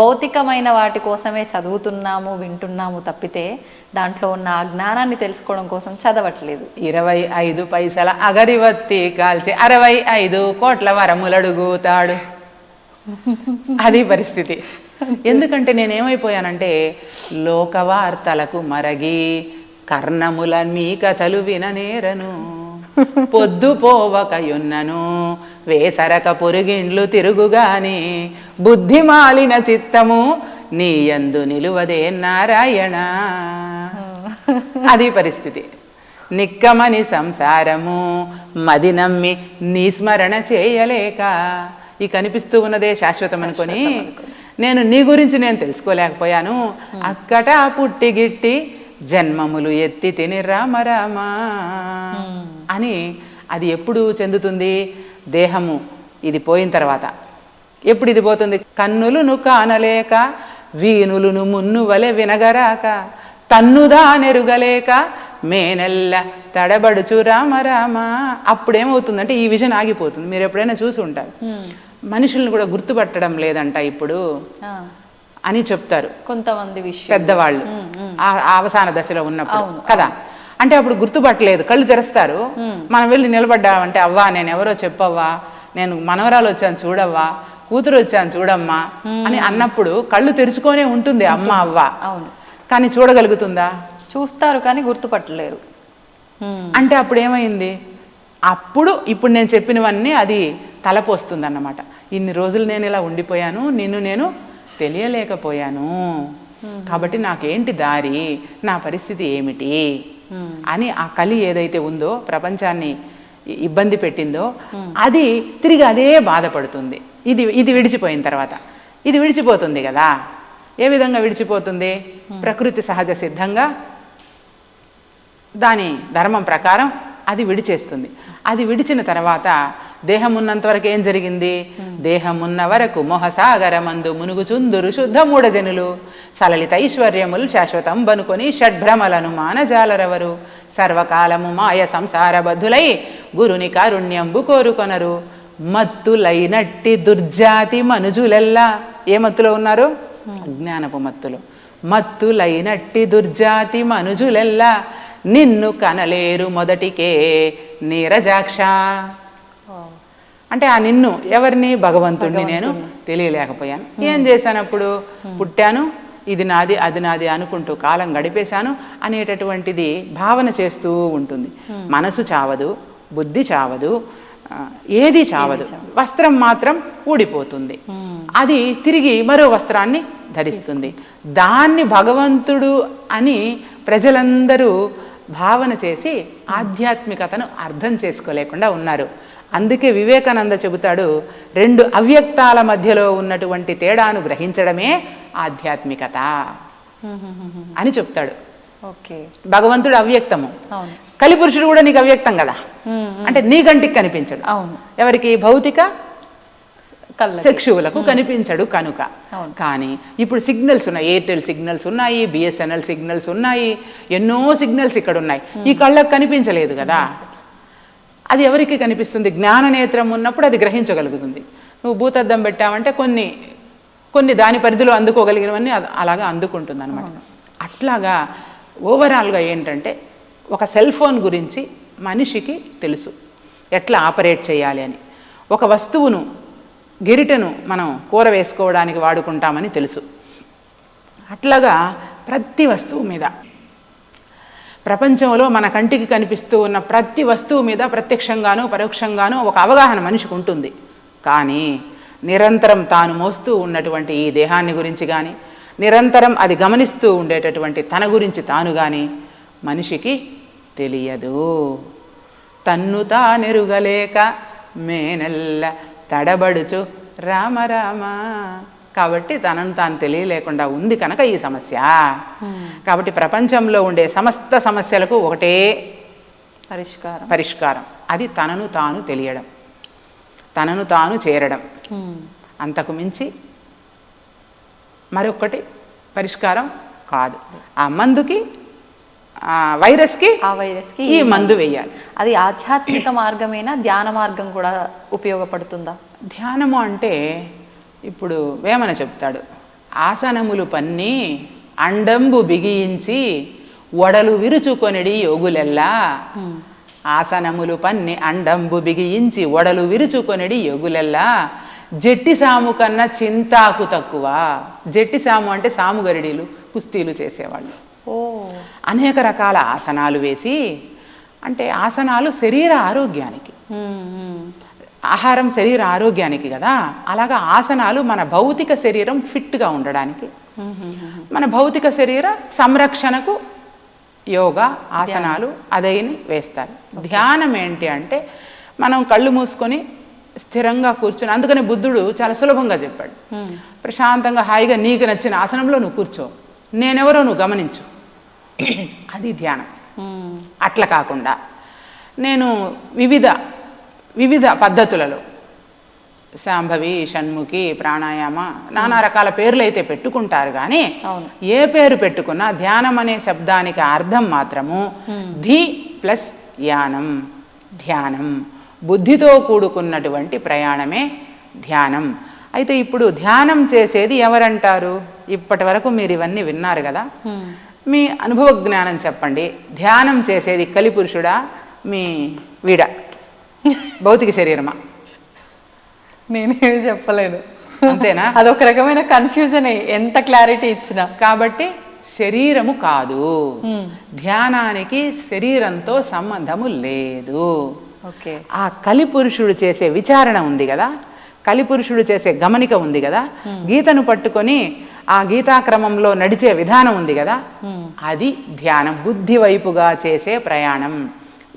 భౌతికమైన వాటి కోసమే చదువుతున్నాము, వింటున్నాము తప్పితే దాంట్లో ఉన్న ఆ జ్ఞానాన్ని తెలుసుకోవడం కోసం చదవట్లేదు. 25 పైసల అగరివత్తి కాల్చి 65 కోట్ల వరములడుగుతాడు. అది పరిస్థితి. ఎందుకంటే నేనేమైపోయానంటే లోకవార్తలకు మరగి కర్ణముల మీ కథలు విననేరను, పొద్దు పోవకయున్నను వేసరక పొరుగిండ్లు తిరుగుగాని బుద్ధి మాలిన చిత్తము నీ యందు నిలువదే నారాయణ. అది పరిస్థితి. నిక్కమని సంసారము మది నమ్మి నీ స్మరణ చేయలేక, ఈ కనిపిస్తూ ఉన్నదే శాశ్వతం అనుకొని నేను నీ గురించి నేను తెలుసుకోలేకపోయాను. అక్కట పుట్టిగిట్టి జన్మములు ఎత్తి తిని రామ రామ అని. అది ఎప్పుడు చెందుతుంది? దేహము ఇది పోయిన తర్వాత. ఎప్పుడు ఇది పోతుంది? కన్నులును కానలేక వీనులును మున్ను వలె వినగరాక తన్నుదా నెరుగలేక మేనెల్ల తడబడుచు రామ రామ. అప్పుడేమవుతుందంటే ఈ విజన్ ఆగిపోతుంది. మీరు ఎప్పుడైనా చూసి ఉంటారు, మనుషుల్ని కూడా గుర్తుపట్టడం లేదంట ఇప్పుడు అని చెప్తారు కొంతమంది పెద్దవాళ్ళు అవసాన దశలో ఉన్నప్పుడు కదా. అంటే అప్పుడు గుర్తుపట్టలేదు, కళ్ళు తెరుస్తారు. మనం వెళ్ళి నిలబడ్డామంటే అవ్వా నేను ఎవరో చెప్పవ్వా, నేను మనవరాలు వచ్చాను చూడవ్వా, కూతురు వచ్చాను చూడమ్మా అని అన్నప్పుడు కళ్ళు తెరుచుకొనే ఉంటుంది అమ్మ అవ్వ. అవును, కానీ చూడగలుగుతుందా? చూస్తారు కానీ గుర్తుపట్టలేరు. అంటే అప్పుడు ఏమైంది? అప్పుడు ఇప్పుడు నేను చెప్పినవన్నీ అది తలపోస్తుంది అన్నమాట. ఇన్ని రోజులు నేను ఇలా ఉండిపోయాను, నిన్ను నేను తెలియలేకపోయాను, కాబట్టి నాకేంటి దారి, నా పరిస్థితి ఏమిటి అని ఆ కలి ఏదైతే ఉందో ప్రపంచాన్ని ఇబ్బంది పెట్టిందో అది తిరిగి అదే బాధపడుతుంది. ఇది విడిచిపోయిన తర్వాత ఇది విడిచిపోతుంది కదా. ఏ విధంగా విడిచిపోతుంది? ప్రకృతి సహజ సిద్ధంగా దాని ధర్మం ప్రకారం అది విడిచేస్తుంది. అది విడిచిన తర్వాత దేహం ఉన్నంత వరకు ఏం జరిగింది? దేహం ఉన్న వరకు మొహసాగరమందు మునుగుచుందురు శుద్ధ మూఢజనులు సలలిత ఐశ్వర్యములు శాశ్వతం బనుకొని షడ్భ్రమలను మానజాలరవరు సర్వకాలము మాయ సంసార బద్ధులై గురుని కారుణ్యంబు కోరుకొనరు మత్తులైనట్టి దుర్జాతి మనుజులెల్లా. ఏ మత్తులో ఉన్నారు? అజ్ఞానపు మత్తులు. మత్తులైనట్టి దుర్జాతి మనుజులెల్లా నిన్ను కనలేరు మొదటికే నీరజాక్ష. అంటే ఆ నిన్ను ఎవరిని? భగవంతుడిని నేను తెలియలేకపోయాను. ఏం చేశాను? అప్పుడు పుట్టాను, ఇది నాది అది నాది అనుకుంటూ కాలం గడిపేశాను అనేటటువంటిది భావన చేస్తూ ఉంటుంది. మనసు చావదు, బుద్ధి చావదు, ఏది చావదు, వస్త్రం మాత్రం ఊడిపోతుంది. అది తిరిగి మరో వస్త్రాన్ని ధరిస్తుంది. దాన్ని భగవంతుడు అని ప్రజలందరూ భావన చేసి ఆధ్యాత్మికతను అర్థం చేసుకోలేకుండా ఉన్నారు. అందుకే వివేకానంద చెబుతాడు, 2 అవ్యక్తాల మధ్యలో ఉన్నటువంటి తేడాను గ్రహించడమే ఆధ్యాత్మికత అని చెప్తాడు. భగవంతుడు అవ్యక్తము, కలిపురుషుడు కూడా నీకు అవ్యక్తం కదా. అంటే నీ కంటికి కనిపించడు. ఎవరికి? భౌతిక చక్షువులకు కనిపించడు కనుక. కానీ ఇప్పుడు సిగ్నల్స్ ఉన్నాయి, ఎయిర్టెల్ సిగ్నల్స్ ఉన్నాయి, బిఎస్ఎన్ఎల్ సిగ్నల్స్ ఉన్నాయి, ఎన్నో సిగ్నల్స్ ఇక్కడ ఉన్నాయి. ఈ కళ్ళకు కనిపించలేదు కదా. అది ఎవరికి కనిపిస్తుంది? జ్ఞాననేత్రం ఉన్నప్పుడు అది గ్రహించగలుగుతుంది. నువ్వు భూతద్దం పెట్టావంటే కొన్ని దాని పరిధిలో అందుకోగలిగినవన్నీ అలాగా అందుకుంటుంది అనమాట. అట్లాగా ఓవరాల్గా ఏంటంటే ఒక సెల్ ఫోన్ గురించి మనిషికి తెలుసు ఎట్లా ఆపరేట్ చేయాలి అని. ఒక వస్తువును, గెరిటెను మనం కూర వేసుకోవడానికి వాడుకుంటామని తెలుసు. అట్లాగా ప్రతి వస్తువు మీద, ప్రపంచంలో మన కంటికి కనిపిస్తూ ఉన్న ప్రతి వస్తువు మీద ప్రత్యక్షంగానో పరోక్షంగానో ఒక అవగాహన మనిషికి ఉంటుంది. కానీ నిరంతరం తాను మోస్తూ ఉన్నటువంటి ఈ దేహాన్ని గురించి కానీ, నిరంతరం అది గమనిస్తూ ఉండేటటువంటి తన గురించి తాను కానీ మనిషికి తెలియదు. తన్ను తానెరుగలేక మేనెల్ల తడబడుచు రామ రామ. కాబట్టి తనను తాను తెలియలేకుండా ఉంది కనుక ఈ సమస్య. కాబట్టి ప్రపంచంలో ఉండే సమస్త సమస్యలకు ఒకటే పరిష్కారం, అది తనను తాను తెలియడం, తనను తాను చేరడం. అంతకు మించి మరొకటి పరిష్కారం కాదు. ఆ మందుకి ఆ వైరస్కి ఈ మందు వేయాలి. అది ఆధ్యాత్మిక మార్గమేనా, ధ్యాన మార్గం కూడా ఉపయోగపడుతుందా? ధ్యానము అంటే ఇప్పుడు వేమన చెప్తాడు, ఆసనములు పన్ని అండంబు బిగించి ఒడలు విరుచుకొనిడి యోగులెల్లా. ఆసనములు పన్ని అండంబు బిగించి ఒడలు విరుచుకొనిడి యోగులెల్లా. జట్టి సాము కన్నా చింతాకు తక్కువ. జట్టి సాము అంటే సాము గరిడీలు, కుస్తీలు చేసేవాళ్ళు. అనేక రకాల ఆసనాలు వేసి, అంటే ఆసనాలు శరీర ఆరోగ్యానికి, ఆహారం శరీర ఆరోగ్యానికి కదా, అలాగా ఆసనాలు మన భౌతిక శరీరం ఫిట్గా ఉండడానికి, మన భౌతిక శరీర సంరక్షణకు యోగా ఆసనాలు అదైన వేస్తారు. ధ్యానం ఏంటి అంటే మనం కళ్ళు మూసుకొని స్థిరంగా కూర్చొని, అందుకని బుద్ధుడు చాలా సులభంగా చెప్పాడు, ప్రశాంతంగా హాయిగా నీకు నచ్చిన ఆసనంలో నువ్వు కూర్చో, నేనెవరో నువ్వు గమనించు, అది ధ్యానం. అట్లా కాకుండా నేను వివిధ పద్ధతులలో శాంభవి, షణ్ముఖి, ప్రాణాయామ, నానా రకాల పేర్లు అయితే పెట్టుకుంటారు. కానీ ఏ పేరు పెట్టుకున్నా ధ్యానం అనే శబ్దానికి అర్థం మాత్రము ధి ప్లస్ యానం, ధ్యానం. బుద్ధితో కూడుకున్నటువంటి ప్రయాణమే ధ్యానం. అయితే ఇప్పుడు ధ్యానం చేసేది ఎవరంటారు? ఇప్పటి వరకు మీరు ఇవన్నీ విన్నారు కదా, మీ అనుభవ జ్ఞానం చెప్పండి. ధ్యానం చేసేది కలిపురుషుడా, మీ వీడ భౌతిక శరీరమా? నేనేమి చెప్పలేను, అంతేనా? అదొక రకమైన కన్ఫ్యూజన్ ఎంత క్లారిటీ ఇచ్చినా. కాబట్టి శరీరము కాదు, ధ్యానానికి శరీరంతో సంబంధము లేదు. ఆ కలిపురుషుడు చేసే విచారణ ఉంది కదా, కలిపురుషుడు చేసే గమనిక ఉంది కదా, గీతను పట్టుకొని ఆ గీతాక్రమంలో నడిచే విధానం ఉంది కదా, అది ధ్యానం. బుద్ధి వైపుగా చేసే ప్రయాణం.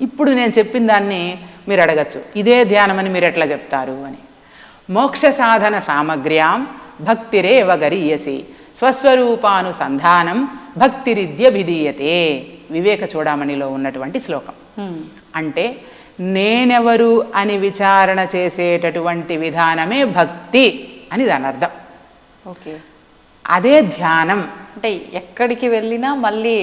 ఇప్పుడు నేను చెప్పిన దాన్ని మీరు అడగచ్చు, ఇదే ధ్యానమని మీరు ఎట్లా చెప్తారు అని. మోక్ష సాధన సామగ్ర్యాం భక్తిరేవ గరీయసి స్వస్వరూపానుసంధానం భక్తిరిద్యభిధీయతే. వివేక చూడామణిలో ఉన్నటువంటి శ్లోకం. అంటే నేనెవరు అని విచారణ చేసేటటువంటి విధానమే భక్తి అని దాని అర్థం. అదే ధ్యానం. అంటే ఎక్కడికి వెళ్ళినా మళ్ళీ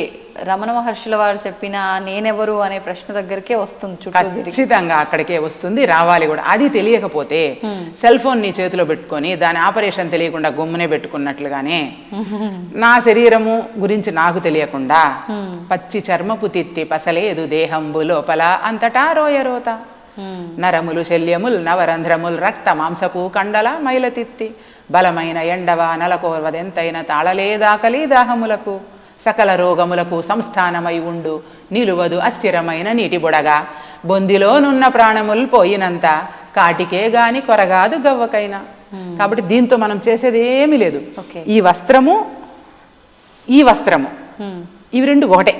రమణ మహర్షుల వారు చెప్పిన నేనెవరు అనే ప్రశ్న దగ్గరికే వస్తుంది. ఖచ్చితంగా అక్కడికే వస్తుంది, రావాలి కూడా. అది తెలియకపోతే సెల్ ఫోన్ నీ చేతిలో పెట్టుకొని దాని ఆపరేషన్ తెలియకుండా గుమ్మనే పెట్టుకున్నట్లుగానే నా శరీరము గురించి నాకు తెలియకుండా పచ్చి చర్మపు తిత్తి పసలేదు దేహంబు లోపల అంతటా రోయరోత నరములు శల్యముల్ నవరంధ్రముల్ రక్త మాంసపు కండల మైలతిత్తి బలమైన ఎండవ నలకోర్వదెంతైన తాళలేదాకలి దాహములకు సకల రోగములకు సంస్థానమై ఉండు నిలువదు అస్థిరమైన నీటి బుడగా బొందిలోనున్న ప్రాణములు పోయినంత కాటికే గాని కొరగాదు గవ్వకైనా. కాబట్టి దీంతో మనం చేసేది ఏమీ లేదు. ఈ వస్త్రము ఇవి రెండు ఒకటే.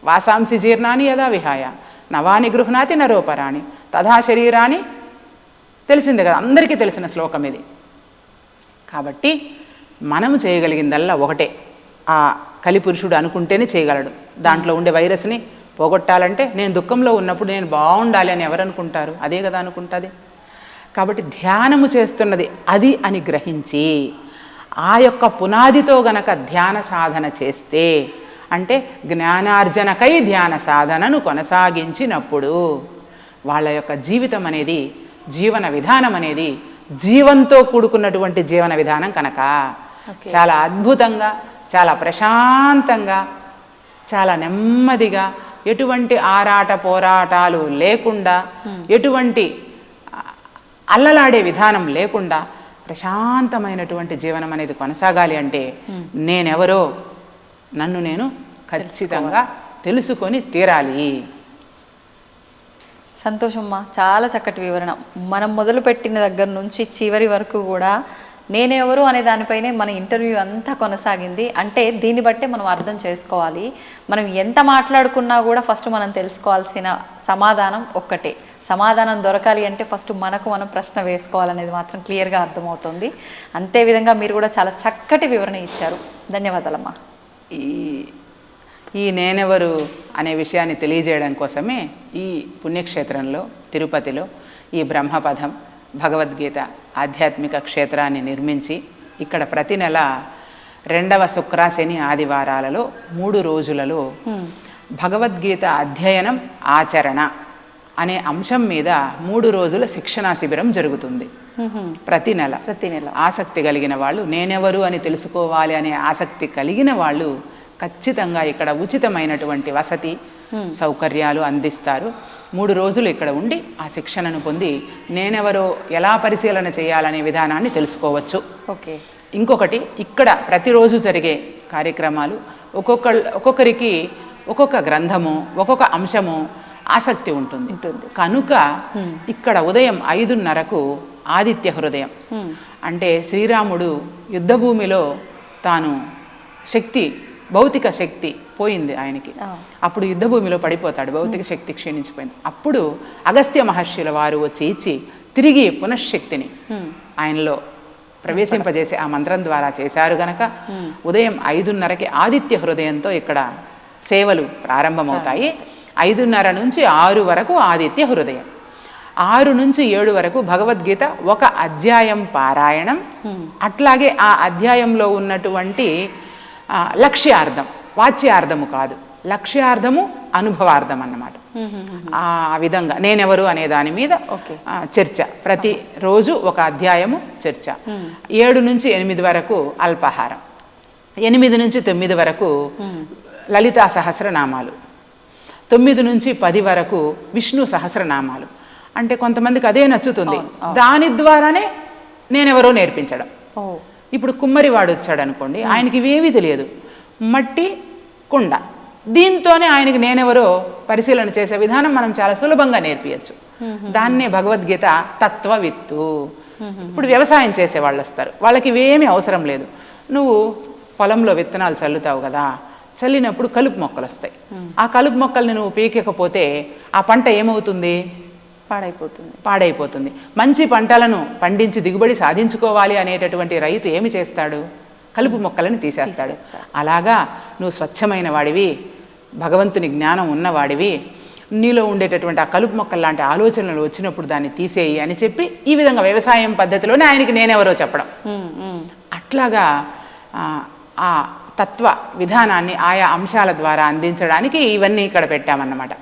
వాసాంసి జీర్ణాన్ని యదా విహాయ నవాని గృహ్ణాతి నరోపరాణి తథా శరీరాన్ని. తెలిసిందే కదా, అందరికీ తెలిసిన శ్లోకం ఇది. కాబట్టి మనము చేయగలిగిందల్లా ఒకటే. ఆ కలిపురుషుడు అనుకుంటేనే చేయగలడు. దాంట్లో ఉండే వైరస్ని పోగొట్టాలంటే నేను దుఃఖంలో ఉన్నప్పుడు నేను బాగుండాలి అని ఎవరు అనుకుంటారు? అదే కదా అనుకుంటుంది. కాబట్టి ధ్యానము చేస్తున్నది అది అని గ్రహించి ఆ యొక్క పునాదితో గనక ధ్యాన సాధన చేస్తే, అంటే జ్ఞానార్జనకై ధ్యాన సాధనను కొనసాగించినప్పుడు వాళ్ళ యొక్క జీవితం అనేది, జీవన విధానం అనేది జీవంతో కూడుకున్నటువంటి జీవన విధానం కనుక చాలా అద్భుతంగా, చాలా ప్రశాంతంగా, చాలా నెమ్మదిగా, ఎటువంటి ఆరాట పోరాటాలు లేకుండా, ఎటువంటి అల్లలాడే విధానం లేకుండా ప్రశాంతమైనటువంటి జీవనం అనేది కొనసాగాలి అంటే నేనెవరో నన్ను నేను ఖచ్చితంగా తెలుసుకొని తీరాలి. సంతోషమ్మా, చాలా చక్కటి వివరణ. మనం మొదలుపెట్టిన దగ్గర నుంచి చివరి వరకు కూడా నేనెవరు అనే దానిపైనే మన ఇంటర్వ్యూ అంతా కొనసాగింది. అంటే దీన్ని బట్టే మనం అర్థం చేసుకోవాలి, మనం ఎంత మాట్లాడుకున్నా కూడా ఫస్ట్ మనం తెలుసుకోవాల్సిన సమాధానం ఒక్కటే. సమాధానం దొరకాలి అంటే ఫస్ట్ మనకు మనం ప్రశ్న వేసుకోవాలనేది మాత్రం క్లియర్గా అర్థమవుతుంది. అంతే విధంగా మీరు కూడా చాలా చక్కటి వివరణ ఇచ్చారు. ధన్యవాదాలమ్మా. ఈ నేనెవరు అనే విషయాన్ని తెలియజేయడం కోసమే ఈ పుణ్యక్షేత్రంలో తిరుపతిలో ఈ బ్రహ్మపథం భగవద్గీత ఆధ్యాత్మిక క్షేత్రాన్ని నిర్మించి ఇక్కడ ప్రతి నెల 2వ శుక్ర శని ఆదివారాలలో 3 రోజులలో భగవద్గీత అధ్యయనం ఆచరణ అనే అంశం మీద 3 రోజుల శిక్షణా శిబిరం జరుగుతుంది. ప్రతి నెల ఆసక్తి కలిగిన వాళ్ళు, నేనెవరు అని తెలుసుకోవాలి అనే ఆసక్తి కలిగిన వాళ్ళు ఖచ్చితంగా ఇక్కడ ఉచితమైనటువంటి వసతి సౌకర్యాలు అందిస్తారు. 3 రోజులు ఇక్కడ ఉండి ఆ శిక్షణను పొంది నేనెవరో ఎలా పరిశీలన చేయాలనే విధానాన్ని తెలుసుకోవచ్చు. ఓకే. ఇంకొకటి, ఇక్కడ ప్రతిరోజు జరిగే కార్యక్రమాలు ఒక్కొక్కరికి ఒక్కొక్క గ్రంథము ఒక్కొక్క అంశము ఆసక్తి ఉంటుంది. కనుక ఇక్కడ ఉదయం 5:30కు ఆదిత్య హృదయం, అంటే శ్రీరాముడు యుద్ధభూమిలో తాను భౌతిక శక్తి పోయింది ఆయనకి, అప్పుడు యుద్ధభూమిలో పడిపోతాడు, భౌతిక శక్తి క్షీణించిపోయింది. అప్పుడు అగస్త్య మహర్షుల వారు వచ్చి ఇచ్చి తిరిగి పునఃశక్తిని ఆయనలో ప్రవేశింపజేసి ఆ మంత్రం ద్వారా చేశారు గనక ఉదయం 5:30కి ఆదిత్య హృదయంతో ఇక్కడ సేవలు ప్రారంభమవుతాయి. 5:30 నుంచి 6 వరకు ఆదిత్య హృదయం, 6 నుంచి 7 వరకు భగవద్గీత ఒక అధ్యాయం పారాయణం, అట్లాగే ఆ అధ్యాయంలో ఉన్నటువంటి లక్ష్యార్థం, వాచ్యార్థము కాదు, లక్ష్యార్థము అనుభవార్థం అన్నమాట. ఆ విధంగా నేనెవరు అనే దాని మీద చర్చ, ప్రతి రోజు ఒక అధ్యాయము చర్చ. 7 నుంచి 8 వరకు అల్పాహారం, 8 నుంచి 9 వరకు లలితా సహస్రనామాలు, 9 నుంచి 10 వరకు విష్ణు సహస్రనామాలు. అంటే కొంతమందికి అదే నచ్చుతుంది, దాని ద్వారానే నేనెవరో నేర్పించడం. ఇప్పుడు కుమ్మరివాడు వచ్చాడు అనుకోండి, ఆయనకి ఇవేమీ తెలియదు, మట్టి కుండ, దీంతోనే ఆయనకి నేనెవరో పరిశీలన చేసే విధానం మనం చాలా సులభంగా నేర్పించచ్చు. దాన్నే భగవద్గీత తత్వవిత్తు. ఇప్పుడు వ్యవసాయం చేసే వాళ్ళు వస్తారు, వాళ్ళకి ఇవేమీ అవసరం లేదు. నువ్వు పొలంలో విత్తనాలు చల్లుతావు కదా, చల్లినప్పుడు కలుపు మొక్కలు వస్తాయి. ఆ కలుపు మొక్కల్ని నువ్వు పీకకపోతే ఆ పంట ఏమవుతుంది? పాడైపోతుంది. మంచి పంటలను పండించి దిగుబడి సాధించుకోవాలి అనేటటువంటి రైతు ఏమి చేస్తాడు? కలుపు మొక్కలను తీసేస్తాడు. అలాగా నువ్వు స్వచ్ఛమైన వాడివి, భగవంతుని జ్ఞానం ఉన్నవాడివి, నీలో ఉండేటటువంటి ఆ కలుపు మొక్కలు లాంటి ఆలోచనలు వచ్చినప్పుడు దాన్ని తీసేయి అని చెప్పి ఈ విధంగా వ్యవసాయం పద్ధతిలోనే ఆయనకి నేనెవరో చెప్పడం. అట్లాగా ఆ తత్వ విధానాన్ని ఆయా అంశాల ద్వారా అందించడానికి ఇవన్నీ ఇక్కడ పెట్టామన్నమాట.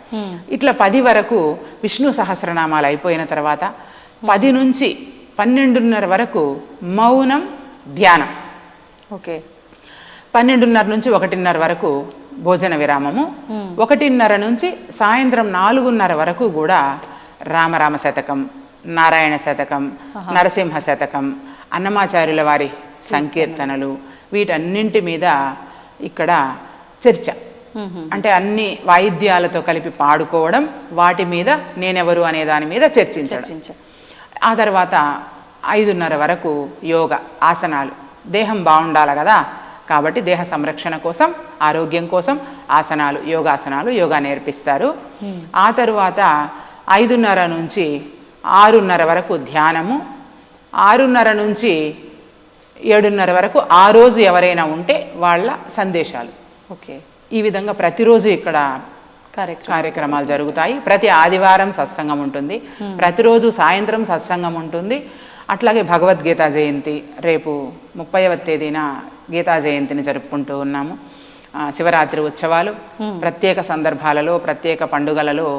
ఇట్లా 10 వరకు విష్ణు సహస్రనామాలు అయిపోయిన తర్వాత 10 నుంచి 12:30 వరకు మౌనం ధ్యానం. ఓకే. 12:30 నుంచి 1:30 వరకు భోజన విరామము. 1:30 నుంచి సాయంత్రం 4:30 వరకు కూడా రామరామ శతకం, నారాయణ శతకం, నరసింహ శతకం, అన్నమాచార్యుల వారి సంకీర్తనలు, వీటన్నింటి మీద ఇక్కడ చర్చ. అంటే అన్ని వాయిద్యాలతో కలిపి పాడుకోవడం, వాటి మీద నేనెవరు అనే దాని మీద చర్చించడం. ఆ తర్వాత 5:30 వరకు యోగ ఆసనాలు. దేహం బాగుండాలి కదా, కాబట్టి దేహ సంరక్షణ కోసం, ఆరోగ్యం కోసం ఆసనాలు, యోగాసనాలు, యోగా నేర్పిస్తారు. ఆ తరువాత 5:30 నుంచి 6:30 వరకు ధ్యానము, 6:30 నుంచి 7:30 వరకు ఆ రోజు ఎవరైనా ఉంటే వాళ్ళ సందేశాలు. ఓకే. ఈ విధంగా ప్రతిరోజు ఇక్కడ కార్యక్రమాలు జరుగుతాయి. ప్రతి ఆదివారం సత్సంగం ఉంటుంది, ప్రతిరోజు సాయంత్రం సత్సంగం ఉంటుంది. అట్లాగే భగవద్గీత జయంతి, రేపు 30వ తేదీన గీతా జయంతిని జరుపుకుంటూ ఉన్నాము. శివరాత్రి ఉత్సవాలు, ప్రత్యేక సందర్భాలలో, ప్రత్యేక పండుగలలో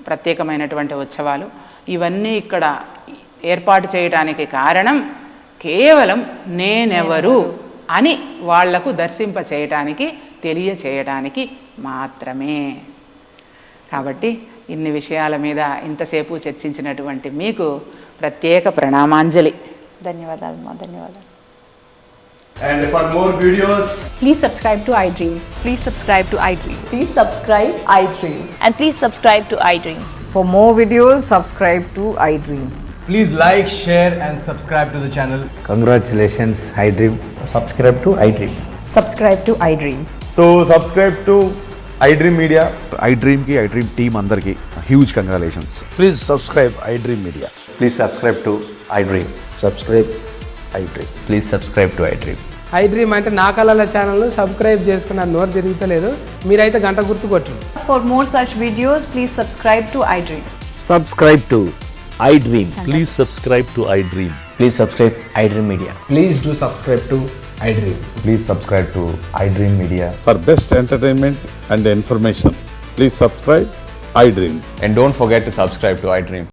ప్రత్యేకమైనటువంటి ఉత్సవాలు, ఇవన్నీ ఇక్కడ ఏర్పాటు చేయడానికి కారణం కేవలం నేనెవరు అని వాళ్లకు దర్శింప చేయటానికి, తెలియచేయటానికి మాత్రమే. కాబట్టి ఇన్ని విషయాల మీద ఇంతసేపు చర్చించినటువంటి మీకు ప్రత్యేక ప్రణామాంజలి. ధన్యవాదాలు. ధన్యవాదాలు. And for more videos, please subscribe to iDream. Please subscribe to iDream. Please subscribe iDream. And please subscribe to iDream. For more videos, subscribe to iDream. Please like, share, and subscribe to the channel. Congratulations, iDream. Subscribe to iDream. Subscribe to iDream. So subscribe to iDream Media. iDream की iDream team अंदर की huge congratulations. Please subscribe iDream Media. Please subscribe to iDream. Subscribe iDream. Please subscribe to iDream. iDream అంటే నా కళల channel subscribe చేసుకున్న నోరు తిరుగుతలేదు మీరైతే గంట గుర్తు కొట్టండి. For more such videos, please subscribe to iDream. Subscribe to iDream. Please subscribe to iDream. Please subscribe iDream Media. Please do subscribe to iDream. Please subscribe to iDream Media. For best entertainment and information, please subscribe iDream. And don't forget to subscribe to iDream.